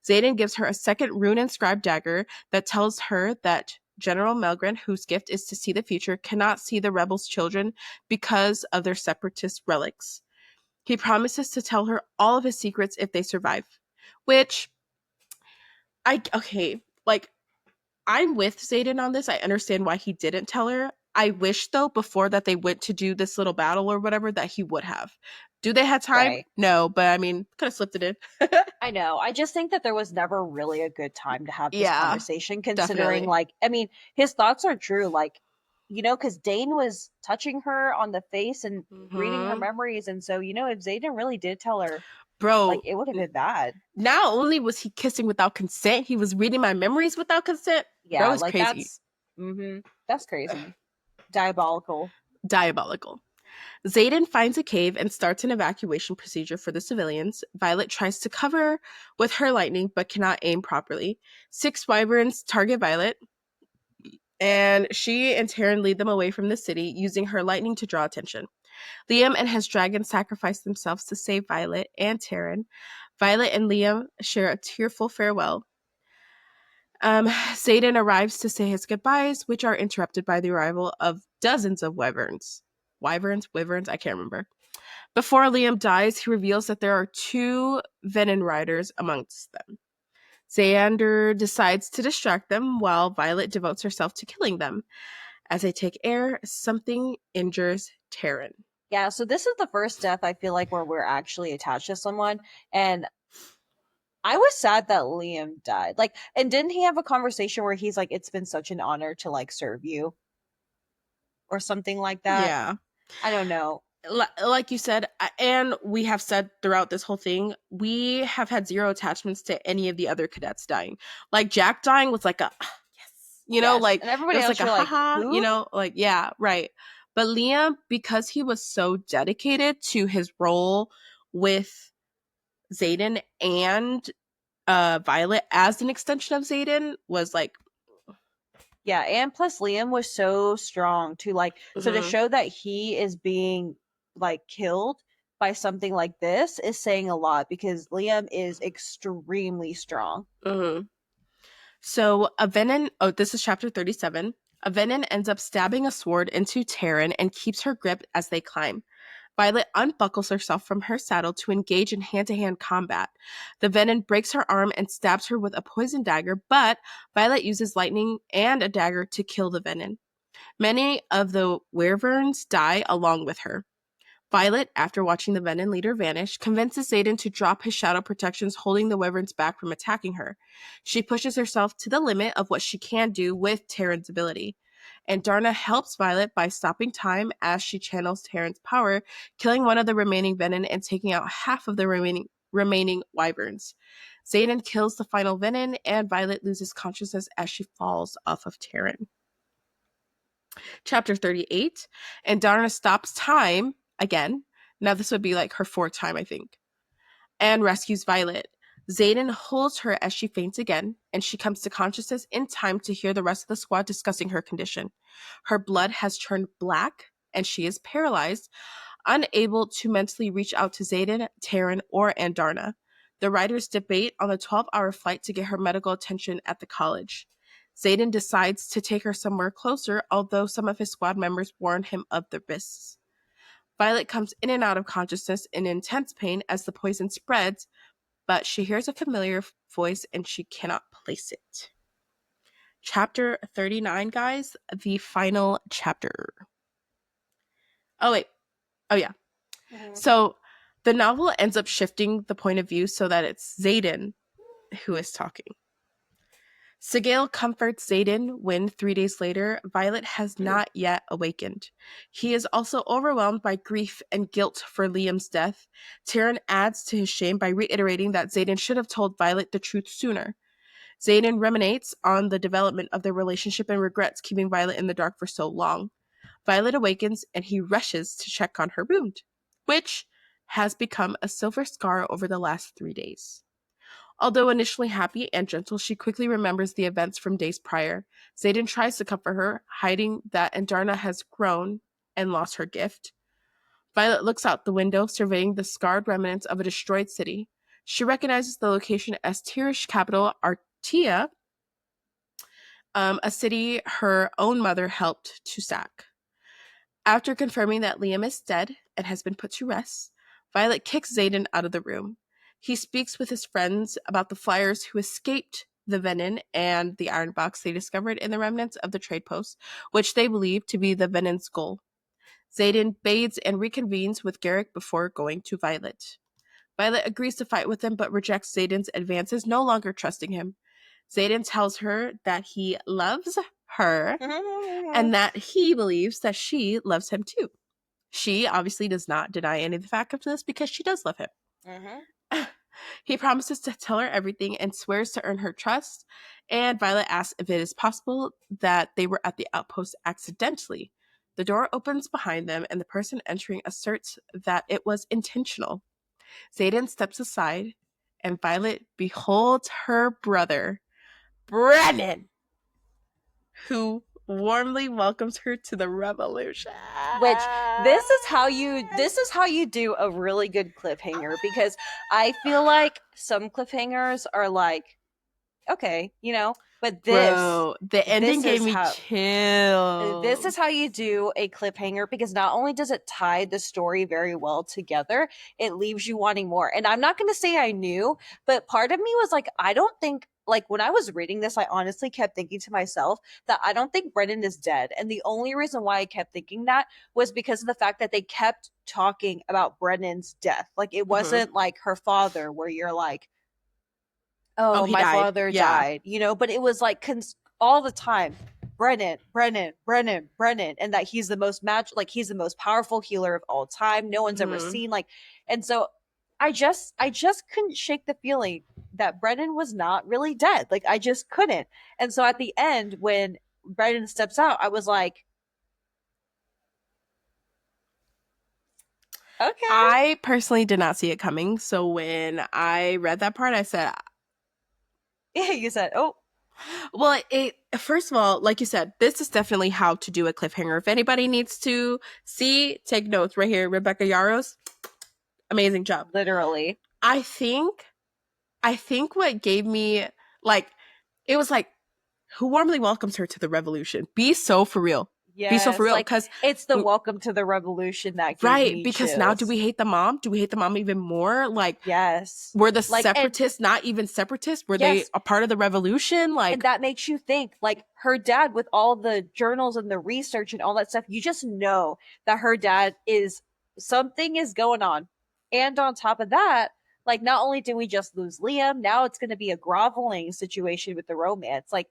Zayden gives her a second rune-inscribed dagger that tells her that General Melgren, whose gift is to see the future, cannot see the rebels' children because of their separatist relics. He promises to tell her all of his secrets if they survive. Which, like, I'm with Zayden on this. I understand why he didn't tell her. I wish, though, before that they went to do this little battle or whatever, that he would have. Do they have time? Right. No, but I mean, could have slipped it in. I know. I just think that there was never really a good time to have this Yeah, conversation, considering, definitely. like, I mean, his thoughts are true. Like, because Dane was touching her on the face and reading her Hmm. memories. And so, if Zayden really did tell her, like, Bro, it would have been bad. not only was he kissing without consent, he was reading my memories without consent. Bro Yeah, is like, crazy. that's crazy. Diabolical. Diabolical. Zayden finds a cave and starts an evacuation procedure for the civilians. Violet tries to cover with her lightning but cannot aim properly. 6 wyverns target Violet, and she and Taryn lead them away from the city, using her lightning to draw attention. Liam and his dragon sacrifice themselves to save Violet and Taryn. Violet and Liam share a tearful farewell. Zayden arrives to say his goodbyes, which are interrupted by the arrival of dozens of wyverns. Wyverns, I can't remember. Before Liam dies, he reveals that there are 2 Venom riders amongst them. Xander decides to distract them while Violet devotes herself to killing them. As they take air, something injures Taryn. Yeah, so this is the first death I feel like where we're actually attached to someone. And I was sad that Liam died. Like, and didn't he have a conversation where he's like, it's been such an honor to like serve you or something like that? Yeah. I don't know. Like you said, and we have said throughout this whole thing, we have had zero attachments to any of the other cadets dying. Like Jack dying was like a yes, Yes. like And it everybody was like else, a you're like, haha, who? like yeah, right. But Liam, because he was so dedicated to his role with Xaden and Violet as an extension of Xaden, was like, Yeah, and plus Liam was so strong to like so to mhm, show that he is being like killed by something like this is saying a lot because Liam is extremely strong. mhm. So Avenin, oh, this is chapter 37. Avenin ends up stabbing a sword into Taryn and keeps her grip as they climb. Violet unbuckles herself from her saddle to engage in hand to hand combat. The venom breaks her arm and stabs her with a poison dagger, but Violet uses lightning and a dagger to kill the venom. Many of the wyverns die along with her. Violet, after watching the Venom leader vanish, convinces Xaden to drop his shadow protections, holding the wyverns back from attacking her. She pushes herself to the limit of what she can do with Terran's ability. And Darna helps Violet by stopping time as she channels Terran's power, killing one of the remaining Venom and taking out half of the remaining wyverns. Xaden kills the final Venom, and Violet loses consciousness as she falls off of Terran. Chapter 38, and Darna stops time again. Now, this would be like her fourth time, I think, and rescues Violet. Xaden holds her as she faints again, and she comes to consciousness in time to hear the rest of the squad discussing her condition. Her blood has turned black, and she is paralyzed, unable to mentally reach out to Xaden, Taryn, or Andarna. The riders debate on the 12-hour flight to get her medical attention at the college. Xaden decides to take her somewhere closer, although some of his squad members warn him of the risks. Violet comes in and out of consciousness in intense pain as the poison spreads, but she hears a familiar voice and she cannot place it. Chapter 39, guys, the final chapter. Oh, wait. Oh, yeah. Mhm. So the novel ends up shifting the point of view so that it's Xaden who is talking. Sigil comforts Xaden when 3 days later, Violet has not yet awakened. He is also overwhelmed by grief and guilt for Liam's death. Tyrion adds to his shame by reiterating that Xaden should have told Violet the truth sooner. Xaden ruminates on the development of their relationship and regrets keeping Violet in the dark for so long. Violet awakens and he rushes to check on her wound, which has become a silver scar over the last 3 days. Although initially happy and gentle, she quickly remembers the events from days prior. Xaden tries to comfort her, hiding that Andarna has grown and lost her gift. Violet looks out the window, surveying the scarred remnants of a destroyed city. She recognizes the location as Tirish capital Artea, a city her own mother helped to sack. After confirming that Liam is dead and has been put to rest, Violet kicks Xaden out of the room. He speaks with his friends about the flyers who escaped the Venin and the iron box they discovered in the remnants of the trade post, which they believe to be the Venin's goal. Xaden bathes and reconvenes with Garrick before going to Violet. Violet agrees to fight with him but rejects Xaden's advances, no longer trusting him. Xaden tells her that he loves her and that he believes that she loves him too. She obviously does not deny any of the fact of this because she does love him. Mhm. He promises to tell her everything and swears to earn her trust. And Violet asks if it is possible that they were at the outpost accidentally. The door opens behind them, and the person entering asserts that it was intentional. Xaden steps aside, and Violet beholds her brother, Brennan, who warmly welcomes her to the revolution. Which this is how you do a really good cliffhanger because I feel like some cliffhangers are like okay, but this Bro, the ending this gave is me how this is chills. how you do a cliffhanger because not only does it tie the story very well together, it leaves you wanting more. And I'm not going to say I knew, but part of me was like, I don't think, like, when I was reading this, I honestly kept thinking to myself that I don't think Brennan is dead. And the only reason why I kept thinking that was because of the fact that they kept talking about Brennan's death. Like, it Mhm. wasn't like her father, where you're like, Oh, oh, he my died. father Yeah. died, but it was like all the time, Brennan, Brennan, Brennan, Brennan, and that he's the most like he's the most powerful healer of all time. No one's ever Mhm. seen like, and so I just couldn't shake the feeling that Brennan was not really dead. Like I just couldn't. And so at the end, when Brennan steps out, I was like, Okay. I personally did not see it coming. So when I read that part, I said, Yeah, you said, oh, well, it first of all, like you said, this is definitely how to do a cliffhanger. If anybody needs to see, take notes right here. Rebecca Yaros, amazing job. literally. I think I think what gave me like it was like who warmly welcomes her to the revolution? Be so for real. Be so for Yes, real. like Because it's the welcome to the revolution that gave right, me because now do chills. we hate the mom? Do we hate the mom even more? Like Yes. were the Like, and separatists not even separatists? Were they yes, a part of the revolution? and Like that makes you think, like, her dad, with all the journals and the research and all that stuff, you just know that her dad is, something is going on. And on top of that, like, not only did we just lose Liam, now it's going to be a groveling situation with the romance. Like,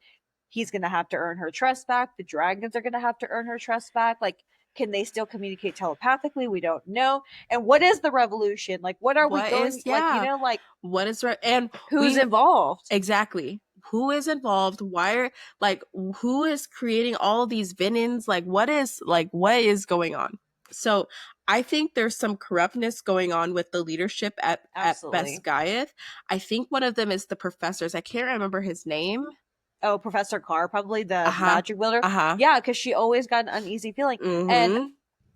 he's going to have to earn her trust back. The dragons are going to have to earn her trust back. Like, can they still communicate telepathically? We don't know. And what is the revolution? Like, what are we what going, is like, yeah. like, What is right and who's we involved? exactly. Who is involved? Why are like who is creating all these villains? Like what is going on? So I think there's some corruptness going on with the leadership at Best Absolutely. Gaiath. I think one of them is the professors. I can't remember his name. Oh, Professor Carr, probably the Uh-huh. magic wielder. Uh-huh. Yeah, because she always got an uneasy feeling. And Mm-hmm.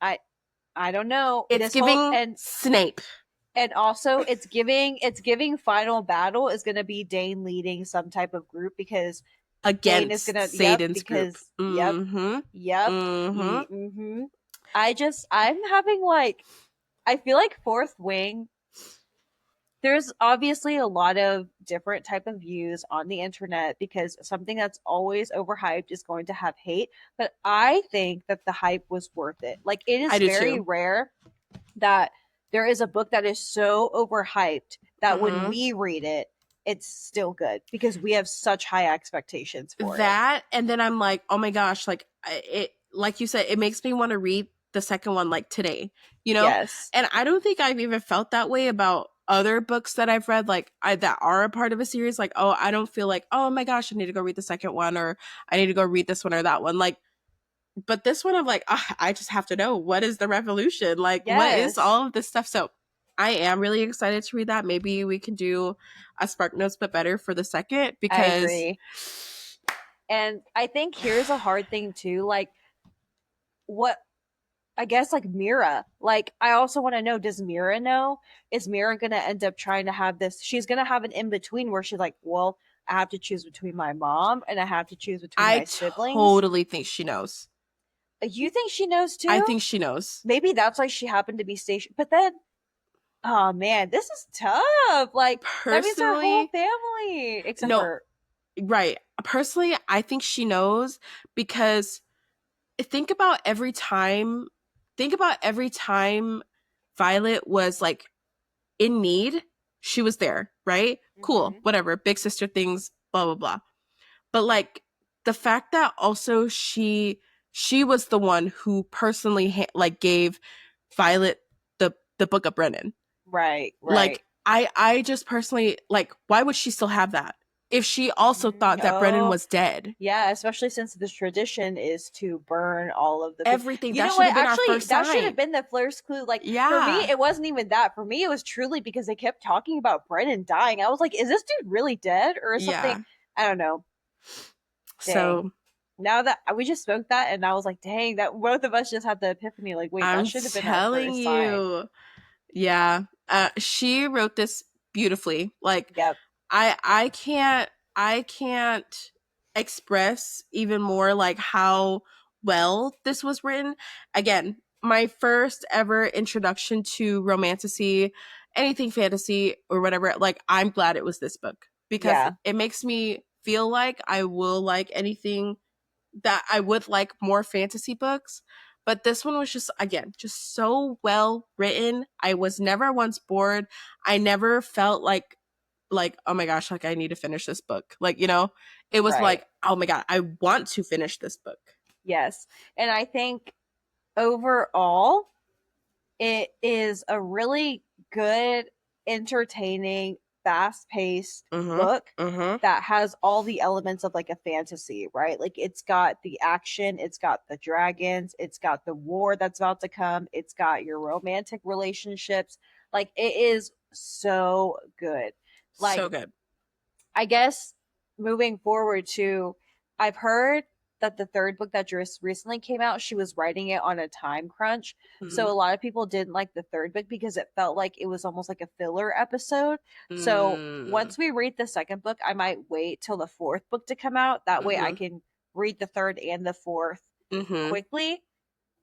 I I don't know. It's This whole, giving Snape and also it's giving final battle is gonna be Dane leading some type of group, because Dane is against gonna, yep, Satan's group. because yep, Mm-hmm. yep, Mm-hmm. mm-hmm. I'm having like, I feel like Fourth Wing, there's obviously a lot of different type of views on the internet, because something that's always overhyped is going to have hate, but I think that the hype was worth it. Like, it I is do very too. rare that there is a book that is so overhyped that when Uh-huh. we read it, it's still good, because we have such high expectations for it. That and then I'm like, oh my gosh, like it like you said, it makes me want to read the second one like today, you know? Yes. And I don't think I've even felt that way about other books that I've read, like that are a part of a series. Like, oh, I don't feel like, oh my gosh, I need to go read the second one, or I need to go read this one or that one. Like, but this one, I'm like, ah, I just have to know what is the revolution, like, what is Yes. all of this stuff. So I am really excited to read that. Maybe we can do a Spark Notes, but better for the second I because agree. And I think here's a hard thing too. Like, what, I guess, like Mira. Like, I also want to know, does Mira know? Is Mira gonna end up trying to have this? She's gonna have an in between where she's like, well, I have to choose between my mom and I have to choose between I my siblings. totally think she knows. You think she knows I too? think she knows. Maybe that's why she happened to be stationed. But then, oh man, this is tough. Like, that means her whole Personally, family, except no, for, right. Personally, I think she knows because think about every time, think about every time Violet was like in need, she was there, right? Cool, mhm, whatever, big sister things, blah, blah, blah. But like the fact that also she was the one who personally like gave Violet the book of Brennan. right, right. Like I just personally like why would she still have that if she also Mhm. thought that Brennan Oh, was dead? yeah, especially since this tradition is to burn all of the people. Everything You that know should what? have been our Actually, first that should have sign. been the first clue. Like, for me, Yeah. it wasn't even that. For me, it was truly because they kept talking about Brennan dying. I was like, is this dude really dead or is something? Yeah. I don't know. Dang. So Now that we just spoke that, and I was like, dang, that both of us just had the epiphany. Like, wait, that I'm should have been our telling first sign. you. Yeah. She wrote this beautifully. Like Yep. I can't express even more like how well this was written. Again, my first ever introduction to romantasy, anything fantasy or whatever. Like I'm glad it was this book because Yeah. it makes me feel like I will like anything that I would like more fantasy books. But this one was just again just so well written. I was never once bored. I never felt like oh my gosh, like I need to finish this book. Like, you know, it was Right. like, oh my god, I want to finish this book. Yes. And I think overall, it is a really good, entertaining, fast-paced Mhm. book Mhm. that has all the elements of like a fantasy, right? Like it's got the action, it's got the dragons, it's got the war that's about to come, it's got your romantic relationships. Like it is so good. So Like good. I guess moving forward to, I've heard that the third book that just recently came out, she was writing it on a time crunch. So Mhm. a lot of people didn't like the third book because it felt like it was almost like a filler episode. So Mm. once we read the second book, I might wait till the fourth book to come out. That way I Mhm. can read the third and the fourth Mhm. quickly.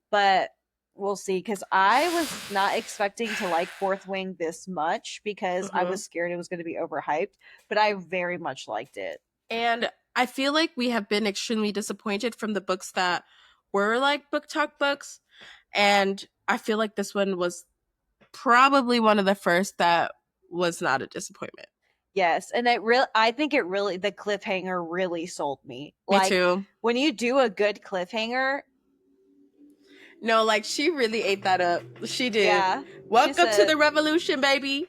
But we'll see because I was not expecting to like Fourth Wing this much because I Mhm. was scared it was going to be overhyped, but I very much liked it. And I feel like we have been extremely disappointed from the books that were like book talk books. And I feel like this one was probably one of the first that was not a disappointment. Yes, and it really, I think it really, the cliffhanger really sold me. Me Like too. when you do a good cliffhanger, No, like she really ate that up. She did. yeah, she Welcome to the said. revolution, baby.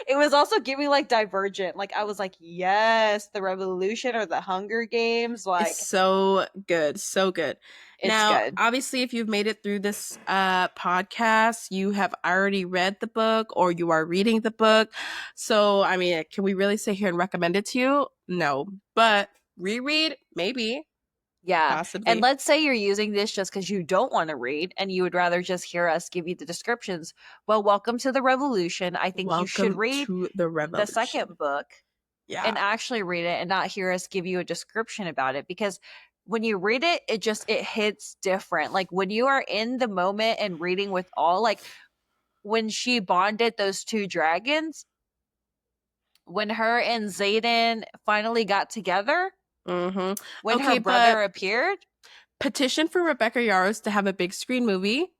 It was also giving like Divergent. Like I was like, yes, the Revolution or the Hunger Games. It's Like so good, so good. it's Now, good. obviously, if you've made it through this podcast, you have already read the book or you are reading the book. So, I mean, can we really sit here and recommend it to you? No, but reread, maybe, Yeah. And possibly. let's say you're using this just because you don't want to read and you would rather just hear us give you the descriptions. Well, welcome to the revolution. I think you should Welcome read to the the revolution. second book Yeah. and actually read it and not hear us give you a description about it because when you read it, it hits different. Like when you are in the moment and reading with all, like when she bonded those two dragons, when her and Zayden finally got together, hmm when her Okay, but brother appeared, petition for Rebecca Yarros to have a big screen movie.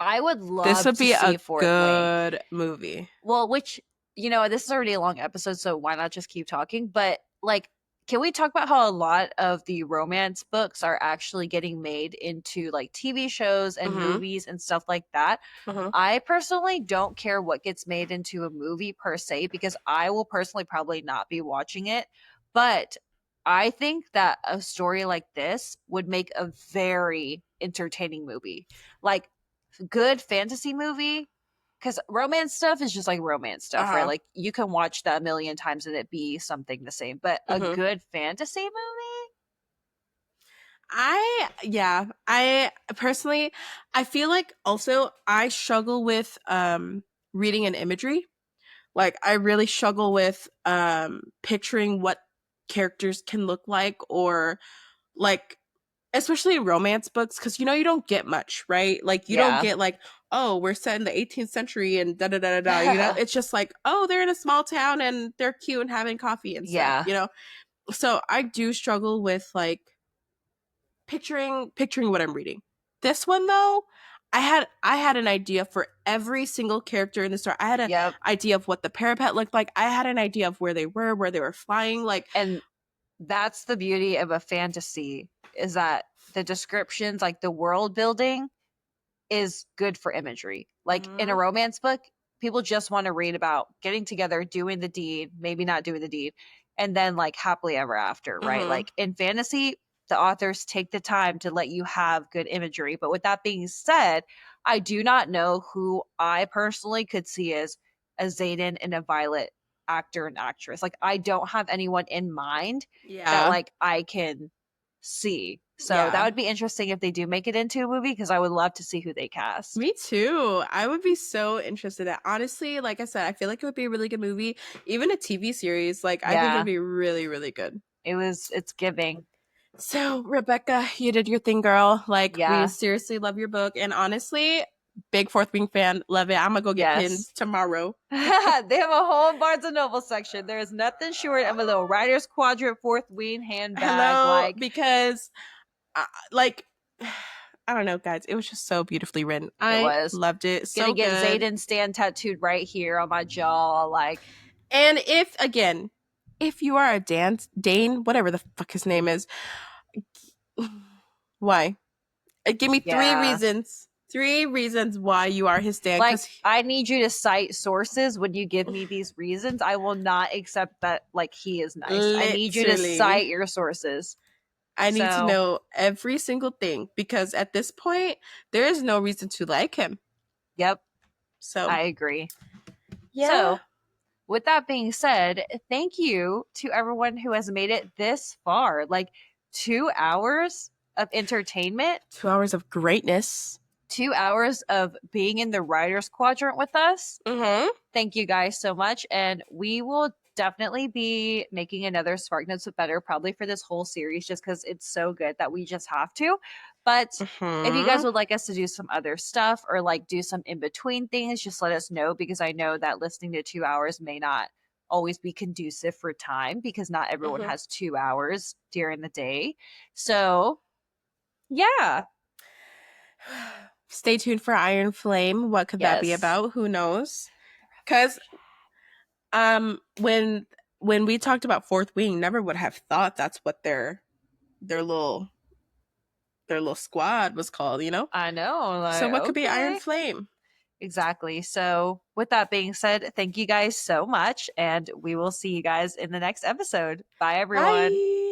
I would This love would to be see a Fourth Wing. good movie. Well, which, this is already a long episode, so why not just keep talking? But like, can we talk about how a lot of the romance books are actually getting made into like TV shows and hmm movies and stuff like that? hmm I personally don't care what gets made into a movie per se because I will personally probably not be watching it. But I think that a story like this would make a very entertaining movie. Like, good fantasy movie, because romance stuff is just like romance Uh stuff, right? huh. Like you can watch that a million times and it be something the same. But a hmm good fantasy movie, I personally I feel like also I struggle with reading and imagery. Like I really struggle with picturing what characters can look like or like especially in romance books cuz you don't get much, right? Like you don't yeah, get like, oh, we're set in the 18th century and da da da da da, It's just like, oh, they're in a small town and they're cute and having coffee and stuff, yeah, So I do struggle with like picturing what I'm reading. This one though, I had an idea for every single character in the story. I had an yep. idea of what the parapet looked like. I had an idea of where they were flying. Like, And that's the beauty of a fantasy is that the descriptions, like the world building, is good for imagery. Like in a mm-hmm, romance book, people just want to read about getting together, doing the deed, maybe not doing the deed, and then like happily ever after, right? mm-hmm, Like in fantasy, the authors take the time to let you have good imagery. But with that being said, I do not know who I personally could see as a Zayden and a Violet actor and actress. Like I don't have anyone in mind that yeah, like I can see. So that yeah. would be interesting if they do make it into a movie because I would love to see who they cast. Me too. I would be so interested. Honestly, like I said, I feel like it would be a really good movie, even a TV series. Like I think it would Yeah, be really, really good. it's giving. So, Rebecca, you did your thing, girl. Like, we Yeah. seriously love your book. And honestly, big Fourth Wing fan. Love it. I'm going to go get Yes. pins tomorrow. They have a whole Barnes and Noble section. There is nothing short of a little Writer's Quadrant Fourth Wing handbag. Hello, Like because, like, I don't know, guys. It was just so beautifully written. it I was. loved it. Gonna So get good. Zayden Stan tattooed right here on my jaw. Like, And again, if you are a Dane, whatever the fuck his name is, why? Give me three yeah. reasons. 3 reasons why you are his dad. Like, Because I need you to cite sources when you give me these reasons. I will not accept that, like, he is nice. I need you to literally, cite your sources. I need to So, know every single thing. Because at this point, there is no reason to like him. yep, So, I agree. yeah. So, with that being said, thank you to everyone who has made it this far. Like 2 hours of entertainment, 2 hours of greatness. 2 hours of being in the writer's quadrant with us. Mm-hmm. Thank you guys so much. And we will definitely be making another Sparknotes with Better probably for this whole series just because it's so good that we just have to. But if you guys Mm-hmm. would like us to do some other stuff or like do some in between things, just let us know because I know that listening to 2 hours may not always be conducive for time because not everyone Mm-hmm. has 2 hours during the day. So, yeah. Stay tuned for Iron Flame. What could that be Yes. about? Who knows? Because when we talked about Fourth Wing, never would have thought that's what their little their little squad was called, you know? I know. So Like, what could be Iron okay. Flame? Exactly. So, with that being said, thank you guys so much, and we will see you guys in the next episode. Bye, everyone. Bye.